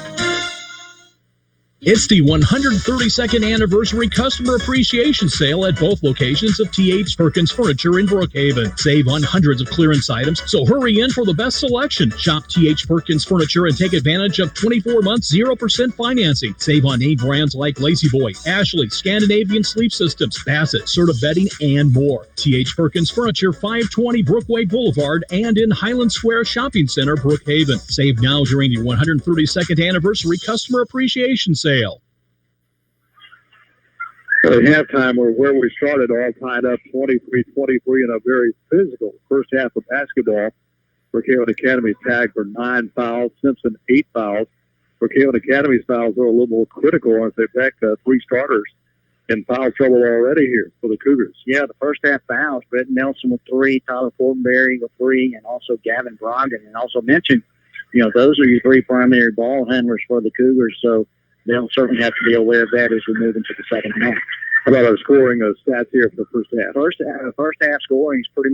It's the 132nd anniversary customer appreciation sale at both locations of T.H. Perkins Furniture in Brookhaven. Save on hundreds of clearance items, so hurry in for the best selection. Shop T.H. Perkins Furniture and take advantage of 24 months 0% financing. Save on name brands like Lazy Boy, Ashley, Scandinavian Sleep Systems, Bassett, Serta Bedding, and more. T.H. Perkins Furniture, 520 Brookway Boulevard and in Highland Square Shopping Center, Brookhaven. Save now during the 132nd anniversary customer appreciation sale. At halftime, we're where we started, all tied up 23-23 in a very physical first half of basketball. Brookhaven Academy tagged for 9 fouls, Simpson 8 fouls. Brookhaven Academy's fouls are a little more critical as they back 3 starters in foul trouble already here for the Cougars. Yeah, the first half fouls, Brett Nelson with 3, Tyler Fortenberry with 3, and also Gavin Brogdon. And also mentioned, those are your 3 primary ball handlers for the Cougars, so they'll certainly have to be aware of that as we move into the second half. How about our scoring stats here for the first half? First half scoring has pretty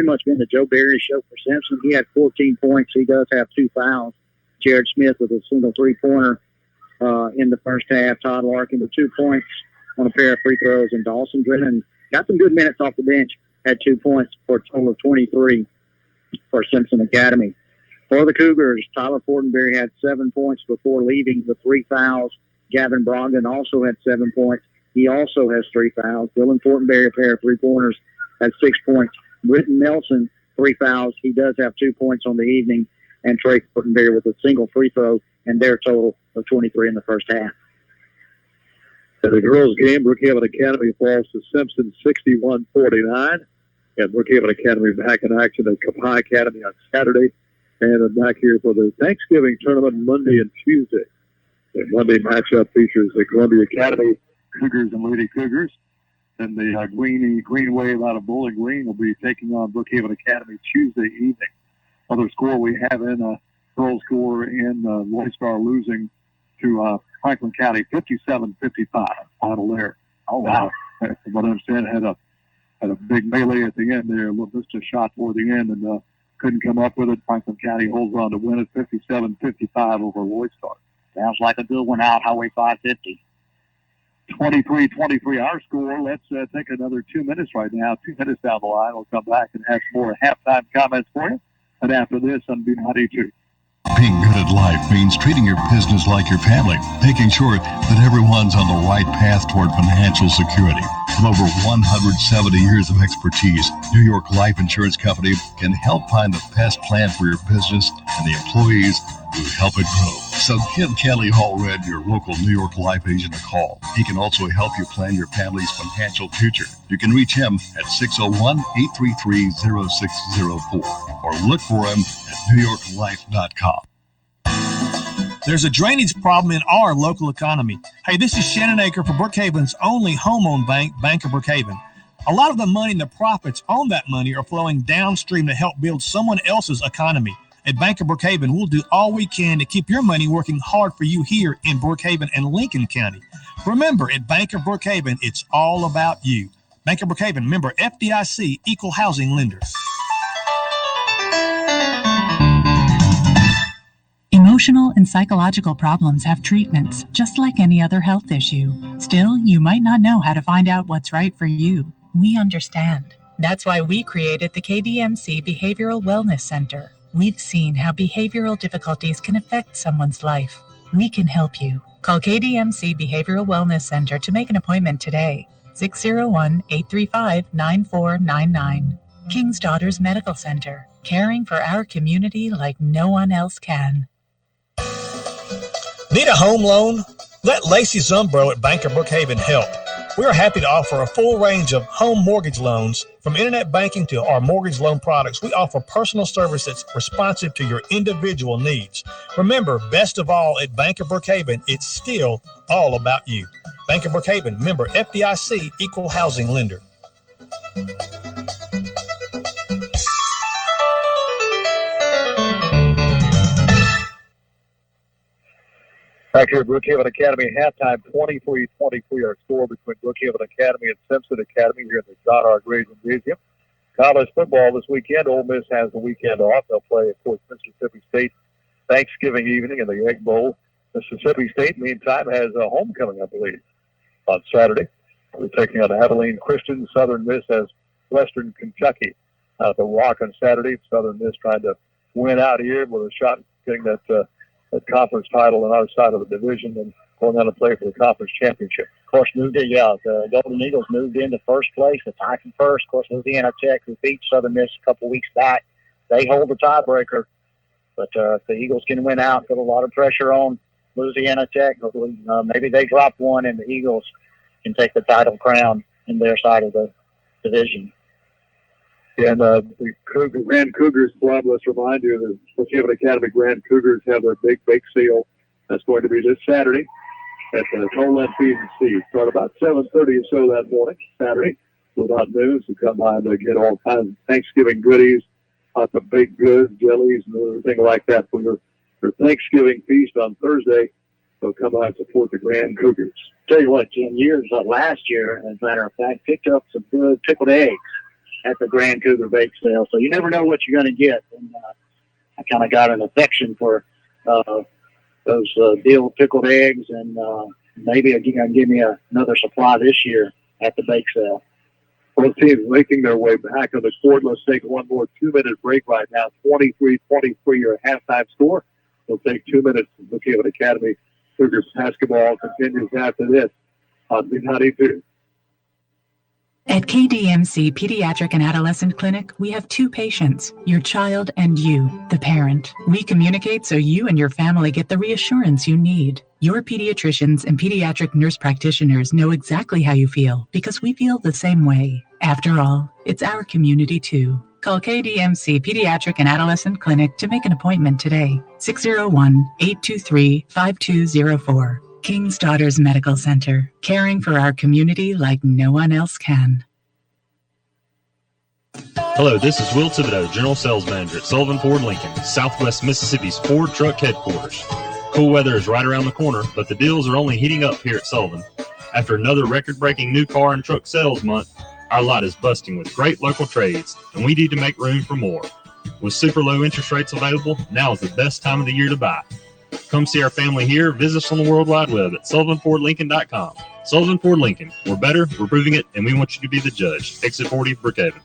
much been the Joe Barry show for Simpson. He had 14 points. He does have 2 fouls. Jared Smith with a single 3-pointer in the first half. Todd Larkin with 2 points on a pair of free throws. And Dawson Drennan got some good minutes off the bench, had 2 points for a total of 23 for Simpson Academy. For the Cougars, Tyler Fortenberry had 7 points before leaving with 3 fouls. Gavin Brogdon also had 7 points. He also has 3 fouls. Dylan Fortenberry, a pair of 3-pointers, had 6 points. Britton Nelson, 3 fouls. He does have 2 points on the evening. And Trey Fortenberry with a single free throw, and their total of 23 in the first half. In the girls' game, Brookhaven Academy falls to Simpson 61-49. And Brookhaven Academy back in action at Kappa Academy on Saturday. And back here for the Thanksgiving tournament Monday and Tuesday. The Monday matchup features the Columbia Academy Cougars and Lady Cougars. And the Green Wave out of Bowling Green will be taking on Brookhaven Academy Tuesday evening. Other score we have in girls score in Lloyd Star losing to Franklin County 57-55. Final there. Oh wow! From what I understand, had a big melee at the end there. Missed a shot toward the end and couldn't come up with it. Franklin County holds on to win it 57-55 over Lloyd Star. Sounds like a good one out, Highway 550. 23-23 our score. Let's take another 2 minutes right now. 2 minutes down the line. We'll come back and have more halftime comments for you. And after this on B92. Being good at life means treating your business like your family, making sure that everyone's on the right path toward financial security. With over 170 years of expertise, New York Life Insurance Company can help find the best plan for your business and the employees who help it grow. So give Kelly Hallred, your local New York Life agent, a call. He can also help you plan your family's financial future. You can reach him at 601-833-0604 or look for him at NewYorkLife.com. There's a drainage problem in our local economy. Hey, this is Shannon Aker for Brookhaven's only home-owned bank, Bank of Brookhaven. A lot of the money and the profits on that money are flowing downstream to help build someone else's economy. At Bank of Brookhaven, we'll do all we can to keep your money working hard for you here in Brookhaven and Lincoln County. Remember, at Bank of Brookhaven, it's all about you. Bank of Brookhaven, member FDIC, equal housing lender. Emotional and psychological problems have treatments, just like any other health issue. Still, you might not know how to find out what's right for you. We understand. That's why we created the KDMC Behavioral Wellness Center. We've seen how behavioral difficulties can affect someone's life. We can help you. Call KDMC Behavioral Wellness Center to make an appointment today. 601-835-9499. King's Daughters Medical Center, caring for our community like no one else can. Need a home loan? Let Lacey Zumbro at Bank of Brookhaven help. We are happy to offer a full range of home mortgage loans. From internet banking to our mortgage loan products, we offer personal service that's responsive to your individual needs. Remember, best of all, at Bank of Brookhaven, it's still all about you. Bank of Brookhaven, member FDIC, equal housing lender. Back here at Brookhaven Academy, halftime 23-23, our score between Brookhaven Academy and Simpson Academy here in the John R. Grayson Gymnasium. College football this weekend. Ole Miss has the weekend off. They'll play, of course, Mississippi State Thanksgiving evening in the Egg Bowl. Mississippi State, meantime, has a homecoming, I believe, on Saturday. We're taking on Abilene Christian. Southern Miss has Western Kentucky out the Rock on Saturday. Southern Miss trying to win out here with a shot at getting that conference title on our side of the division and going on to play for the conference championship. Of course, the Golden Eagles moved into first place, the tie for first. Of course, Louisiana Tech, who beat Southern Miss a couple weeks back, they hold the tiebreaker. But if the Eagles can win out, put a lot of pressure on Louisiana Tech. Hopefully, maybe they drop one and the Eagles can take the title crown in their side of the division. And the Grand Cougars Club, let's remind you, the Brookhaven Academy Grand Cougars have their big bake sale. That's going to be this Saturday at the Toland Feed and Seed. Start about 7:30 or so that morning, Saturday, about noon. So come by and get all kinds of Thanksgiving goodies, lots of baked goods, jellies, and everything like that for your Thanksgiving feast on Thursday. So come by and support the Grand Cougars. Tell you what, Jim, last year, as a matter of fact, picked up some good pickled eggs at the Grand Cougar Bake Sale. So you never know what you're going to get. And I kind of got an affection for those deal pickled eggs, and maybe you can give me another supply this year at the bake sale. Both teams making their way back on the court. Let's take one more 2-minute break right now. 23-23, your halftime score. We'll take 2 minutes to Brookhaven Academy. Cougars basketball continues after this on B92. At KDMC Pediatric and Adolescent Clinic, we have two patients, your child and you, the parent. We communicate so you and your family get the reassurance you need. Your pediatricians and pediatric nurse practitioners know exactly how you feel because we feel the same way. After all, it's our community too. Call KDMC Pediatric and Adolescent Clinic to make an appointment today. 601-823-5204. King's Daughters Medical Center, caring for our community like no one else can. Hello, this is Will Thibodeau, General Sales Manager at Sullivan Ford Lincoln, Southwest Mississippi's Ford Truck Headquarters. Cool weather is right around the corner, but the deals are only heating up here at Sullivan. After another record-breaking new car and truck sales month, our lot is busting with great local trades, and we need to make room for more. With super low interest rates available, now is the best time of the year to buy. Come see our family here. Visit us on the World Wide Web at SullivanFordLincoln.com. Sullivan Ford Lincoln. We're better, we're proving it, and we want you to be the judge. Exit 40, Brookhaven.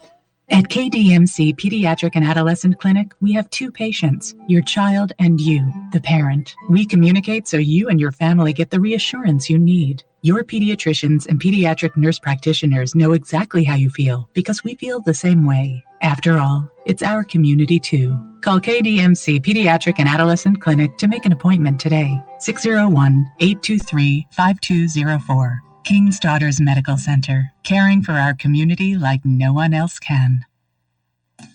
At KDMC Pediatric and Adolescent Clinic, we have two patients, your child and you, the parent. We communicate so you and your family get the reassurance you need. Your pediatricians and pediatric nurse practitioners know exactly how you feel because we feel the same way. After all, it's our community too. Call KDMC Pediatric and Adolescent Clinic to make an appointment today. 601-823-5204. King's Daughters Medical Center, caring for our community like no one else can.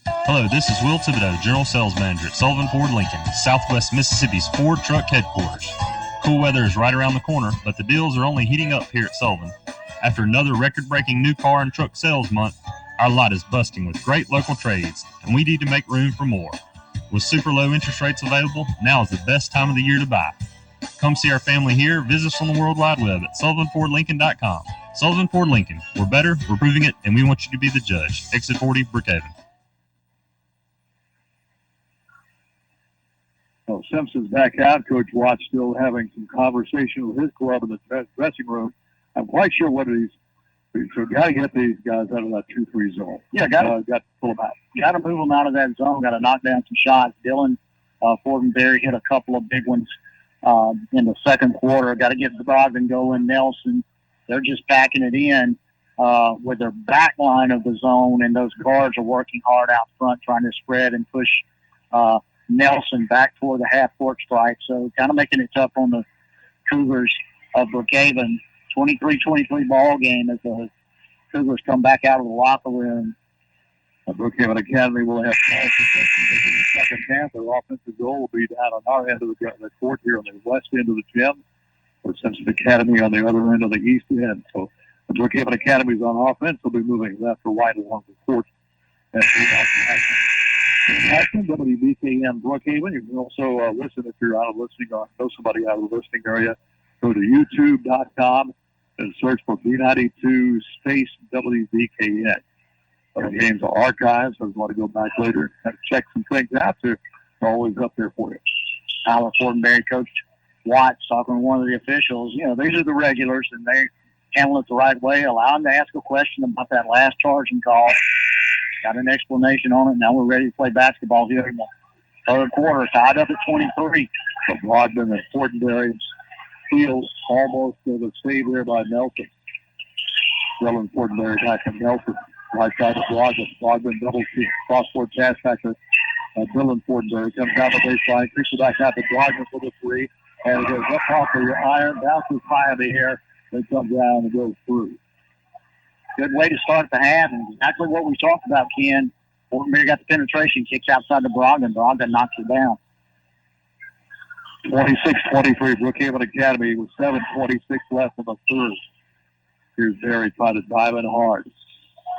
Hello, this is Will Thibodeau, General Sales Manager at Sullivan Ford Lincoln, Southwest Mississippi's Ford Truck Headquarters. Cool weather is right around the corner, but the deals are only heating up here at Sullivan. After another record-breaking new car and truck sales month, our lot is busting with great local trades, and we need to make room for more. With super low interest rates available, now is the best time of the year to buy. Come see our family here. Visit us on the World Wide Web at SullivanFordLincoln.com. Sullivan Ford Lincoln. We're better, we're proving it, and we want you to be the judge. Exit 40, Brookhaven. Well, Simpson's back out. Coach Watt still having some conversation with his club in the dressing room. I'm quite sure what he's. So got to get these guys out of that 2-3 zone. Yeah, got to pull them out. Got to move them out of that zone. Got to knock down some shots. Dylan Fortenberry hit a couple of big ones in the second quarter. Got to get Brogdon going. Nelson, they're just packing it in with their back line of the zone, and those guards are working hard out front trying to spread and push Nelson back toward the half-court stripe. So kind of making it tough on the Cougars of Brookhaven. 23-23 ball game as the Cougars come back out of the locker room. Brookhaven Academy will have in the second half. Their offensive goal will be down on our end of the court here on the west end of the gym, with Simpson Academy on the other end of the east end. So the Brookhaven Academy is on offense. They'll be moving left or right along the court. That's WBKM Brookhaven. You can also listen if you're out of listening or know somebody out of the listening area. Go to youtube.com and search for B92 space WBKN. The games are archived, so if you want to go back later and check some things out, they're always up there for you. Tyler Fortenberry, Coach Watts, talking to one of the officials. You know, these are the regulars, and they handle it the right way. Allow them to ask a question about that last charging call. Got an explanation on it. Now we're ready to play basketball here in the third quarter. Tied up at 23. So Brogdon and Fortenberry field almost to the save there by Nelson. Dylan Fortenberry back to Nelson. Right side to Brogdon. Brogdon double team. Cross-court pass back to Dylan Fortenberry. Comes down the baseline. Kicks it back out to Brogdon for the three. And it goes up off of your iron. Bounces high in the air. Then comes down and goes through. Good way to start the half, and exactly what we talked about, Ken. Fortenberry got the penetration. Kicks outside to Brogdon. Brogdon knocks it down. 26-23, Brookhaven Academy with 7:26 left in the third. Here's Barry trying to dive in hard.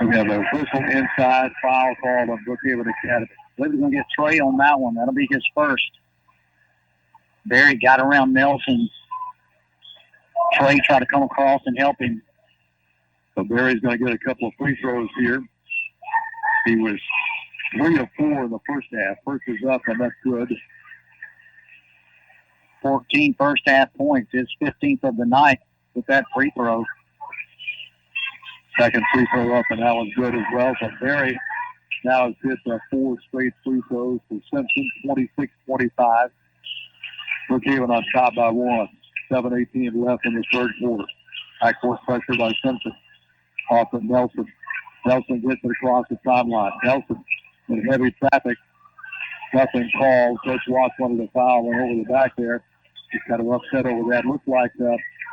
We have a whistle inside, foul called on Brookhaven Academy. I believe he's going to get Trey on that one. That'll be his first. Barry got around Nelson. Trey tried to come across and help him. So Barry's going to get a couple of free throws here. He was 3 of 4 in the first half. First is up, and that's good. 14 first half points. His 15th of the night with that free throw. Second free throw up, and that was good as well. So Barry now has hit 4 straight free throws for Simpson, 26-25. Brookhaven on top by 1. 7:18 left in the third quarter. Backcourt pressure by Simpson. Off of Nelson. Nelson gets it across the timeline. Nelson in heavy traffic. Nothing called. Coach Watts wanted a foul, went over the back there. He's kind of upset over that. Looks like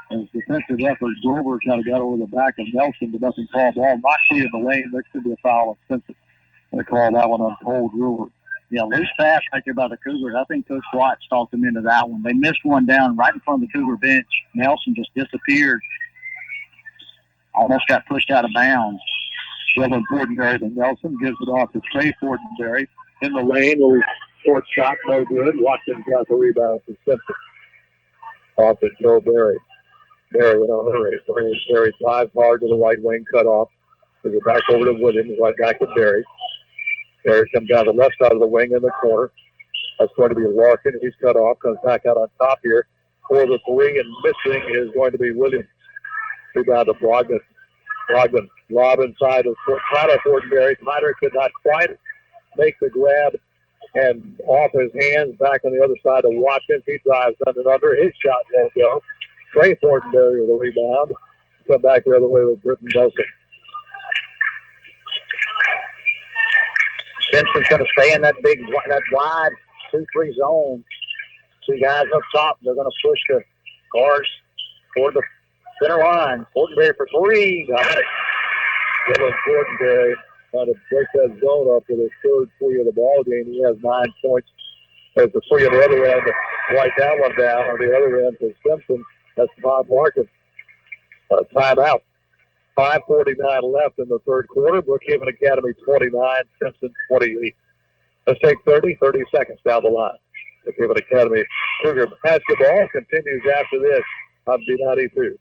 his defensive effort, Grover kind of got over the back of Nelson, but nothing called ball. Not in the lane. There could be a foul on Simpson. They call that one on Cole Grover. Yeah, loose pass right there by the Cougars. I think Coach Watts talked them into that one. They missed one down right in front of the Cougar bench. Nelson just disappeared. Almost got pushed out of bounds. Dylan Fortenberry to Nelson. Gives it off to Trey Fortenberry. In the lane, little short shot, no good. Watkins got the rebound for Simpson. Off to Joe Barry. Barry in a hurry. Barry drives hard to the right wing, cut off. They go back over to Williams, right back to Barry. Barry comes down the left side of the wing in the corner. That's going to be Larkin. He's cut off, comes back out on top here. For the three, and missing is going to be Williams. Rebound to Brogdon. Brogdon, lob inside of Tyler Fortenberry. Tyler could not quite make the grab, and off his hands, back on the other side of Watkins. He drives under. His shot won't go. Trey Fortenberry with a rebound. Come back the other way with Britton Nelson. Simpson's going to stay in that wide 2-3 zone. Two guys up top. They're going to push the guards toward the center line. Fortenberry for 3. Got it. Dylan Fortenberry trying to break that zone up with his third 3 of the ball game. He has 9 points. There's the 3 on the other end. Right that one down on the other end for Simpson. That's Bob Larkin. Timeout. 5:49 left in the third quarter. Brookhaven Academy 29, Simpson 28. Let's take 30 seconds down the line. The Brookhaven Academy Cougar basketball continues after this on B92.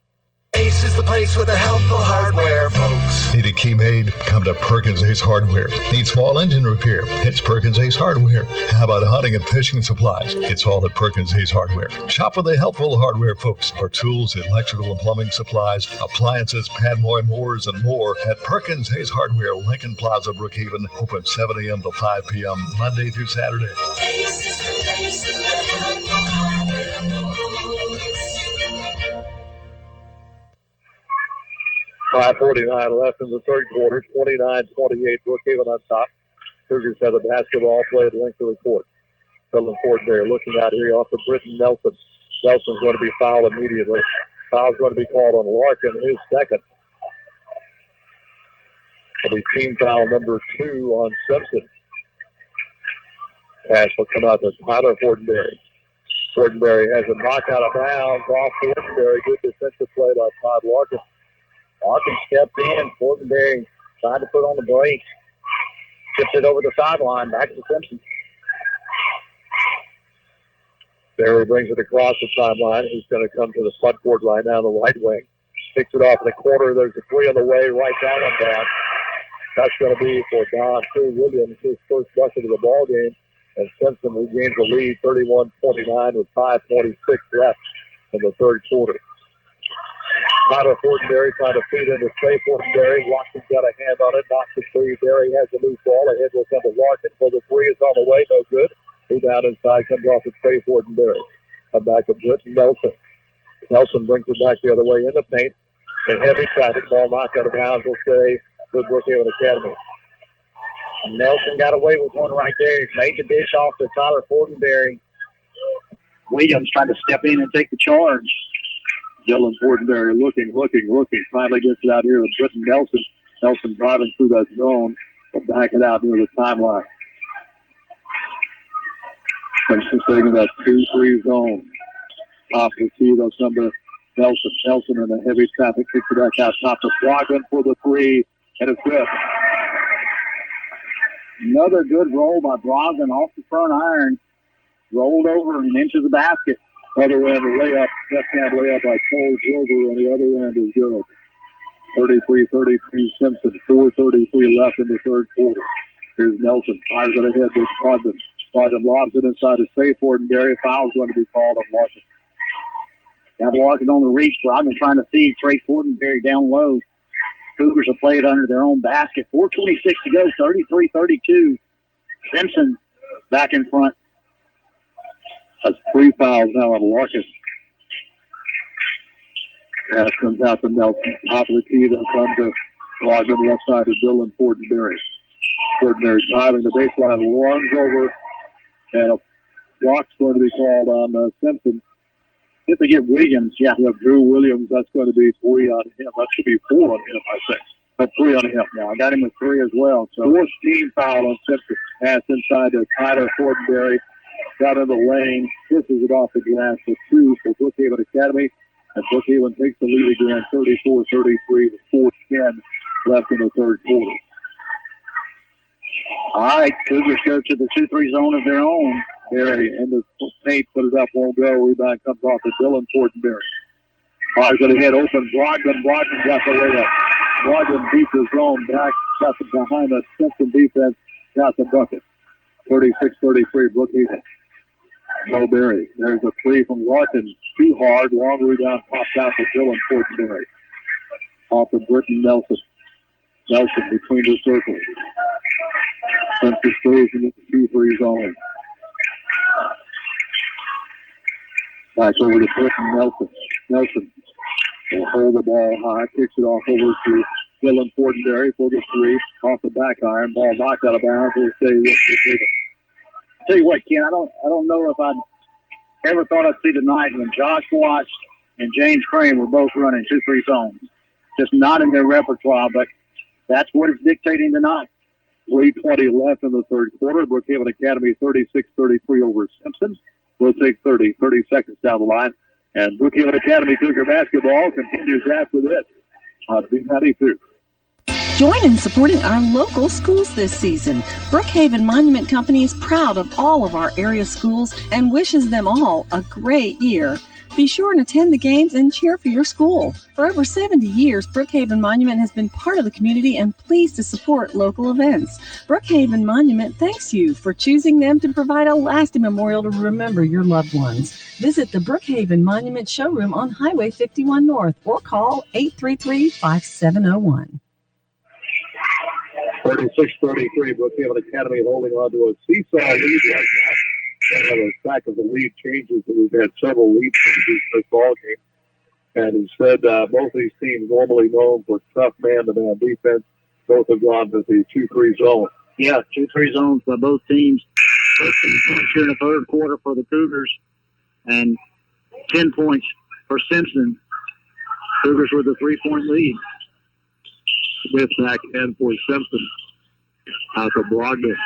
Ace is the place with the helpful hardware, folks. Need a key made? Come to Perkins Ace Hardware. Need small engine repair? It's Perkins Ace Hardware. How about hunting and fishing supplies? It's all at Perkins Ace Hardware. Shop for the helpful hardware, folks. For tools, electrical and plumbing supplies, appliances, padmoy mowers, and more at Perkins Ace Hardware, Lincoln Plaza, Brookhaven. Open 7 a.m. to 5 p.m. Monday through Saturday. Ace is the place with the helpful hardware, folks. 5:49 left in the third quarter, 29-28, Brookhaven on top. Cougars have the basketball played length of the court. Dylan Fortenberry looking out here off of Britton Nelson. Nelson's going to be fouled immediately. Foul's going to be called on Larkin, his second. It'll be team foul number 2 on Simpson. Pass will come out to Tyler Fortenberry. Fortenberry has a knock out of bounds off Fortenberry. Good defensive play by Todd Larkin. Larkin stepped in. Fortenberry tried to put on the brakes. Tipped it over the sideline. Back to Simpson. Barry brings it across the sideline. He's going to come to the front court right now, the right wing. Picks it off in the corner. There's a three on the way. Right down on that. That's going to be for Don Williams, his first bucket of the ball game. And Simpson regains the lead, 31-29 with 5:26 left in the third quarter. Tyler Fortenberry trying to feed into Trey Fortenberry. Watson's got a hand on it, knocks the three. Barry has the loose ball. Ahead will come to Larkin for the three. It's on the way, no good. Rebound inside comes off to Trey Fortenberry. Come back to Britton Nelson. Nelson brings it back the other way in the paint. And heavy traffic, ball knocked out of bounds will stay with Brookhaven Academy. Nelson got away with one right there. He made the dish off to Tyler Fortenberry. Williams trying to step in and take the charge. Dylan Fortenberry looking. Finally gets it out here with Britton Nelson. Nelson driving through that zone. Will back it out near the timeline. Simpson taking that 2-3 zone. Top of the key, those number Nelson. Nelson in the heavy traffic kicks it back out top to Brogdon for the three. And it's good. Another good roll by Brogdon off the front iron. Rolled over and into the basket. Other end, a layup, left-hand layup by Cole Silver, and the other end is good. 33-33 Simpson, 4:33 left in the third quarter. Here's Nelson, fires it ahead with Brogdon. Brogdon lobs it inside to Trey Fortenberry. Foul's going to be called on Larkin. Got Larkin on the reach. Brogdon trying to feed Trey Fortenberry down low. Cougars have played under their own basket. 4:26 to go, 33-32. Simpson back in front. That's 3 fouls now on Larkin. Pass comes out to Nelson. Top of the key, they'll come to Brogdon, left side to Dylan Fortenberry. Fortenberry driving the baseline, runs over, and a block's going to be called on Simpson. If they get Williams, yeah. Drew Williams, that's going to be 3 on him. That should be 4 on him, I think. But 3 on him now. I got him with 3 as well. So 4th team foul on Simpson. Pass inside to Tyler Fortenberry. Got in the lane. Kisses it off the glass for 2 for Brookhaven Academy. And Brookhaven takes the lead again, 34-33 with 4:10 left in the third quarter. All right, Cougars go to the 2-3 zone of their own. Barry in the paint, put it up, won't go. Rebound comes off to Dylan Fortenberry. Fires it ahead, open. Brogdon got the layup. Brogdon beats his zone back, got it behind the Simpson defense, got the bucket. 36-33 Brookhaven. No Barry. There's a 3 from Larkin. Too hard. Long rebound pops out to Dylan Fortenberry. Off of Britton Nelson. Nelson between the circles. Simpson stays in the 2-3 zone. Back over to Britton Nelson. Nelson will hold the ball high. Kicks it off over to Dylan Fortenberry for the 3. Off the back iron. Ball knocked out of bounds. We'll stay with the Tell you what, Ken, I don't know if I'd ever thought I'd see the night when Josh Watts and James Crane were both running 2-3 zones. Just not in their repertoire, but that's what it's dictating tonight. 3:20 left in the third quarter. Brookhaven Academy 36-33 over Simpson. We'll take 30 seconds down the line. And Brookhaven Academy Cougar basketball continues after this on B92. Join in supporting our local schools this season. Brookhaven Monument Company is proud of all of our area schools and wishes them all a great year. Be sure and attend the games and cheer for your school. For over 70 years, Brookhaven Monument has been part of the community and pleased to support local events. Brookhaven Monument thanks you for choosing them to provide a lasting memorial to remember your loved ones. Visit the Brookhaven Monument Showroom on Highway 51 North or call 833-5701. 36-33, Brookhaven Academy holding on to a seesaw lead right now. And the fact of the lead changes, that we've had several lead changes in this ball game. And instead, both of these teams normally known for tough man-to-man defense, both have gone to the 2-3 zone. Yeah, 2-3 zones by both teams. Here in the third quarter for the Cougars, and 10 points for Simpson. Cougars with a 3-point lead. Smith back in for Simpson. Out to Brogdon.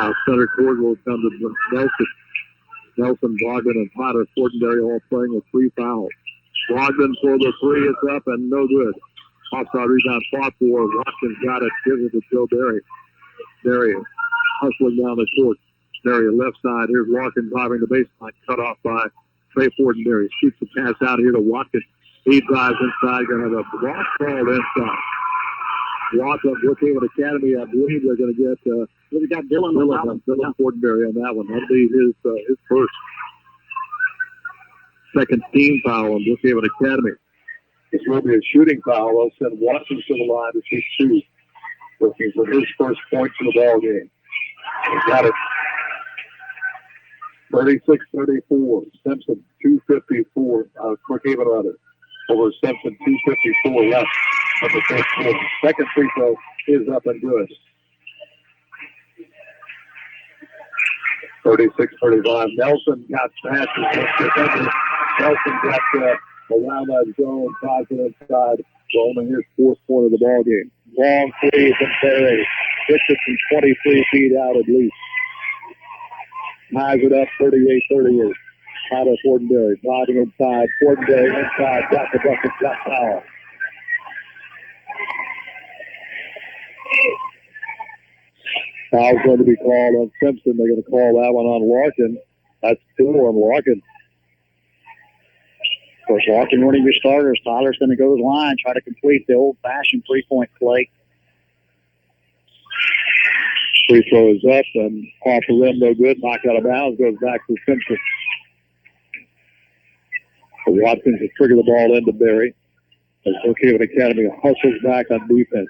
Out center court will come to Nelson. Nelson, Brogdon, and Potter Fortenberry all playing with 3 fouls. Brogdon for the 3 is up and no good. Offside rebound fought for. Watkins got it. Gives it to Joe Berry. Berry hustling down the court. Berry left side. Here's Larkin driving the baseline. Cut off by Trey Fortenberry. Shoots the pass out here to Watkins. He drives inside. Going to have a block called inside. Block of Brookhaven Academy. I believe they're going to get we got Dylan Fortenberry on that one. That'll be his first. Second team foul on Brookhaven Academy. This will be a shooting foul. They'll send Watson to the line to shoot 2. Looking for his first points in the ball game. He got it. 36-34. Simpson 2:54. Brookhaven rather. Over Simpson 2:54 left of the first quarter. Second free throw is up and good. 36-35. Nelson got past his defender. Nelson got around that zone, tries it inside. Only his 4th point of the ball game. Long three from Berry. Hits it from 23 feet out at least. Ties it up 38-38. Tyler Fortenberry driving inside. Fortenberry inside. Got the bucket. Got foul. Foul's going to be called on Simpson. They're going to call that one on Larkin. That's 2 on Larkin. Of course, Larkin, one of your starters. Tyler's going to go to the line, try to complete the old-fashioned 3-point play. Free throw is up and off the rim, no good. Knocked out of bounds, goes back to Simpson. So Watkins has triggered the ball into Berry. As Brookhaven Academy hustles back on defense.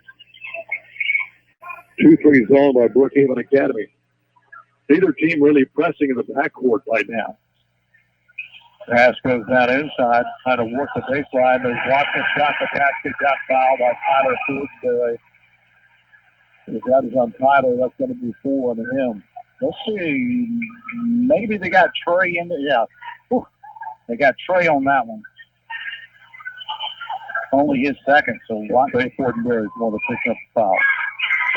2-3 zone by Brookhaven Academy. Neither team really pressing in the backcourt right now. Pass goes down inside, trying to work the baseline. As Watkins got the basket, got fouled by Tyler Fortenberry. If that is on Tyler, that's going to be 4 on him. Let's see. Maybe they got Trey in there. Yeah. Whew. They got Trey on that one. Only his second, so Trey Fortenberry is going to pick up the foul.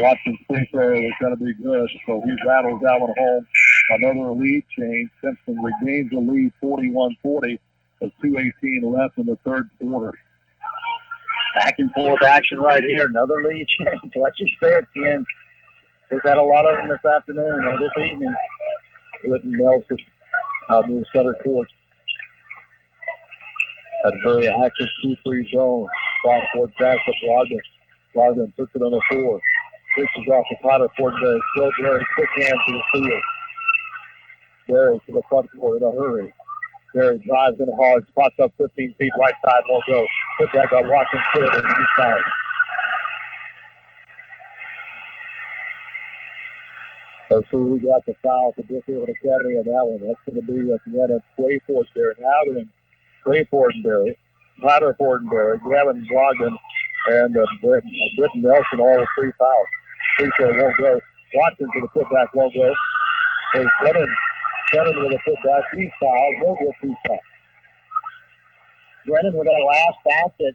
Watson's free throw is going to be good, so he rattles that one home. Another lead change. Simpson regains the lead 41-40 with 2:18 left in the third quarter. Back and forth action right here. Another lead change. Let's just say it again. We've had a lot of them this afternoon or this evening. Whitten Nelson out in the center court. At a very active 2-3 zone. Front court pass to Brogdon. Brogdon puts it on the 4. Switches off the Potter Fortenberry. Still very quick hand to the field. Berry to the front court in a hurry. Berry drives in hard. Spots up 15 feet. Right side won't go. Put that by Watkins to the east side. So we got the foul for Brookhaven Academy on that one. That's going to be at the end of Trey Fortenberry. Now then, Trey Fortenberry, Potter Fortenberry, Gavin Brogdon, and Whitten Nelson, all with 3 fouls. Free throw won't go. Watkins with a putback won't go. There's Brennan with a putback. 3 fouls. No good 3 fouls. Brennan with that last basket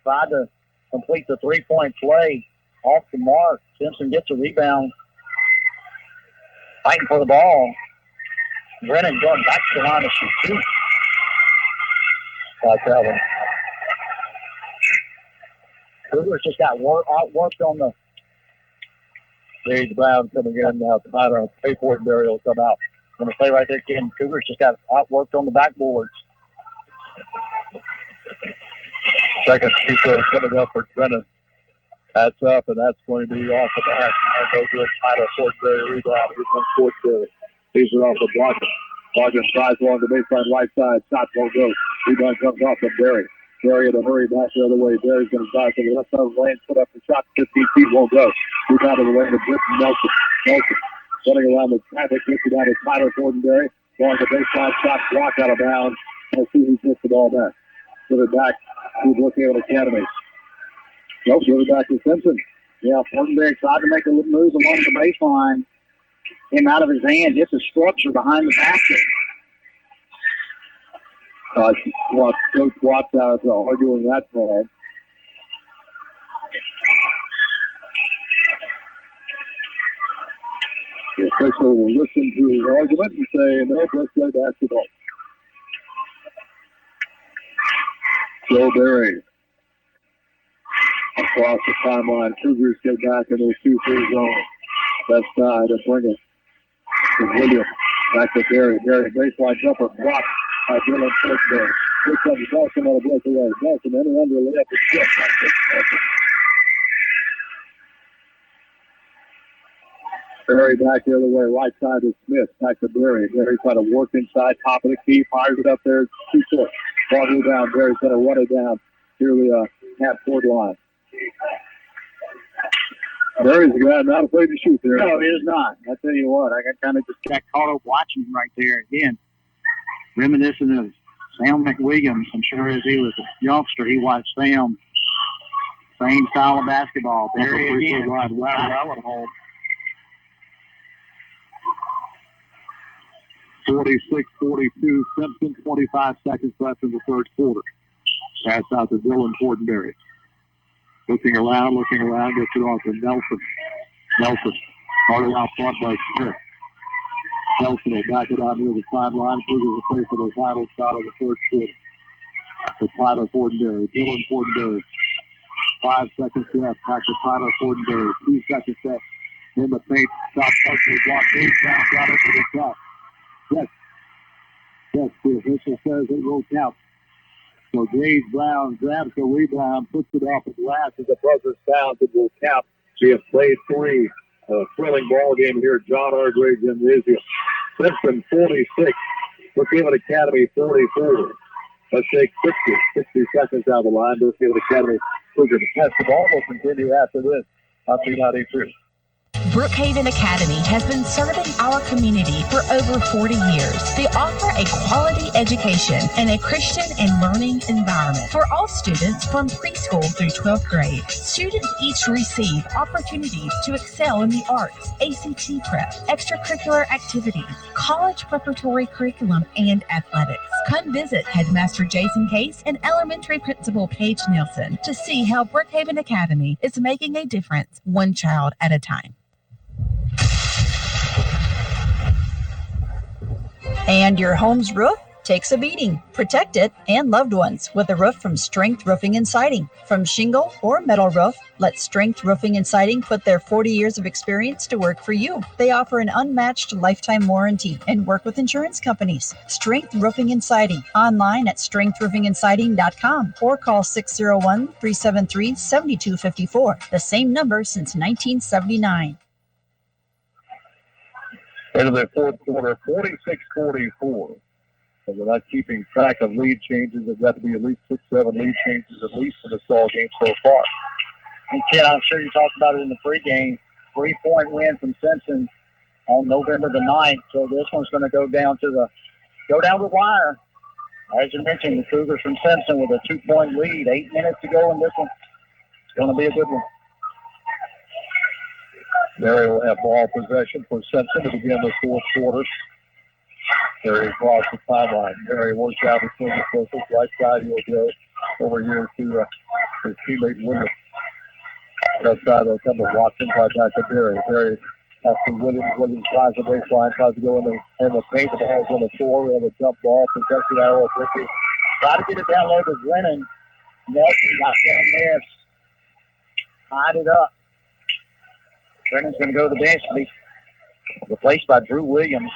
tried to complete the 3-point play off the mark. Simpson gets a rebound. Fighting for the ball. Brennan going back to the line to shoot 2. Cougars just got outworked on the Gage Brown coming in now. Tyler Payport and Barry will come out. I'm going to say right there, Ken, Cougars just got outworked on the backboards. Second free throw coming up for Brennan. That's up, and that's going to be off the back. No good. Tyler Fortenberry rebound. Here comes Fortenberry. These are off the block. Logan tries along the baseline right side. Shot won't go. Rebound comes off from Barry. Barry in a hurry back the other way. Barry's going to drive to the left side of the lane. Put up the shot. 15 feet won't go. Rebound in the lane to Britton Nelson. Nelson running around the traffic. Gets it down to Tyler Fortenberry. Along the baseline. Shot blocked out of bounds. Let's see who gets the ball back. Put it back to Brookhaven Academy. Nope, give it back to Simpson. Yeah, Fortenberry tried to make a little move along the baseline. Came out of his hand. Just a structure behind the basket. Coach Watts out arguing that call. The official will listen to his argument and say, no, let's play basketball. Joe Barry. Across the timeline, Cougars get back in their 2-3 zone. Left side and bring it to Williams. Back to Barry. Barry, baseline jumper, blocked by Dylan Fortenberry. Here comes Nelson on a breakaway. Nelson in and under layup and shot. Barry back the other way, right side to Smith. Back to Barry. Barry trying to work inside, top of the key, fires it up there, too short. Ball it down. Barry's going to run it down to the half-court line. Barry's a guy not afraid to shoot there. No, he is not. I tell you what, I kind of just got caught up watching him right there again. Reminiscent of Sam McWilliams. I'm sure as he was a youngster, he watched Sam. Same style of basketball. Barry again. Well home. 46-42. Simpson, 25 seconds left in the third quarter. Pass out to Dylan Fortenberry. Looking around, gets it off to Nelson. Nelson, started out front by Smith. Nelson will back it out near the sideline. Cougars will play for the final shot of the first quarter. To Tyler Fortenberry. Dylan Fortenberry. 5 seconds left. Back to Tyler Fortenberry. 2 seconds left in the paint. Stop pushing. Block Gage Brown. Got it to the top. Yes. Yes, the official says it will count. So Gage Brown grabs the rebound, puts it off the glass as the buzzer's sounds. It will count. We have played 3. Thrilling ball game here. John R. Gymnasium. Simpson 46. Brookhaven Academy 44. Let's take 60 seconds down the line. Brookhaven Academy Cougars to catch the ball. Will continue after this on B92. Brookhaven Academy has been serving our community for over 40 years. They offer a quality education and a Christian and learning environment for all students from preschool through 12th grade. Students each receive opportunities to excel in the arts, ACT prep, extracurricular activities, college preparatory curriculum, and athletics. Come visit Headmaster Jason Case and Elementary Principal Paige Nelson to see how Brookhaven Academy is making a difference one child at a time. And your home's roof takes a beating. Protect it and loved ones with a roof from Strength Roofing and Siding. From shingle or metal roof, let Strength Roofing and Siding put their 40 years of experience to work for you. They offer an unmatched lifetime warranty and work with insurance companies. Strength Roofing and Siding. Online at strengthroofingendsiding.com or call 601-373-7254. The same number since 1979. Into the fourth quarter, 46-44. So we're not keeping track of lead changes. There's got to be at least 6-7 lead changes at least in the ball game so far. And Ken, I'm sure you talked about it in the pregame. 3-point win from Simpson on November the 9th. So this one's going to go down the wire. As you mentioned, the Cougars from Simpson with a 2-point lead. 8 minutes to go in this one. It's going to be a good one. Barry will have ball possession for Simpson to begin the fourth quarter. Barry across the timeline. Barry works out between the circles. Right side, he'll go over here to his teammate Williams. Left side, they'll come to Watson. Right back to Barry. Barry after Williams. Williams tries the baseline, tries to go in the paint. The ball's on the floor. We have a jump ball. Contested arrow. Try to get it down low to Brennan. Nelson got down there. tied it up. Brennan's going to go to the bench to be replaced by Drew Williams.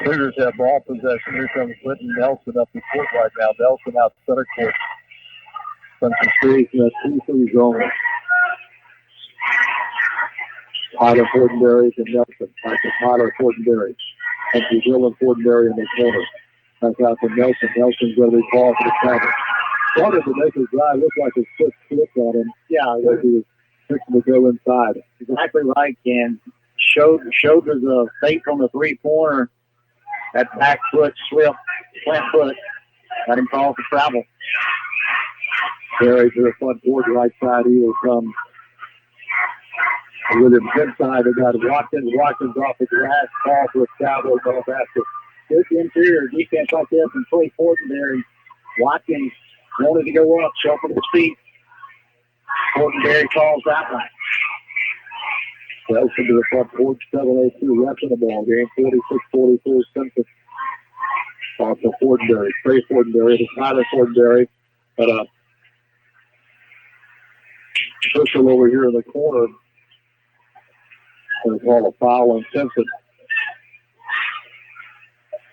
Cougars have ball possession. Here comes Clinton Nelson up the court right now. Nelson out center court. Simpson stays in that 2-3 zone. Tyler Fortenberry to Nelson. Back to Tyler Fortenberry. Up to Dylan Fortenberry in the corner. Back out to Nelson. Nelson's going to be called for the travel. Started to make his guy look like a quick flip on him. Yeah, as he was fixing to go inside. Exactly right, Ken. Shoulders of fake on the three-pointer. That back foot slip, flat foot. Got him called for travel. Berry to the front court, right side. He will come with him inside. They got Watkins. Watkins off the glass. Call for a Cowboys on the basket. Good interior defense right there from Trey Fortenberry. Watkins wanted to go up, shuffled his feet. Fortenberry calls that one. Nelson to the front court, 7:02 left in the ball game. 46-44 Simpson. Off to Fortenberry. Trey Fortenberry to Tyler Fortenberry. But official over here in the corner. Going to call a foul on Simpson.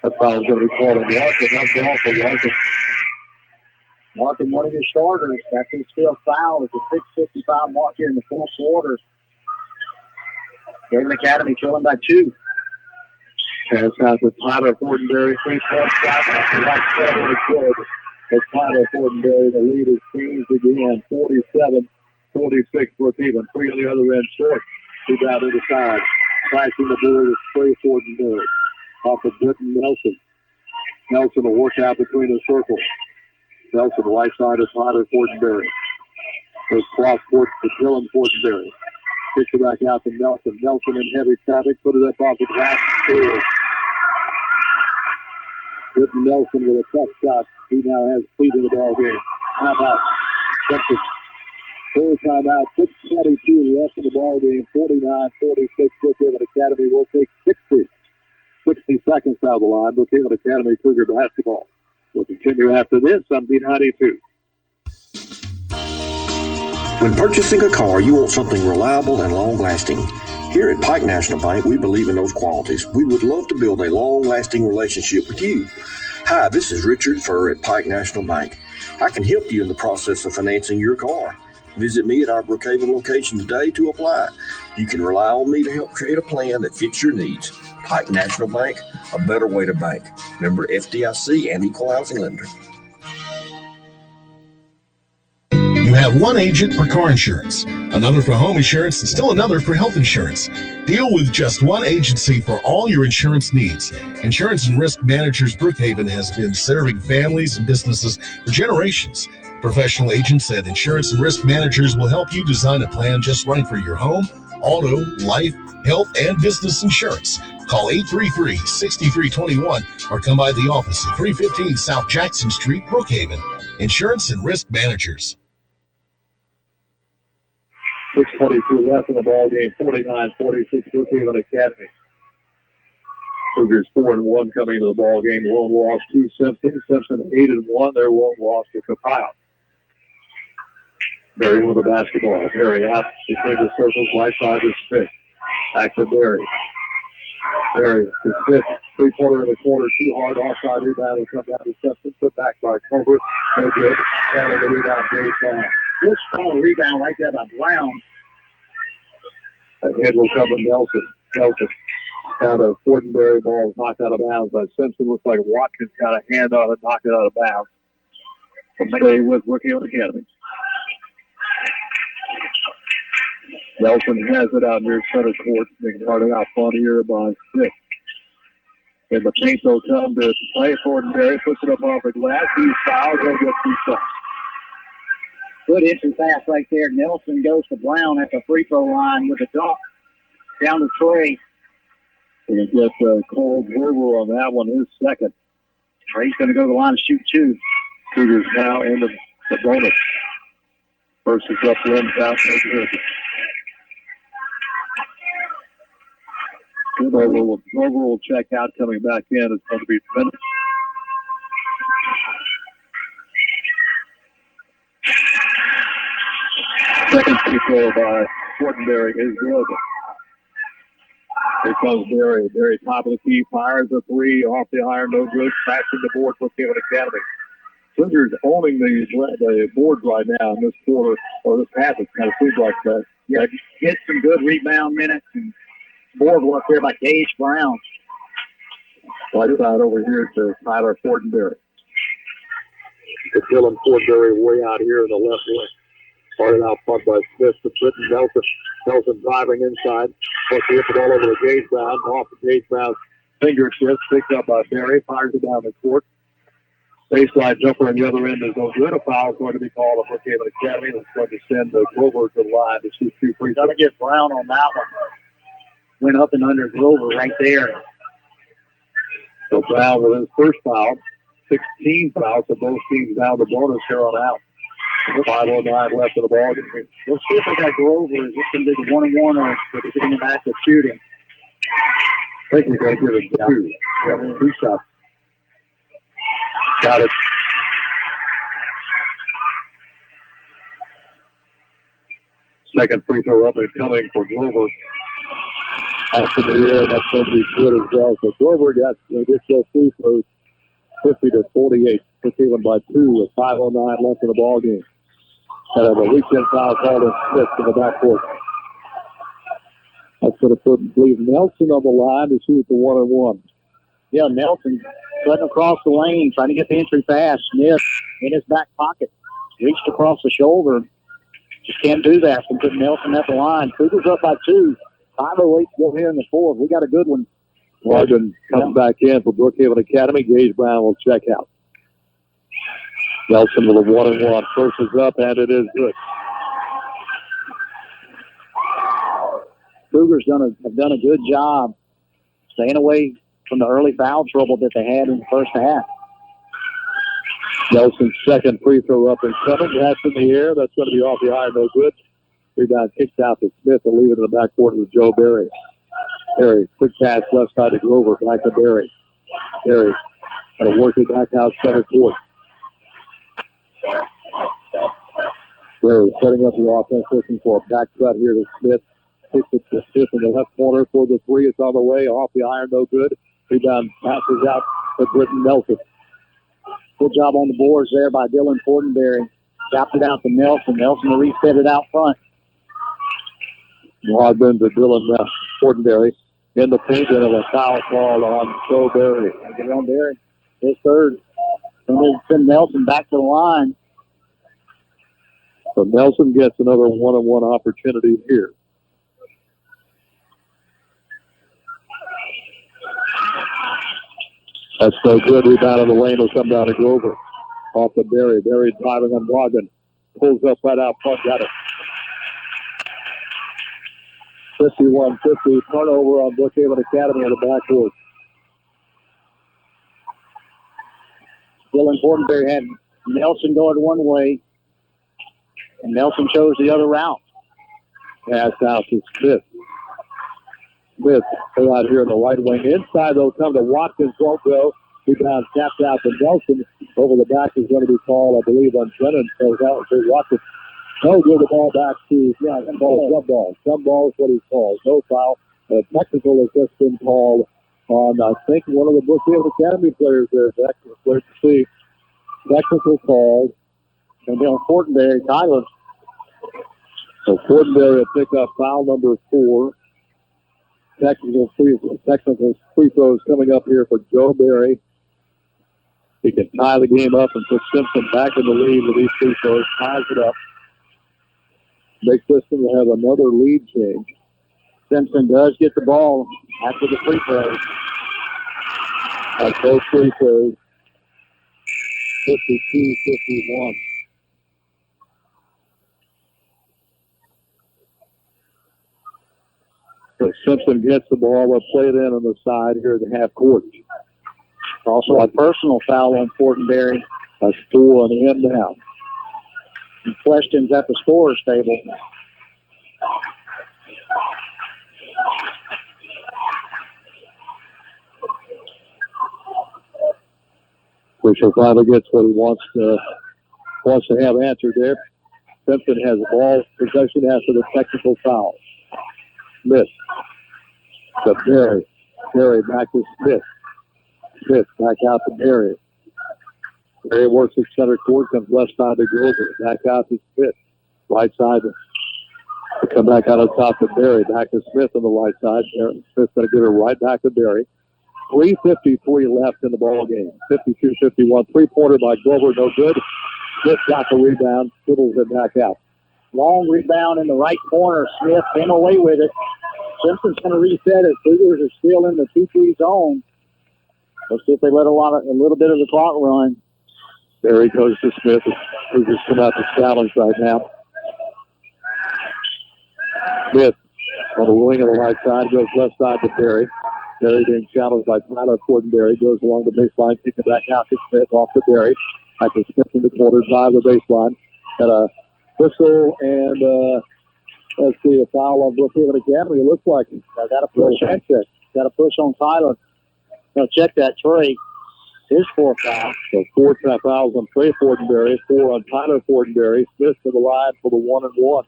That foul is going to be called on Larkin. That's ball for Larkin. Larkin, one of your starters. That's his fifth foul. It's a 6:55 mark here in the fourth quarter. David Academy trailing by 2. Pass out to Tyler Fortenberry. 3-point shot. Right side of the court. As Tyler Fortenberry, the lead is changed again. 47-46 Brookhaven. 3 on the other end short. 2 down to the side. Crashing the board is Trey Fortenberry. Off of Britton Nelson. Nelson will work out between the circles. Nelson, right side is Tyler Fortenberry. Goes cross court to Dylan Fortenberry. Kicks it back out to Nelson. Nelson in heavy traffic. Put it up off the glass. Britton Nelson with a tough shot. He now has feet in the ball game. Timeout. Simpson. Full timeout. 6:22 left in the ball game. 49-46. Brookhaven Academy will take 60 seconds out of the line. Brookhaven Academy Cougar basketball. We'll continue after this on B92. When purchasing a car, you want something reliable and long-lasting. Here at Pike National Bank, we believe in those qualities. We would love to build a long-lasting relationship with you. Hi, this is Richard Furr at Pike National Bank. I can help you in the process of financing your car. Visit me at our Brookhaven location today to apply. You can rely on me to help create a plan that fits your needs. Pike National Bank, a better way to bank. Member FDIC and Equal Housing Lender. You have one agent for car insurance, another for home insurance, and still another for health insurance. Deal with just one agency for all your insurance needs. Insurance and Risk Managers Brookhaven has been serving families and businesses for generations. Professional agents at Insurance and Risk Managers will help you design a plan just right for your home, auto, life, health, and business insurance. Call 833-6321 or come by the office at 315 South Jackson Street, Brookhaven. Insurance and Risk Managers. 6:22 left in the ball game. 49-46 Brookhaven Academy. Cougars 4-1 coming into the ball game. One loss to Simpson. Simpson 8-1. Their one loss to Capile. Berry with the basketball. Berry out between the circles. Right side is Smith. Back to Berry. Berry to Smith. 3-quarter in the corner. Too hard. Offside rebound. Will come down to Simpson. Put back by Colbert. No good. Down the rebound. Dave Brown. Good strong rebound right there by Brown. Ahead will come to Nelson. Nelson. Out of Fortenberry, ball knocked out of bounds by Simpson. Looks like Watkins got a hand on it, knocked it out of bounds. Stay with Brookhaven Academy. Nelson has it out near center court. They can hard it out front here by Smith. And the paint will come to play. Fortenberry puts it up off the glass. He's fouled. He'll get 2 shots. Good instant pass right there. Nelson goes to Brown at the free throw line with a dunk down to Trey. We can get Cole Brewer on that one, his second. Trey's going to go to the line to shoot 2. Cougars now in the bonus. First is up, limbs out. Grover will check out, coming back in. It's going to be Bennett. Second free throw by Fortenberry is good. Here comes Berry. Berry top of the key, fires a three off the iron, no good. Smashing the board for Brookhaven Academy. Cougars owning the boards right now in this quarter, or this half. It kind of seems like that. Yeah, get some good rebound minutes and board work there by Gage Brown. Right side over here to Tyler Fortenberry. To Dylan Fortenberry way out here in the left wing. Started out front by Smith to Britton Nelson. Nelson driving inside. Wants to hit the ball over to Gage Brown. Off of Gage Brown's fingertips. Picked up by Berry. Fires it down the court. Baseline jumper on the other end is no good. A foul is going to be called on Brookhaven Academy. That's going to send Grover to the line to shoot 2 free throws. Gotta get Brown on that one. Went up and under Grover right there. So Brown with his first foul. 16 fouls, so both teams down the bonus here on out. 5:09 left in the ball game. We'll see if they got Grover. Is this going to be the 1-on-1 or is it getting back to shooting? I think we're going to give it 2. Yeah, 2 shots. Got it. Second free throw up and coming for Grover. After the air, that's going to be good as well. So Grover got additional free throws, 50-48. Brookhaven by 2 with 5:09 left in the ball game. And a weekend foul called on Smith in the backcourt. That's going to leave Nelson on the line to shoot the 1-on-1. Yeah, Nelson cutting across the lane, trying to get the entry pass. Smith in his back pocket. Reached across the shoulder. Just can't do that from putting Nelson at the line. Cougars up by 2. 5:08 to go here in the fourth. We got a good one. Martin comes back in for Brookhaven Academy. Gage Brown will check out. Nelson with a 1-on-1. First is up, and it is good. Cougars have done a good job staying away from the early foul trouble that they had in the first half. Nelson's second free throw up and coming. That's in the air. That's going to be off the iron, no good. Rebound kicked out to Smith and leave it in the backcourt with Joe Berry. Berry, quick pass left side to Grover, back to Berry. Berry, got to work it back out center court. Berry setting up the offense, looking for a back cut here to Smith. Kicks it to Smith in the left corner for the three. It's on the way, off the iron, no good. Rebound passes out to Britton Nelson. Good job on the boards there by Dylan Fortenberry. Chopped it out to Nelson. Nelson to reset it out front. Hardman to Dylan Fortenberry in the paint and a foul called on Joe Berry. Get on Berry. His third. And then send Nelson back to the line. So Nelson gets another 1-on-1 opportunity here. That's no good. Rebound in the lane will come down to Grover. Off to Berry. Berry driving on Morgan. Pulls up right out front. Got it. 51-50. Turnover on Brookhaven Academy in the backcourt. Dylan Fortenberry had Nelson going one way, and Nelson chose the other route. Pass out to Smith. Smith still out here in the right wing. Inside, they'll come to Watkins. Won't go. Rebound tapped out to Nelson. Over the back is going to be called, I believe, on Brennan. So out to Watkins. No, give the ball back to, some ball. Some ball is what he's called. No foul. A technical has just been called on, I think, one of the Brookhaven Academy players there. That's clear to see. Technical called. And then Fortenberry, Tyler. So Fortenberry will pick up foul number 4. Technical free throws coming up here for Joe Berry. He can tie the game up and put Simpson back in the lead with these free throws. Ties it up. Makes this one to have another lead change. Simpson does get the ball after the free throws. That's those free throws. 52-51. So Simpson gets the ball. They'll play it in on the side here at the half court. Also a personal foul on Fortenberry. That's 4 on him now. And questions at the scorer's table. Fisher finally gets what he wants to have answered there. Simpson has the ball possession after the technical foul. Smith to Berry. Berry back to Smith. Smith back out to Berry. Berry works at center court, comes left side to Grover. Back out to Smith. Right side to come back out on top to Berry. Back to Smith on the right side. Smith's going to get her right back to Berry. 3:53 left in the ball game. 52-51. Three-pointer by Grover, no good. Smith got the rebound. Fiddles it back out. Long rebound in the right corner. Smith came away with it. Simpson's going to reset it. Cougars are still in the 2-3 zone. Let's see if they let a little bit of the clock run. Berry goes to Smith. Cougars come out to challenge right now. Smith on the wing on the right side goes left side to Berry. Berry being challenged by Tyler Fortenberry. Goes along the baseline, kicking it back out to Smith, off to Berry. Back to Smith in the corner, drive the baseline. Got a whistle and let's see, a foul on Brookhaven Academy. It looks like got a push. Got a push on Tyler. Now check that Trey. His fourth foul. So 4 fouls on Trey Fortenberry, 4 on Tyler Fortenberry. Smith to the line for the 1-and-1.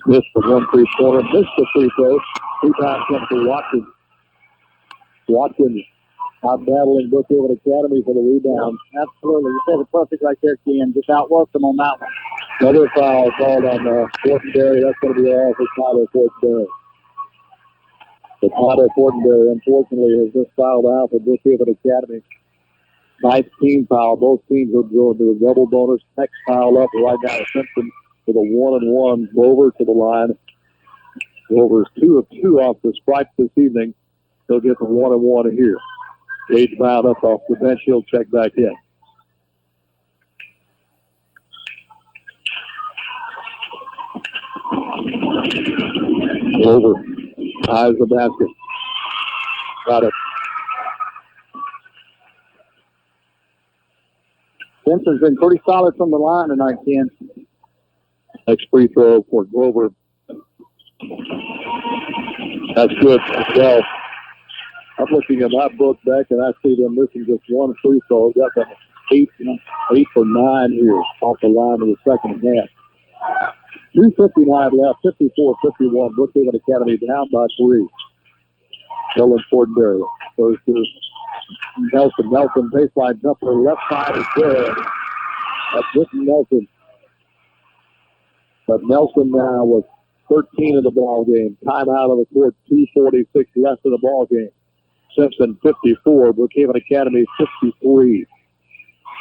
Smith for 1 3-pointer, missed the free throw. 2 times up to Watkins. Watkins out battling Brookhaven Academy for the rebound. Absolutely. You said it perfect right there, Ken. Just outworked them on that one. Another foul called on Fortenberry. That's going to be all for Tyler Fortenberry. But Tyler Fortenberry, unfortunately, has just fouled out for Brookhaven Academy. 9th team foul. Both teams will go into a double bonus. Next foul up right now to Simpson for the 1-and-1. Grover to the line. Grover's 2 of 2 off the stripe this evening. He'll get the 1-and-1 here. Gage Brown up off the bench. He'll check back in. Grover ties the basket. Got it. Simpson's been pretty solid from the line tonight, Ken. Next free throw for Grover. That's good as well. I'm looking at my book back, and I see them missing just 1 free throw. Got them 8 for 9 here off the line of the second half. 2:59 left, 54-51. Brookhaven Academy down by 3. Dylan Fortenberry goes to Nelson. Nelson baseline jumper, left side is good. That's Whitton Nelson. But Nelson now with 13 in the ball game. Timeout of the court, 2:46 left in the ball game. Simpson 54, Brookhaven Academy 53.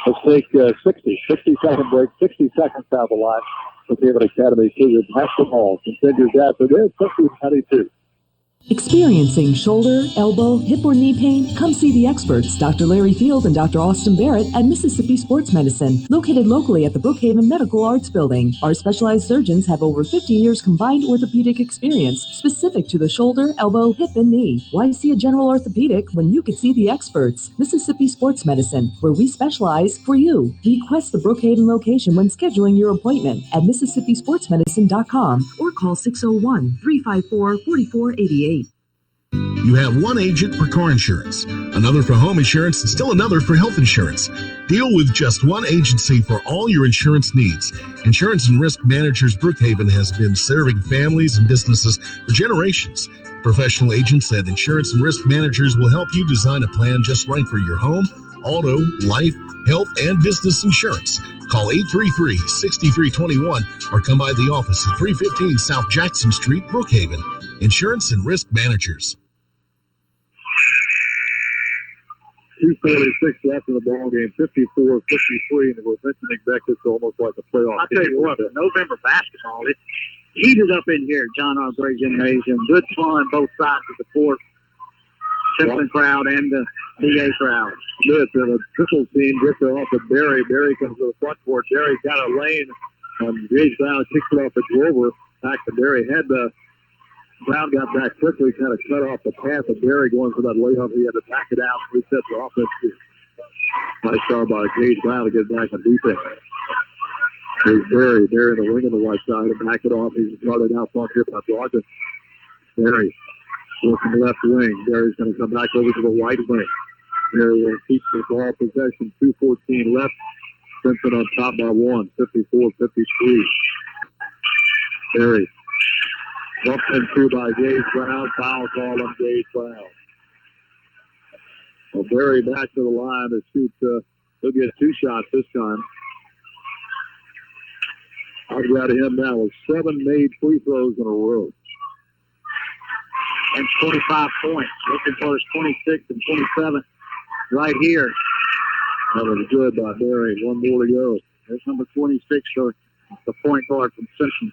Let's take 60-second break, 60 seconds out the line. Brookhaven Academy Cougars has the ball. Continues after this, 50-92. Experiencing shoulder, elbow, hip, or knee pain? Come see the experts, Dr. Larry Field and Dr. Austin Barrett at Mississippi Sports Medicine, located locally at the Brookhaven Medical Arts Building. Our specialized surgeons have over 50 years combined orthopedic experience specific to the shoulder, elbow, hip, and knee. Why see a general orthopedic when you could see the experts? Mississippi Sports Medicine, where we specialize for you. Request the Brookhaven location when scheduling your appointment at MississippiSportsMedicine.com or call 601-354-4488. You have one agent for car insurance, another for home insurance, and still another for health insurance. Deal with just one agency for all your insurance needs. Insurance and Risk Managers Brookhaven has been serving families and businesses for generations. Professional agents at Insurance and Risk Managers will help you design a plan just right for your home, auto, life, health, and business insurance. Call 833-6321 or come by the office at 315 South Jackson Street, Brookhaven. Insurance and Risk Managers. 2:46 left in the ball game, 54-53, and we're mentioning back it's almost like a playoff. I'll tell you what, November basketball, it heated up in here at John R. Gray Gymnasium. Good fun, both sides of the court. Simpson crowd and the DA crowd. Smith and a triple team gets it off of Berry. Berry comes to the front court. Berry got a lane. Gage Brown kicks it off the Grover. Back to Berry. Had the Brown got back quickly, kind of cut off the path of Berry going for that layup. He had to back it out, reset the offense. Nice job by Gage Brown to get back on defense. Here's Berry. Berry in the wing on the right side to back it off. He's started out front here by Georgia. Berry Looking left wing. Barry's going to come back over to the right wing. Barry will keep the ball possession. 2:14 left. Simpson on top by 1. 54-53. Barry. Bumped into by Gage Brown. Foul call on Gage Brown. Well, Barry back to the line to shoot. He'll get 2 shots this time. I'll go to him now with 7 made free throws in a row. And 25 points. Looking for his 26 and 27 right here. That was good by Barry. 1 more to go. There's number 26 for the point guard from Simpson.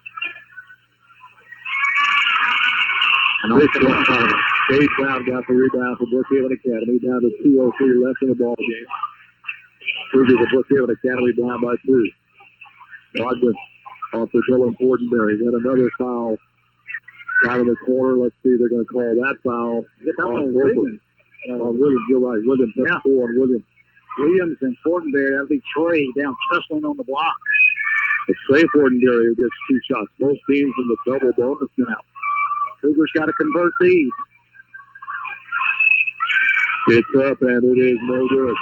And Gage Brown got the rebound for Brookhaven Academy. Down to 2:03 left in the ball game. Cougars of Brookhaven Academy down by 2. Bogdan off the Dylan Fortenberry. Got another foul down in the corner. Let's see, they're going to call that foul. On Williams. You're right. Williams. That's 4 on Williams. Williams and Fortenberry. That'll be Trey down tussling on the block. It's Trey Fortenberry who gets 2 shots. Both teams in the double bonus now. Cougars got to convert these. It's up, and it is no good.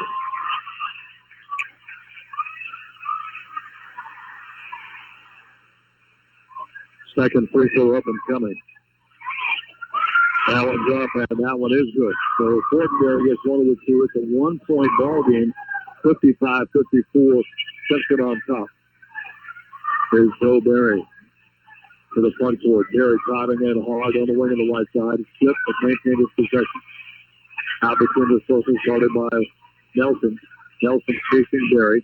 Second free throw up and coming. That one's up, and that one is good. So Fortenberry gets one of the 2. It's a 1-point ball game, 55-54. Simpson on top. Here's Joe Barry to the front court. Barry driving in hard on the wing on the right side. Slip, but maintained his possession. Out between the circles, guarded by Nelson. Nelson chasing Barry.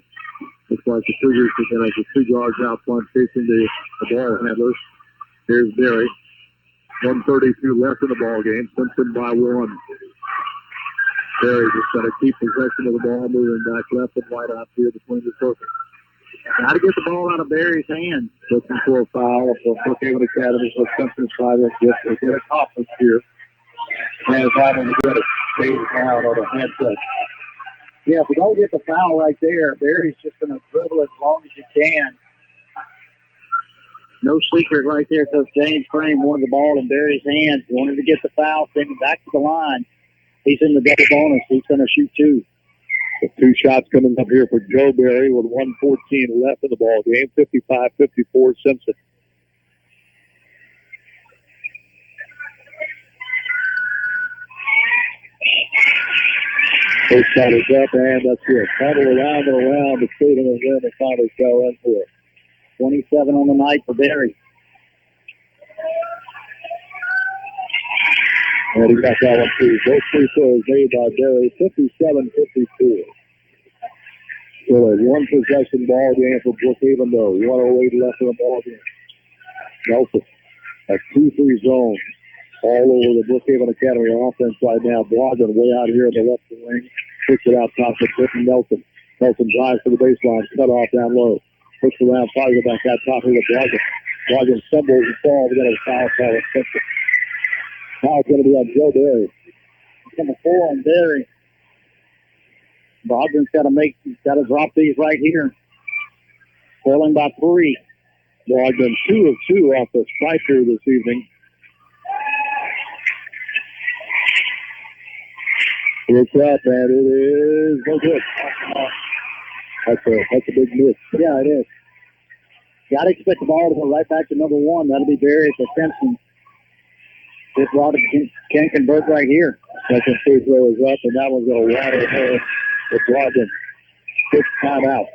Looks like the Cougars are going to have the 2 guards out front chasing the ball handlers. Here's Barry. 1:32 left in the ball game. Simpson by 1. Barry just got to keep possession of the ball, moving back left and right out here between the circles. Got to get the ball out of Barry's hands. Looking for a foul for Brookhaven Academy. So Simpson's trying to get accomplished here. And it's having to get it stayed down on a handset. Yeah, if we don't get the foul right there, Barry's just going to dribble as long as he can. No secret right there because James Crane wanted the ball in Barry's hands. Wanted to get the foul, send him back to the line. He's in the double bonus. He's going to shoot 2. The 2 shots coming up here for Joe Barry with 1:14 left in the ball game. 55-54 Simpson. First shot is up, and that's it. Tunnel around and around the stadium and then the finally fell in for it. 27 on the night for Barry. And he got that one too. Both free throws made by Barry. 57-54. Still a 1-possession ball game for Brookhaven though. 1:08 left in the ball game. Nelson, a 2-3 zone all over the Brookhaven Academy offense right now. Bogdan way out here in the left wing. Puts it out top to Britton Nelson. Nelson drives to the baseline. Cut off down low. Puts around, fires it back out top here to Bogdan. Bogdan stumbles and falls. We got a foul call. Foul's going to be on Joe Barry. Number 4 on Barry. Bogdan's got to drop these right here. Trailing by 3. Bogdan 2 of 2 off the strike here this evening. It's up, and it is no good. That's a big miss. Yeah, it is. Got to expect the ball to go right back to number 1. That'll be Barry for Simpson. This Roddick can convert right here. Second free throw is up, and that one's going to water ahead with Bogdan. 6 timeout.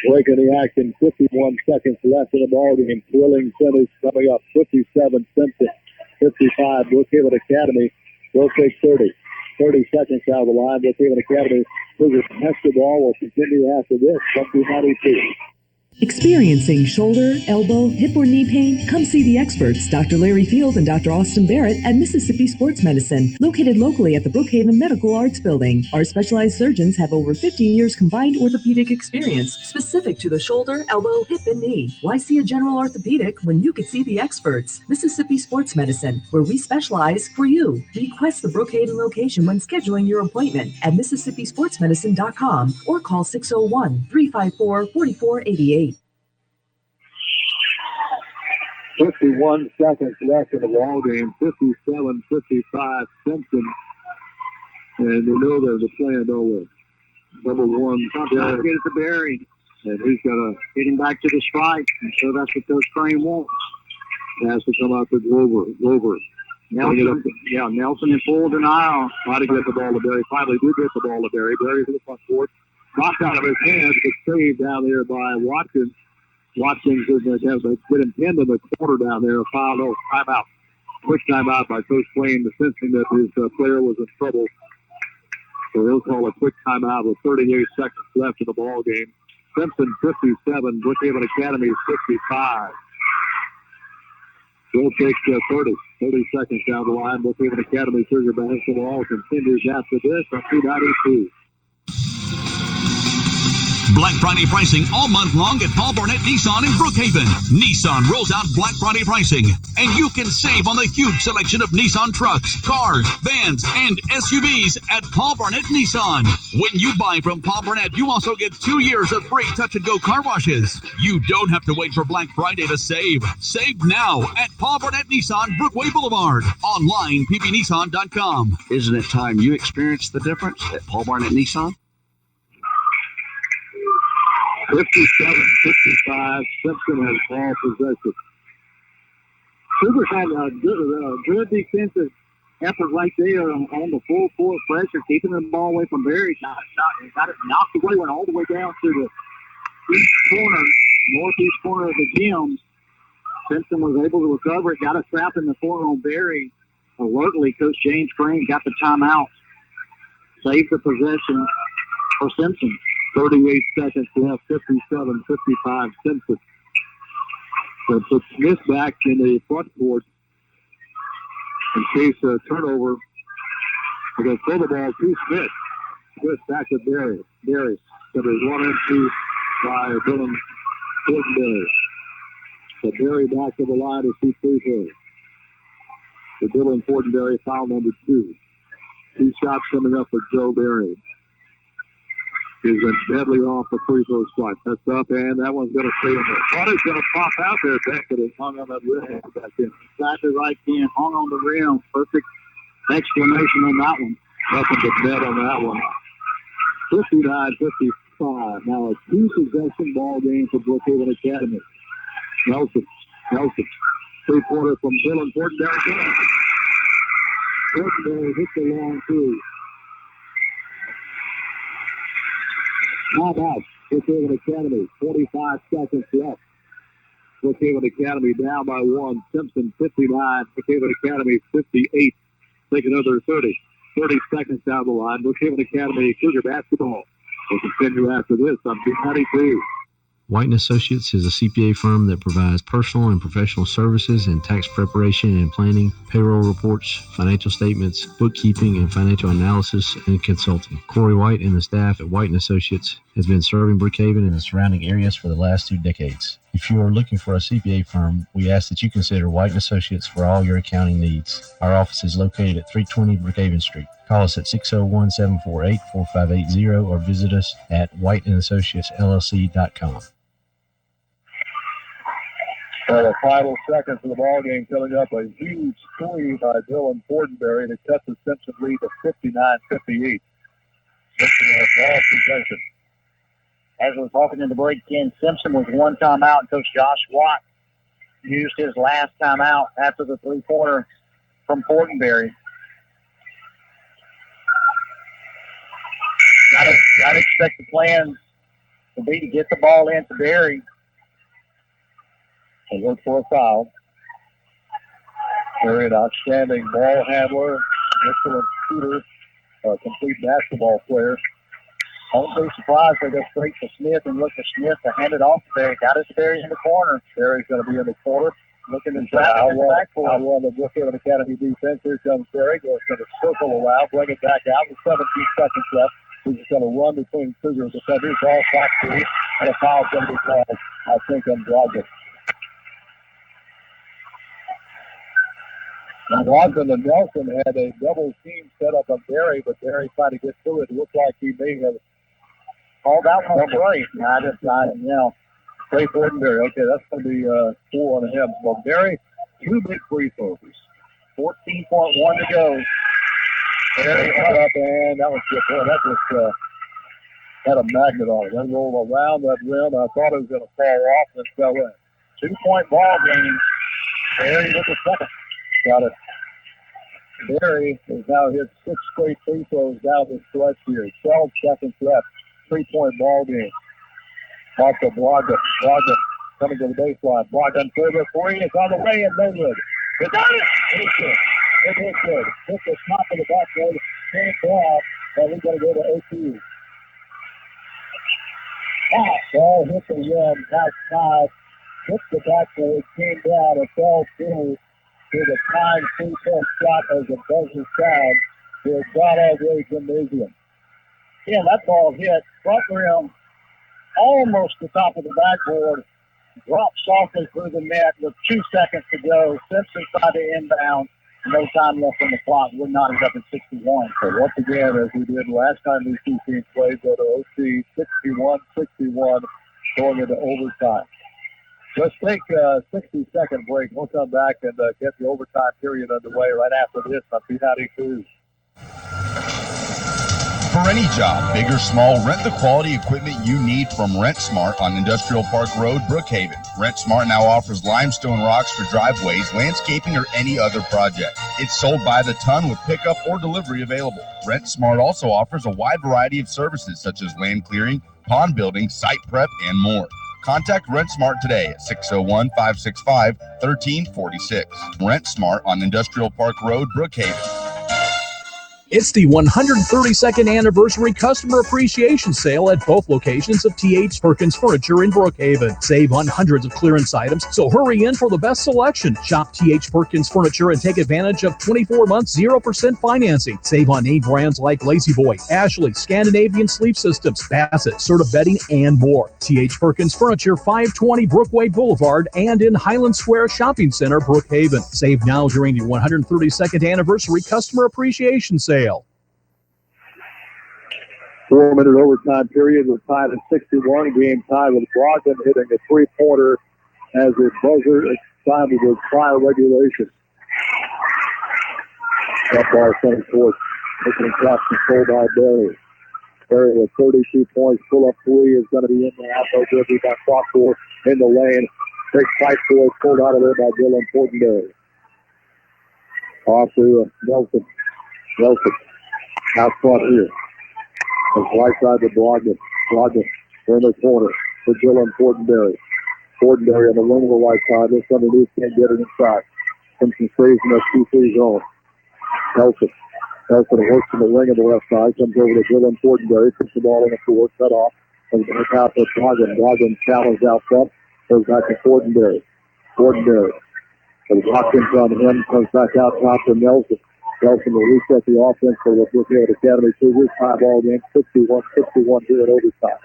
Breaking the action, 51 seconds left in the ball game. Thrilling finish coming up. 57 Simpson, 55 Brookhaven Academy. We'll take 30. 30 seconds out of the line. Brookhaven Academy. Cougars pass the ball. Will continue after this. 22. Experiencing shoulder, elbow, hip, or knee pain? Come see the experts, Dr. Larry Field and Dr. Austin Barrett at Mississippi Sports Medicine, located locally at the Brookhaven Medical Arts Building. Our specialized surgeons have over 15 years combined orthopedic experience specific to the shoulder, elbow, hip, and knee. Why see a general orthopedic when you could see the experts? Mississippi Sports Medicine, where we specialize for you. Request the Brookhaven location when scheduling your appointment at MississippiSportsMedicine.com or call 601-354-4488. 51 seconds left in the ball game. 57-55 Simpson. And we know there's a plan, don't we? Number one, Get it to Barry. and he's going to Get him back to the strike. And so that's what Coach Crane wants. has to come out to Glover. Nelson, Nelson in full denial. Try to get the ball to Barry. Finally did get the ball to Barry. Barry to the front court. Knocked out of his hands, but saved down there by Watkins. Watkins has been pinned in the corner down there. A foul, no, timeout. Quick timeout by Coach Crane, sensing that his player was in trouble. So he'll call a quick timeout with 38 seconds left in the ball game. Simpson 57, Brookhaven Academy 55. We'll take 30 seconds down the line. Brookhaven Academy Cougar basketball continues after this on B92. Black Friday pricing all month long at Paul Barnett Nissan in Brookhaven. Nissan rolls out Black Friday pricing, and you can save on the huge selection of Nissan trucks, cars, vans, and SUVs at Paul Barnett Nissan. When you buy from Paul Barnett, you also get 2 years of free touch-and-go car washes. You don't have to wait for Black Friday to save. Save now at Paul Barnett Nissan, Brookway Boulevard. Online, ppnissan.com. Isn't it time you experienced the difference at Paul Barnett Nissan? 57-55, Simpson has ball possession. Cougars had a good defensive effort right there on the full court pressure, keeping the ball away from Barry. Got it knocked away, went all the way down to the east corner, northeast corner of the gym. Simpson was able to recover it, got a trap in the corner on Barry. Alertly, Coach James Crane got the timeout, saved the possession for Simpson. 38 seconds left, 57-55 Simpson. So put Smith back in the front court in case a turnover. We're going to throw the ball to Smith. Smith back to Barry. Barry. So there's 1 and 2 by Dylan Fortenberry. So Barry back to the line to shoot free throws. So Dylan Fortenberry, foul number 2. 2 shots coming up for Joe Barry. He's been deadly off the free throw spot. That's up, and that one's going to stay in there. Thought he's going to pop out there, back, but it hung on that rim back in. Exactly right, Ken. Hung on the rim. Perfect exclamation on that one. Nothing but net on that one. 59-55. Now a 2-possession ball game for Brookhaven Academy. Nelson. 3-pointer from Dylan Fortenberry. Fortenberry hits the long 2. Timeout. Brookhaven Academy, 45 seconds left. Brookhaven Academy down by 1. Simpson 59. Brookhaven Academy 58. Take another 30 seconds down the line. Brookhaven Academy Cougar basketball will continue after this on B92. White & Associates is a CPA firm that provides personal and professional services in tax preparation and planning, payroll reports, financial statements, bookkeeping, and financial analysis and consulting. Corey White and the staff at White & Associates has been serving Brookhaven and the surrounding areas for the last 2 decades. If you are looking for a CPA firm, we ask that you consider White & Associates for all your accounting needs. Our office is located at 320 Brookhaven Street. Call us at 601-748-4580 or visit us at whiteandassociatesllc.com. The final seconds of the ball game coming up. A huge three by Dylan Fortenberry to cut the Simpson lead to 59-58. Simpson has ball possession. As we were talking in the break, Ken, Simpson was 1 timeout, and Coach Josh Watt used his last timeout after the 3-pointer from Fortenberry. I'd expect the plan to be to get the ball into Barry. They look for a foul. They're an outstanding ball handler, excellent shooter, complete basketball player. I won't be surprised if they go straight to Smith and look for Smith to hand it off to Barry. Got it to Barry in the corner. Barry's going to be in the corner. Looking to I'll trap in the backcourt. run the Brookhaven Academy defense. Here comes Barry. Goes going to circle around, bring it back out with 17 seconds left. He's just going to run between Cougars defenders. Ball shot 3, and a foul's going to be called, I think, on Brogdon. And Brogdon and Nelson had a double team set up on Barry, but Barry tried to get through it. It looked like he may have called that one straight. Clay Fortenberry. Okay, that's going to be 4 on him. Well, Berry, 2 big free throws. 14.1 to go. Berry up, and that was good. Boy, that just had a magnet on it. That rolled around that rim. I thought it was going to fall off and it fell in. 2-point ball game. Berry with the second. Got it. Berry has now hit 6 straight free throws down the stretch here. 12 seconds left. 3-point ball game. Marco Brogdon. Brogdon coming to the baseline. Brogdon for the 3. It's on the way and no good. It's on it. It's good. It is good. Hit the top of the backboard. Can't grab. And we're going to go to OT. Ball hit the rim. Outside. Hit the backboard. Came down and fell through to the time 3-point shot as a buzzer sound to John Algray Gymnasium. Yeah, that ball hit front rim, almost the top of the backboard, dropped softly through the net with 2 seconds to go. Simpson tried to inbound, no time left on the clock. We're knotted up at 61. So once again, as we did last time these two teams played, go to OT 61-61, going into overtime. Let's take a 60-second break. We'll come back and get the overtime period underway right after this on B92. For any job, big or small, rent the quality equipment you need from Rent Smart on Industrial Park Road, Brookhaven. Rent Smart now offers limestone rocks for driveways, landscaping, or any other project. It's sold by the ton with pickup or delivery available. Rent Smart also offers a wide variety of services such as land clearing, pond building, site prep, and more. Contact Rent Smart today at 601-565-1346. Rent Smart on Industrial Park Road, Brookhaven. It's the 132nd anniversary customer appreciation sale at both locations of T.H. Perkins Furniture in Brookhaven. Save on hundreds of clearance items, so hurry in for the best selection. Shop T.H. Perkins Furniture and take advantage of 24 months 0% financing. Save on name brands like Lazy Boy, Ashley, Scandinavian Sleep Systems, Bassett, Serta Bedding, and more. T.H. Perkins Furniture, 520 Brookway Boulevard and in Highland Square Shopping Center, Brookhaven. Save now during the 132nd anniversary customer appreciation sale. 4-minute overtime period. We're tied at 61. Game tied with Brogdon hitting a 3-pointer as the buzzer sounded with prior regulation. That ball coming towards making shots controlled by Berry. Berry with 32 points. Pull-up 3 is going to be in there. Outdoor delivery by Proctor in the lane. Big fight for it. Pulled out of there by Dylan Fortenberry. Off to Nelson. Nelson out front here. It's right side to Brogdon. Brogdon in the corner for Dylan Fortenberry. Fortenberry on the wing of the right side. This underneath can't get it inside. Simpson stays in that 2-3 zone. Nelson. Nelson works in the wing of the left side. Comes over to Dylan Fortenberry. Puts the ball on the floor. Cut off. Comes back out to Brogdon. Brogdon challenged out front. Goes back to Fortenberry. Fortenberry. And Watkins on him. Comes back out top to Nelson. Nelson will reset the offense for the Brookhaven Academy Cougars. Tie ball game, 61-61 here in overtime.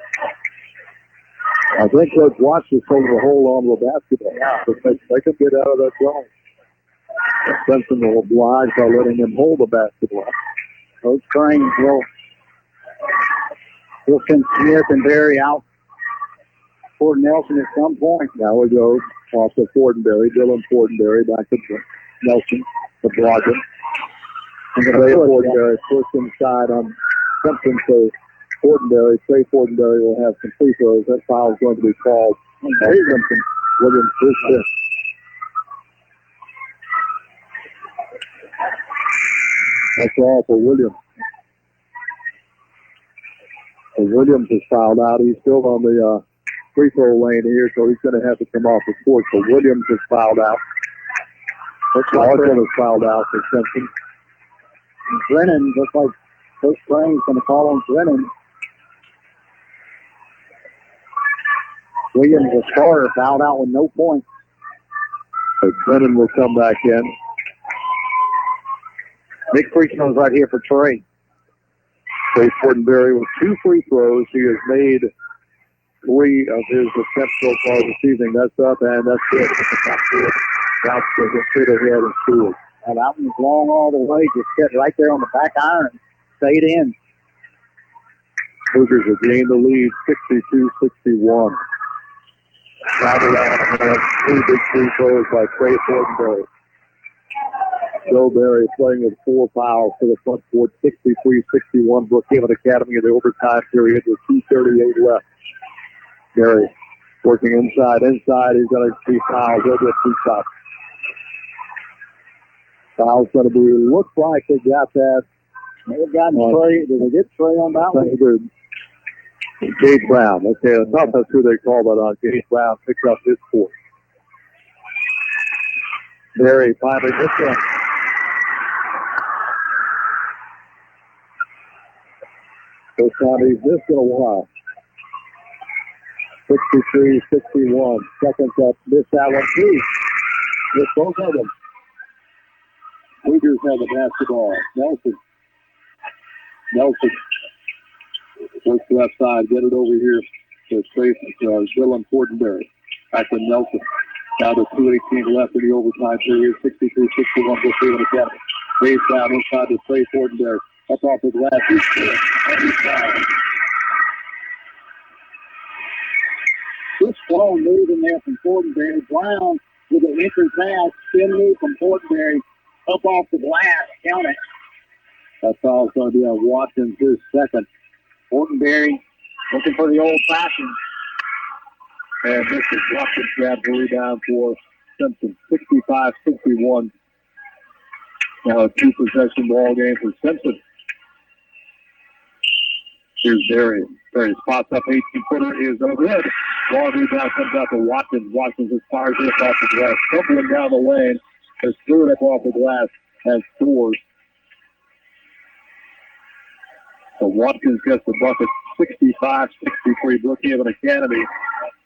I think Coach Watts is holding a hold on the basketball. But they can get out of that zone. Simpson will oblige by letting him hold the basketball. Coach Cranes will send Smith and Berry out for Nelson at some point. Now we go off to Fortenberry. Dylan Fortenberry back to Nelson, to Brogdon. And the Trey Fortenberry pushed inside on Simpson, so Fortenberry, Trey Fortenberry will have some free throws. That foul is going to be called on Simpson. Williams is fifth. That's all for Williams. So Williams is fouled out. He's still on the free throw lane here, so he's going to have to come off the court. So Williams is fouled out. Larkin is fouled out for Simpson. Brennan, looks like Coach Crane's going to call on Brennan. Williams, the starter, fouled out with no points. So Brennan will come back in. Big free throws right here for Trey. Trey Fortenberry with 2 free throws. He has made 3 of his attempts so far this evening. That's up, and that's it. That's the straight ahead and scored. And that one was long all the way. Just kept right there on the back iron. Stayed in. Cougars have gained the lead 62-61. Two big free throws by Trey Fortenberry. Joe Berry playing with 4 fouls for the front court, 63-61. Brookhaven Academy in the overtime period with 2:38 left. Berry working inside. He's going to see fouls. He'll get 2 shots. Foul's going to be, looks like they got that. They've gotten Trey. Did they get Trey on that one? Gage Brown. Okay, I thought that's who they called that on. Gage Brown picks up his 4th. Berry finally this one. First time he's missed in a while. 63-61. Seconds up. Missed that one too. Missed both of them. Cougars have the basketball. Nelson. Works left side. Get it over here to Dylan Fortenberry. Back to Nelson. Now to 2:18 left in the overtime period. 63-61 Brookhaven Academy. Gage down inside to Trey Fortenberry. Up off the glass. Good slow move in there from Fortenberry. Brown with an entry pass. Spin move from Fortenberry. Up off the glass. Count it. That foul's going to be on Watkins, his 2nd. Fortenberry looking for the old-fashioned. And this is Watkins grabs the rebound for Simpson. 65-61. Now a 2-possession ball game for Simpson. Here's Berry. Berry spots up 18-footer is no good. Ball rebound comes out to Watkins. Watkins just fires it off the glass. Tumbling down the lane. Has threw it up off the glass and scores. So Watkins gets the bucket. 65-63 Brookhaven Academy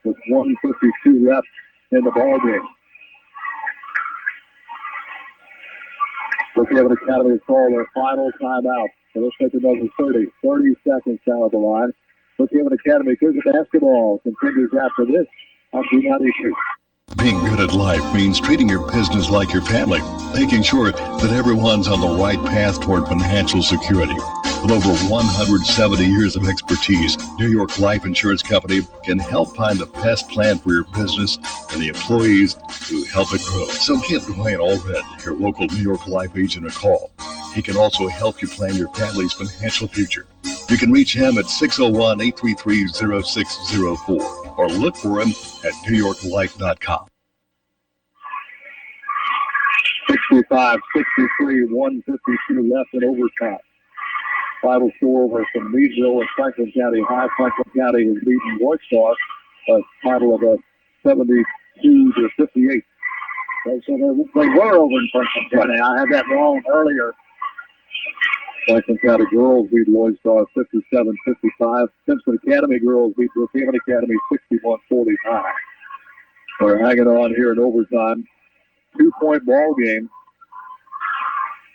with 1:52 left in the ball game. Brookhaven Academy has called their final timeout. So let's take another 30 seconds down at the line. Brookhaven Academy Cougar basketball continues after this on B92. Being good at life means treating your business like your family, making sure that everyone's on the right path toward financial security. With over 170 years of expertise, New York Life Insurance Company can help find the best plan for your business and the employees who help it grow. So give Dwayne Allred, your local New York Life agent, a call. He can also help you plan your family's financial future. You can reach him at 601-833-0604 or look for him at NewYorkLife.com. 65-63, 1:52 left in overtime. Final score over from Meadville and Franklin County High. Franklin County has beaten Whitestar a title of 72-58. So they were over in Franklin County. I had that wrong earlier. Franklin County girls beat Whitestar 57-55. Simpson Academy girls beat Brookhaven Academy 61-49. We're hanging on here in overtime. 2-point ball game.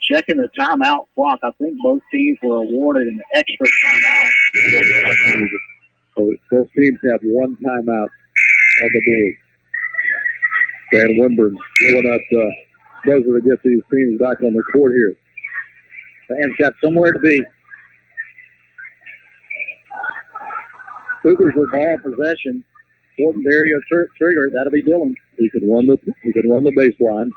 Checking the timeout clock, I think both teams were awarded an extra timeout. So both teams have 1 timeout on the board. Dan Wimburn giving us pressure to get these teams back on the court here. Fans got somewhere to be. Cougars with ball possession. Fortenberry or trigger. That'll be Dillon. He can run the baseline.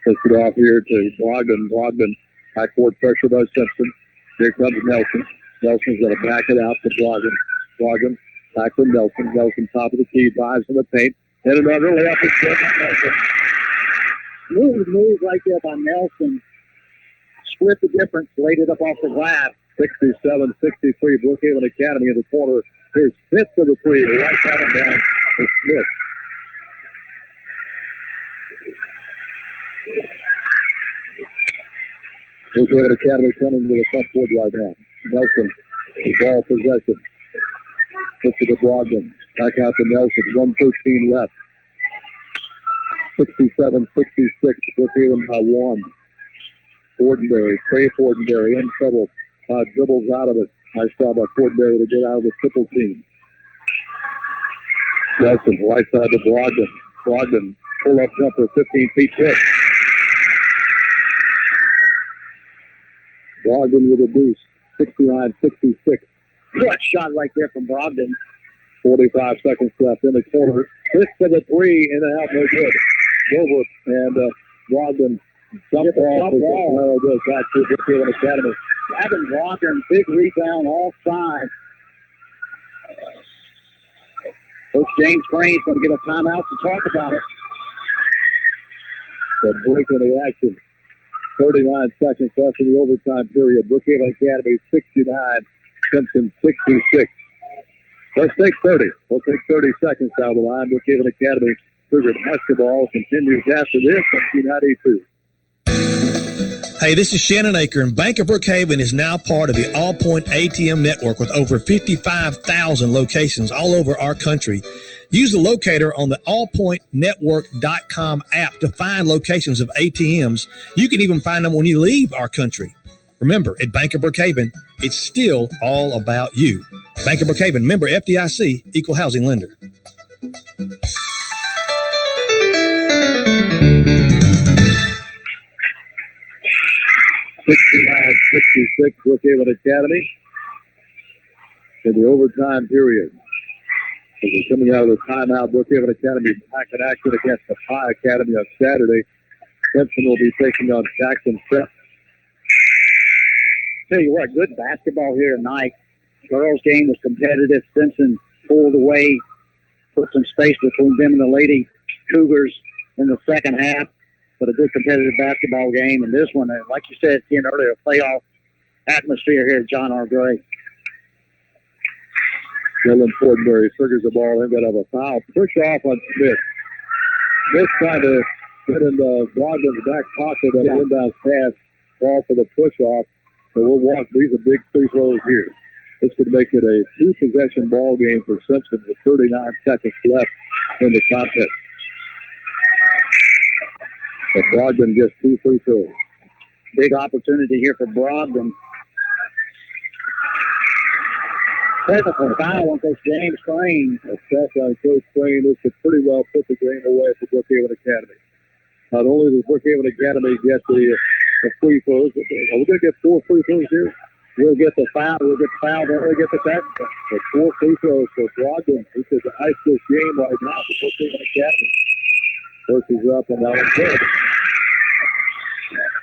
Puts it off here to Brogdon. Brogdon, backcourt pressure by Simpson. Here comes Nelson. Nelson's going to back it out to Brogdon. Brogdon back to Nelson. Nelson top of the key, dives in the paint. Hit another left. Nelson. Move right there by Nelson. Split the difference. Laid it up off the glass. 67-63. Brookhaven Academy in the corner. Here's Smith to the 3. Right down to Smith. Brookhaven Academy coming to the front court right now. Nelson, the ball possession. Puts it to Brogdon. Back out to Nelson. 1:13 left. 67-66. Brookhaven by 1. Fortenberry, Trey Fortenberry in trouble. Dribbles out of it. Nice job by Fortenberry to get out of the triple team. Nelson, right side to Brogdon. Brogdon, pull-up jumper, 15 feet quick. Brogdon with a boost, 69-66. Good shot right there from Brogdon. 45 seconds left in the corner. This for the three, in and out, no good. Over, and Brogdon jumped off goes back to Brookhaven Academy. Gavin Walker, big rebound offside. Coach James Crane's going to get a timeout to talk about it. The break in the action. 39 seconds left in the overtime period. Brookhaven Academy 69, Simpson 66. Let's take 30. We'll take 30 seconds down the line. Brookhaven Academy Cougar basketball continues after this on B92. Hey, this is Shannon Aker, and Bank of Brookhaven is now part of the All Point ATM network with over 55,000 locations all over our country. Use the locator on the allpointnetwork.com app to find locations of ATMs. You can even find them when you leave our country. Remember, at Bank of Brookhaven, it's still all about you. Bank of Brookhaven, member FDIC, equal housing lender. 69-66, Brookhaven Academy in the overtime period. As we're coming out of the timeout, Brookhaven Academy back in action against the Pie Academy on Saturday. Simpson will be taking on Jackson Prep. Tell you what, good basketball here tonight. Girls' game was competitive. Simpson pulled away, put some space between them and the Lady Cougars in the second half. But a good competitive basketball game. And this one, like you said, Ken, earlier, a playoff atmosphere here at John R. Gray. Dylan Fortenberry triggers the ball and got a foul. Push off on Smith. Smith trying to get in the Brogdon's back pocket of the inbound pass. Ball for the push off. So we'll walk. These are big free throws here. This could make it a two-possession ball game for Simpson with 39 seconds left in the contest. But Brogdon gets two free throws. Big opportunity here for Brogdon. Technical foul on Coach James Crane. A check on Coach Crane. This could pretty well put the game away for Brookhaven Academy. Not only does Brookhaven Academy get the free throws, are we going to get 4 free throws here? We'll get the foul. We'll get the foul. Then we'll get the technical. So 4 free throws for Brogdon. This is an ice this game right now for Brookhaven Academy. First is up and now it's good.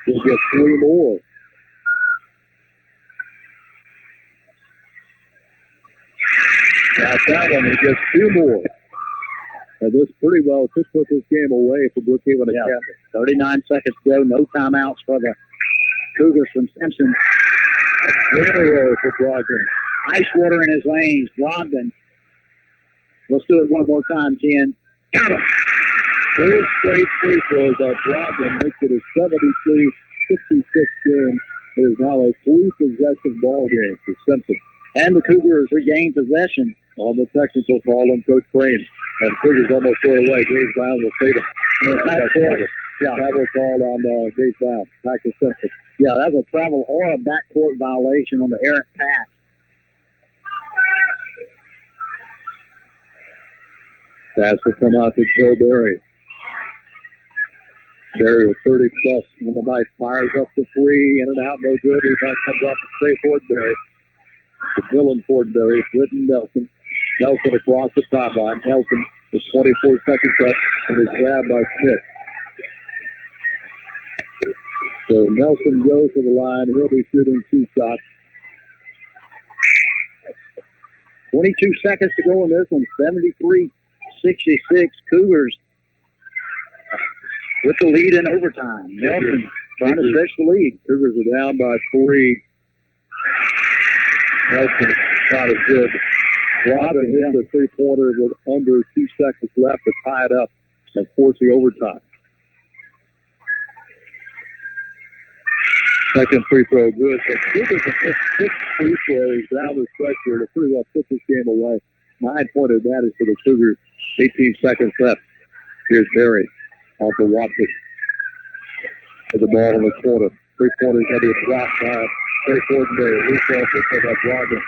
We'll get 3 more. That's that one. He gets 2 more. And this pretty well could put this game away for Brookhaven Academy. 39 seconds to go. No timeouts for the Cougars from Simpson. 0 for Brogdon. Ice water in his veins. Brogdon. Let's do it one more time, Ken. Got him. 4 straight free throws on Brogdon makes it a 73-66 game. It is now a 3-possession ball game for Simpson. And the Cougars regain possession. On the technical foul on Coach Crane. And Cougars almost throw it away. Gabe Brown will save it. Travel call on Gabe Brown. Back to Simpson. Yeah, that's a travel or a backcourt violation on the errant pass. Pass will come out to Joe Berry. Berry with 30 plus on the night. Fires up the 3. In and out. No good. Rebound comes off the straight Fortenberry. To Dylan Fortenberry. Britton Nelson. Nelson across the timeline. Nelson with 24 seconds left and is grabbed by Smith. So Nelson goes to the line. He'll be shooting 2 shots. 22 seconds to go in this one. 73-66. Cougars with the lead in overtime. Nelson trying to stretch the lead. Cougars are down by 3. Nelson shot is good. Robin hit the 3-pointer with under 2 seconds left to tie it up and force the overtime. Second free throw good. So Cougars have hit 6 free throws down the stretch here to pretty well put this game away. 9-point advantage for the Cougars. 18 seconds left. Here's Berry off the Watson. With the ball in the corner. 3-pointers going to be blocked by Trey Fortenberry. Loose ball picked up by Brogdon.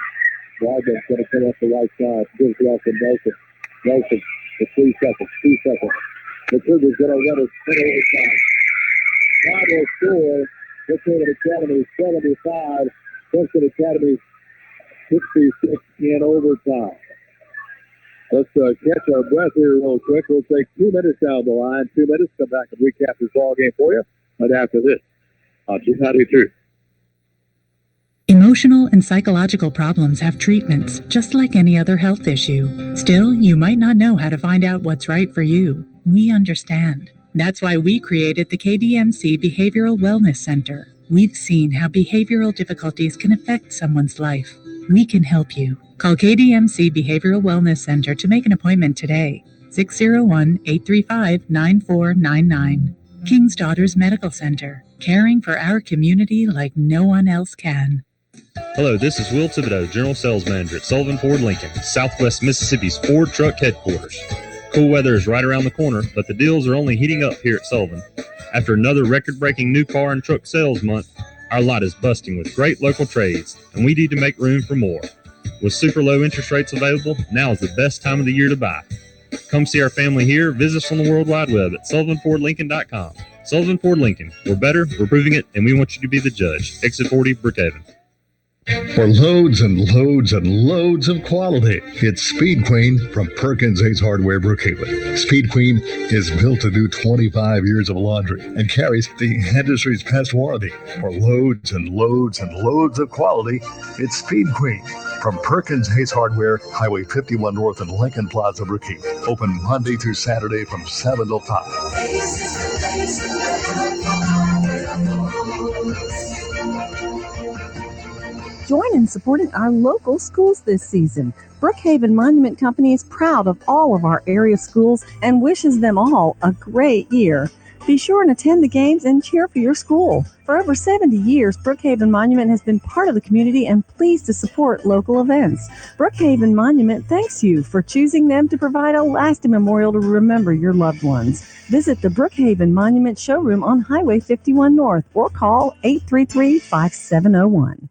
Brogdon's going to come up the right side. Gives it off to Nelson. Nelson for 3 seconds. 2 seconds. The Cougars going to run it 10 overtime. 5 score. Brookhaven Academy 75. Simpson Academy 66 in overtime. Let's catch our breath here real quick. We'll take 2 minutes down the line. 2 minutes. Come back and recap this ball game for you. Right after this, on B92. Emotional and psychological problems have treatments, just like any other health issue. Still, you might not know how to find out what's right for you. We understand. That's why we created the KDMC Behavioral Wellness Center. We've seen how behavioral difficulties can affect someone's life. We can help you. Call KDMC Behavioral Wellness Center to make an appointment today. 601-835-9499. King's Daughters Medical Center. Caring for our community like no one else can. Hello, this is Will Thibodeau, General Sales Manager at Sullivan Ford Lincoln, Southwest Mississippi's Ford Truck Headquarters. Cool weather is right around the corner, but the deals are only heating up here at Sullivan. After another record-breaking new car and truck sales month, our lot is busting with great local trades, and we need to make room for more. With super low interest rates available, now is the best time of the year to buy. Come see our family here. Visit us on the World Wide Web at SullivanFordLincoln.com. Sullivan Ford Lincoln. We're better, we're proving it, and we want you to be the judge. Exit 40, Brookhaven. For loads and loads and loads of quality, it's Speed Queen from Perkins Ace Hardware, Brookhaven. Speed Queen is built to do 25 years of laundry and carries the industry's best warranty. For loads and loads and loads of quality, it's Speed Queen from Perkins Ace Hardware, Highway 51 North and Lincoln Plaza, Brookhaven. Open Monday through Saturday from 7 till 5. Join in supporting our local schools this season. Brookhaven Monument Company is proud of all of our area schools and wishes them all a great year. Be sure and attend the games and cheer for your school. For over 70 years, Brookhaven Monument has been part of the community and pleased to support local events. Brookhaven Monument thanks you for choosing them to provide a lasting memorial to remember your loved ones. Visit the Brookhaven Monument Showroom on Highway 51 North or call 833-5701.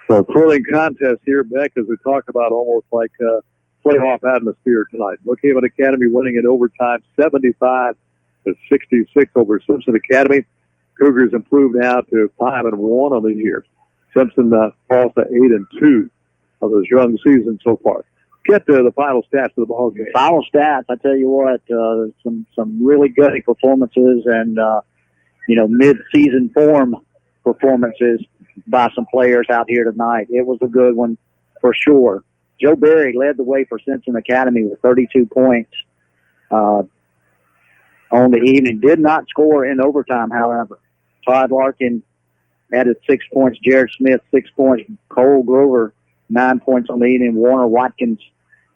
So thrilling contest here, Beck, as we talk about almost like playoff atmosphere tonight. Brookhaven Academy winning in overtime 75-66 over Simpson Academy. Cougars improved now to 5-1 on the year. Simpson falls to 8-2 of this young season so far. Get to the final stats of the ball game. Final stats, I tell you what, some really good performances and mid-season form performances by some players out here tonight. It was a good one for sure. Joe Berry led the way for Simpson Academy with 32 points on the evening. Did not score in overtime, however. Todd Larkin added 6 points. Jared Smith, 6 points. Cole Grover, 9 points on the evening. Warner Watkins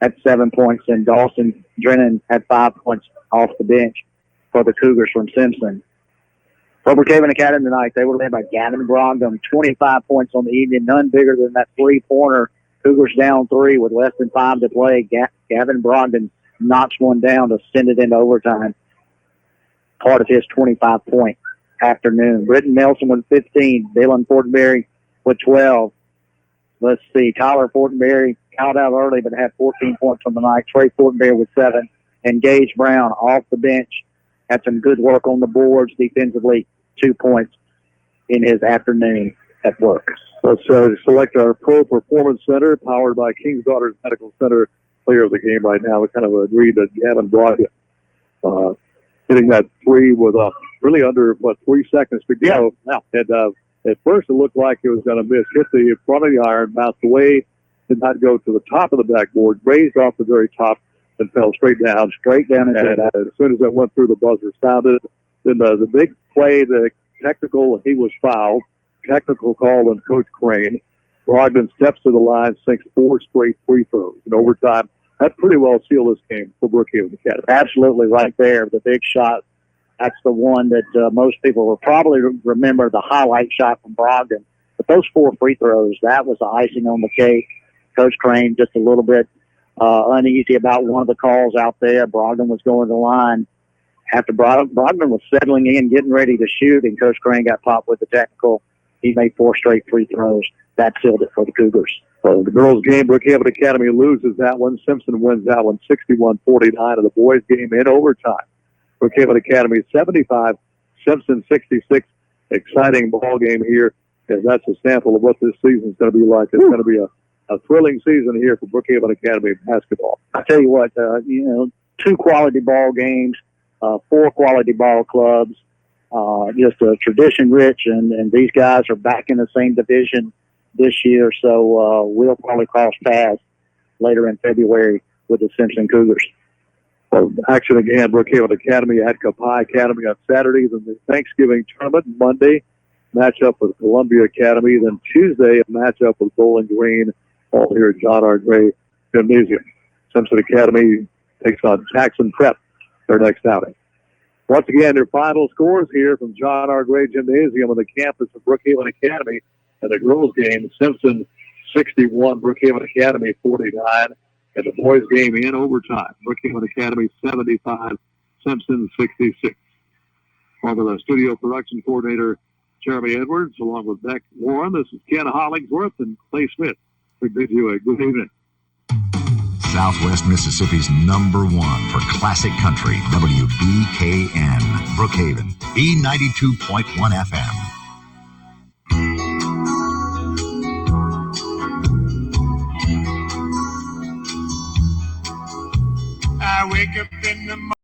had 7 points. And Dawson Drennan had 5 points off the bench for the Cougars from Simpson. For Brookhaven Academy tonight, they were led by Gavin Brogdon, 25 points on the evening, none bigger than that three-pointer. Cougars down 3 with less than 5 to play. Gavin Brogdon knocks one down to send it into overtime. Part of his 25-point afternoon. Britton Nelson with 15. Dylan Fortenberry with 12. Let's see. Tyler Fortenberry out early but had 14 points on the night. Trey Fortenberry with 7. And Gage Brown off the bench. Had some good work on the boards defensively. 2 points in his afternoon at work. Let's select our Pro Performance Center, powered by King's Daughters Medical Center, player of the game right now. We kind of agreed that Gavin Brogdon hitting that three with really under, 3 seconds to go. Yeah. And at first it looked like it was going to miss. Hit the front of the iron, bounced away, did not go to the top of the backboard, raised off the very top, and fell straight down. Into that. As soon as that went through, the buzzer sounded. Then the big play, the technical, he was fouled. Technical call on Coach Crane. Brogdon steps to the line, sinks 4 straight free throws in overtime. That pretty well sealed this game for Brookhaven Academy. Absolutely right there. The big shot. That's the one that most people will probably remember, the highlight shot from Brogdon. But those 4 free throws, that was the icing on the cake. Coach Crane just a little bit uneasy about one of the calls out there. Brogdon was going to the line. After Brogdon was settling in, getting ready to shoot, and Coach Crane got popped with the technical. He made 4 straight free throws. That sealed it for the Cougars. The girls' game, Brookhaven Academy loses that one. Simpson wins that one 61-49 of the boys' game in overtime. Brookhaven Academy 75, Simpson 66. Exciting ball game here, and that's a sample of what this season's going to be like. It's going to be a a thrilling season here for Brookhaven Academy basketball. I tell you what, 2 quality ball games, 4 quality ball clubs, just a tradition rich, and these guys are back in the same division this year, so we'll probably cross paths later in February with the Simpson Cougars. Well, action again, Brookhaven Academy at Kapai Academy on Saturday, then the Thanksgiving tournament Monday, matchup with Columbia Academy, then Tuesday a matchup with Bowling Green, all here at John R. Gray Gymnasium. Simpson Academy takes on Jackson Prep their next outing. Once again, their final scores here from John R. Gray Gymnasium on the campus of Brookhaven Academy. And the girls game, Simpson 61, Brookhaven Academy 49. And the boys game in overtime, Brookhaven Academy 75, Simpson 66. On the studio production coordinator, Jeremy Edwards, along with Beck Warren, this is Ken Hollingsworth and Clay Smith. We bid you a good evening. Southwest Mississippi's #1 for classic country, WBKN, Brookhaven, B92.1 FM. I wake up in the morning.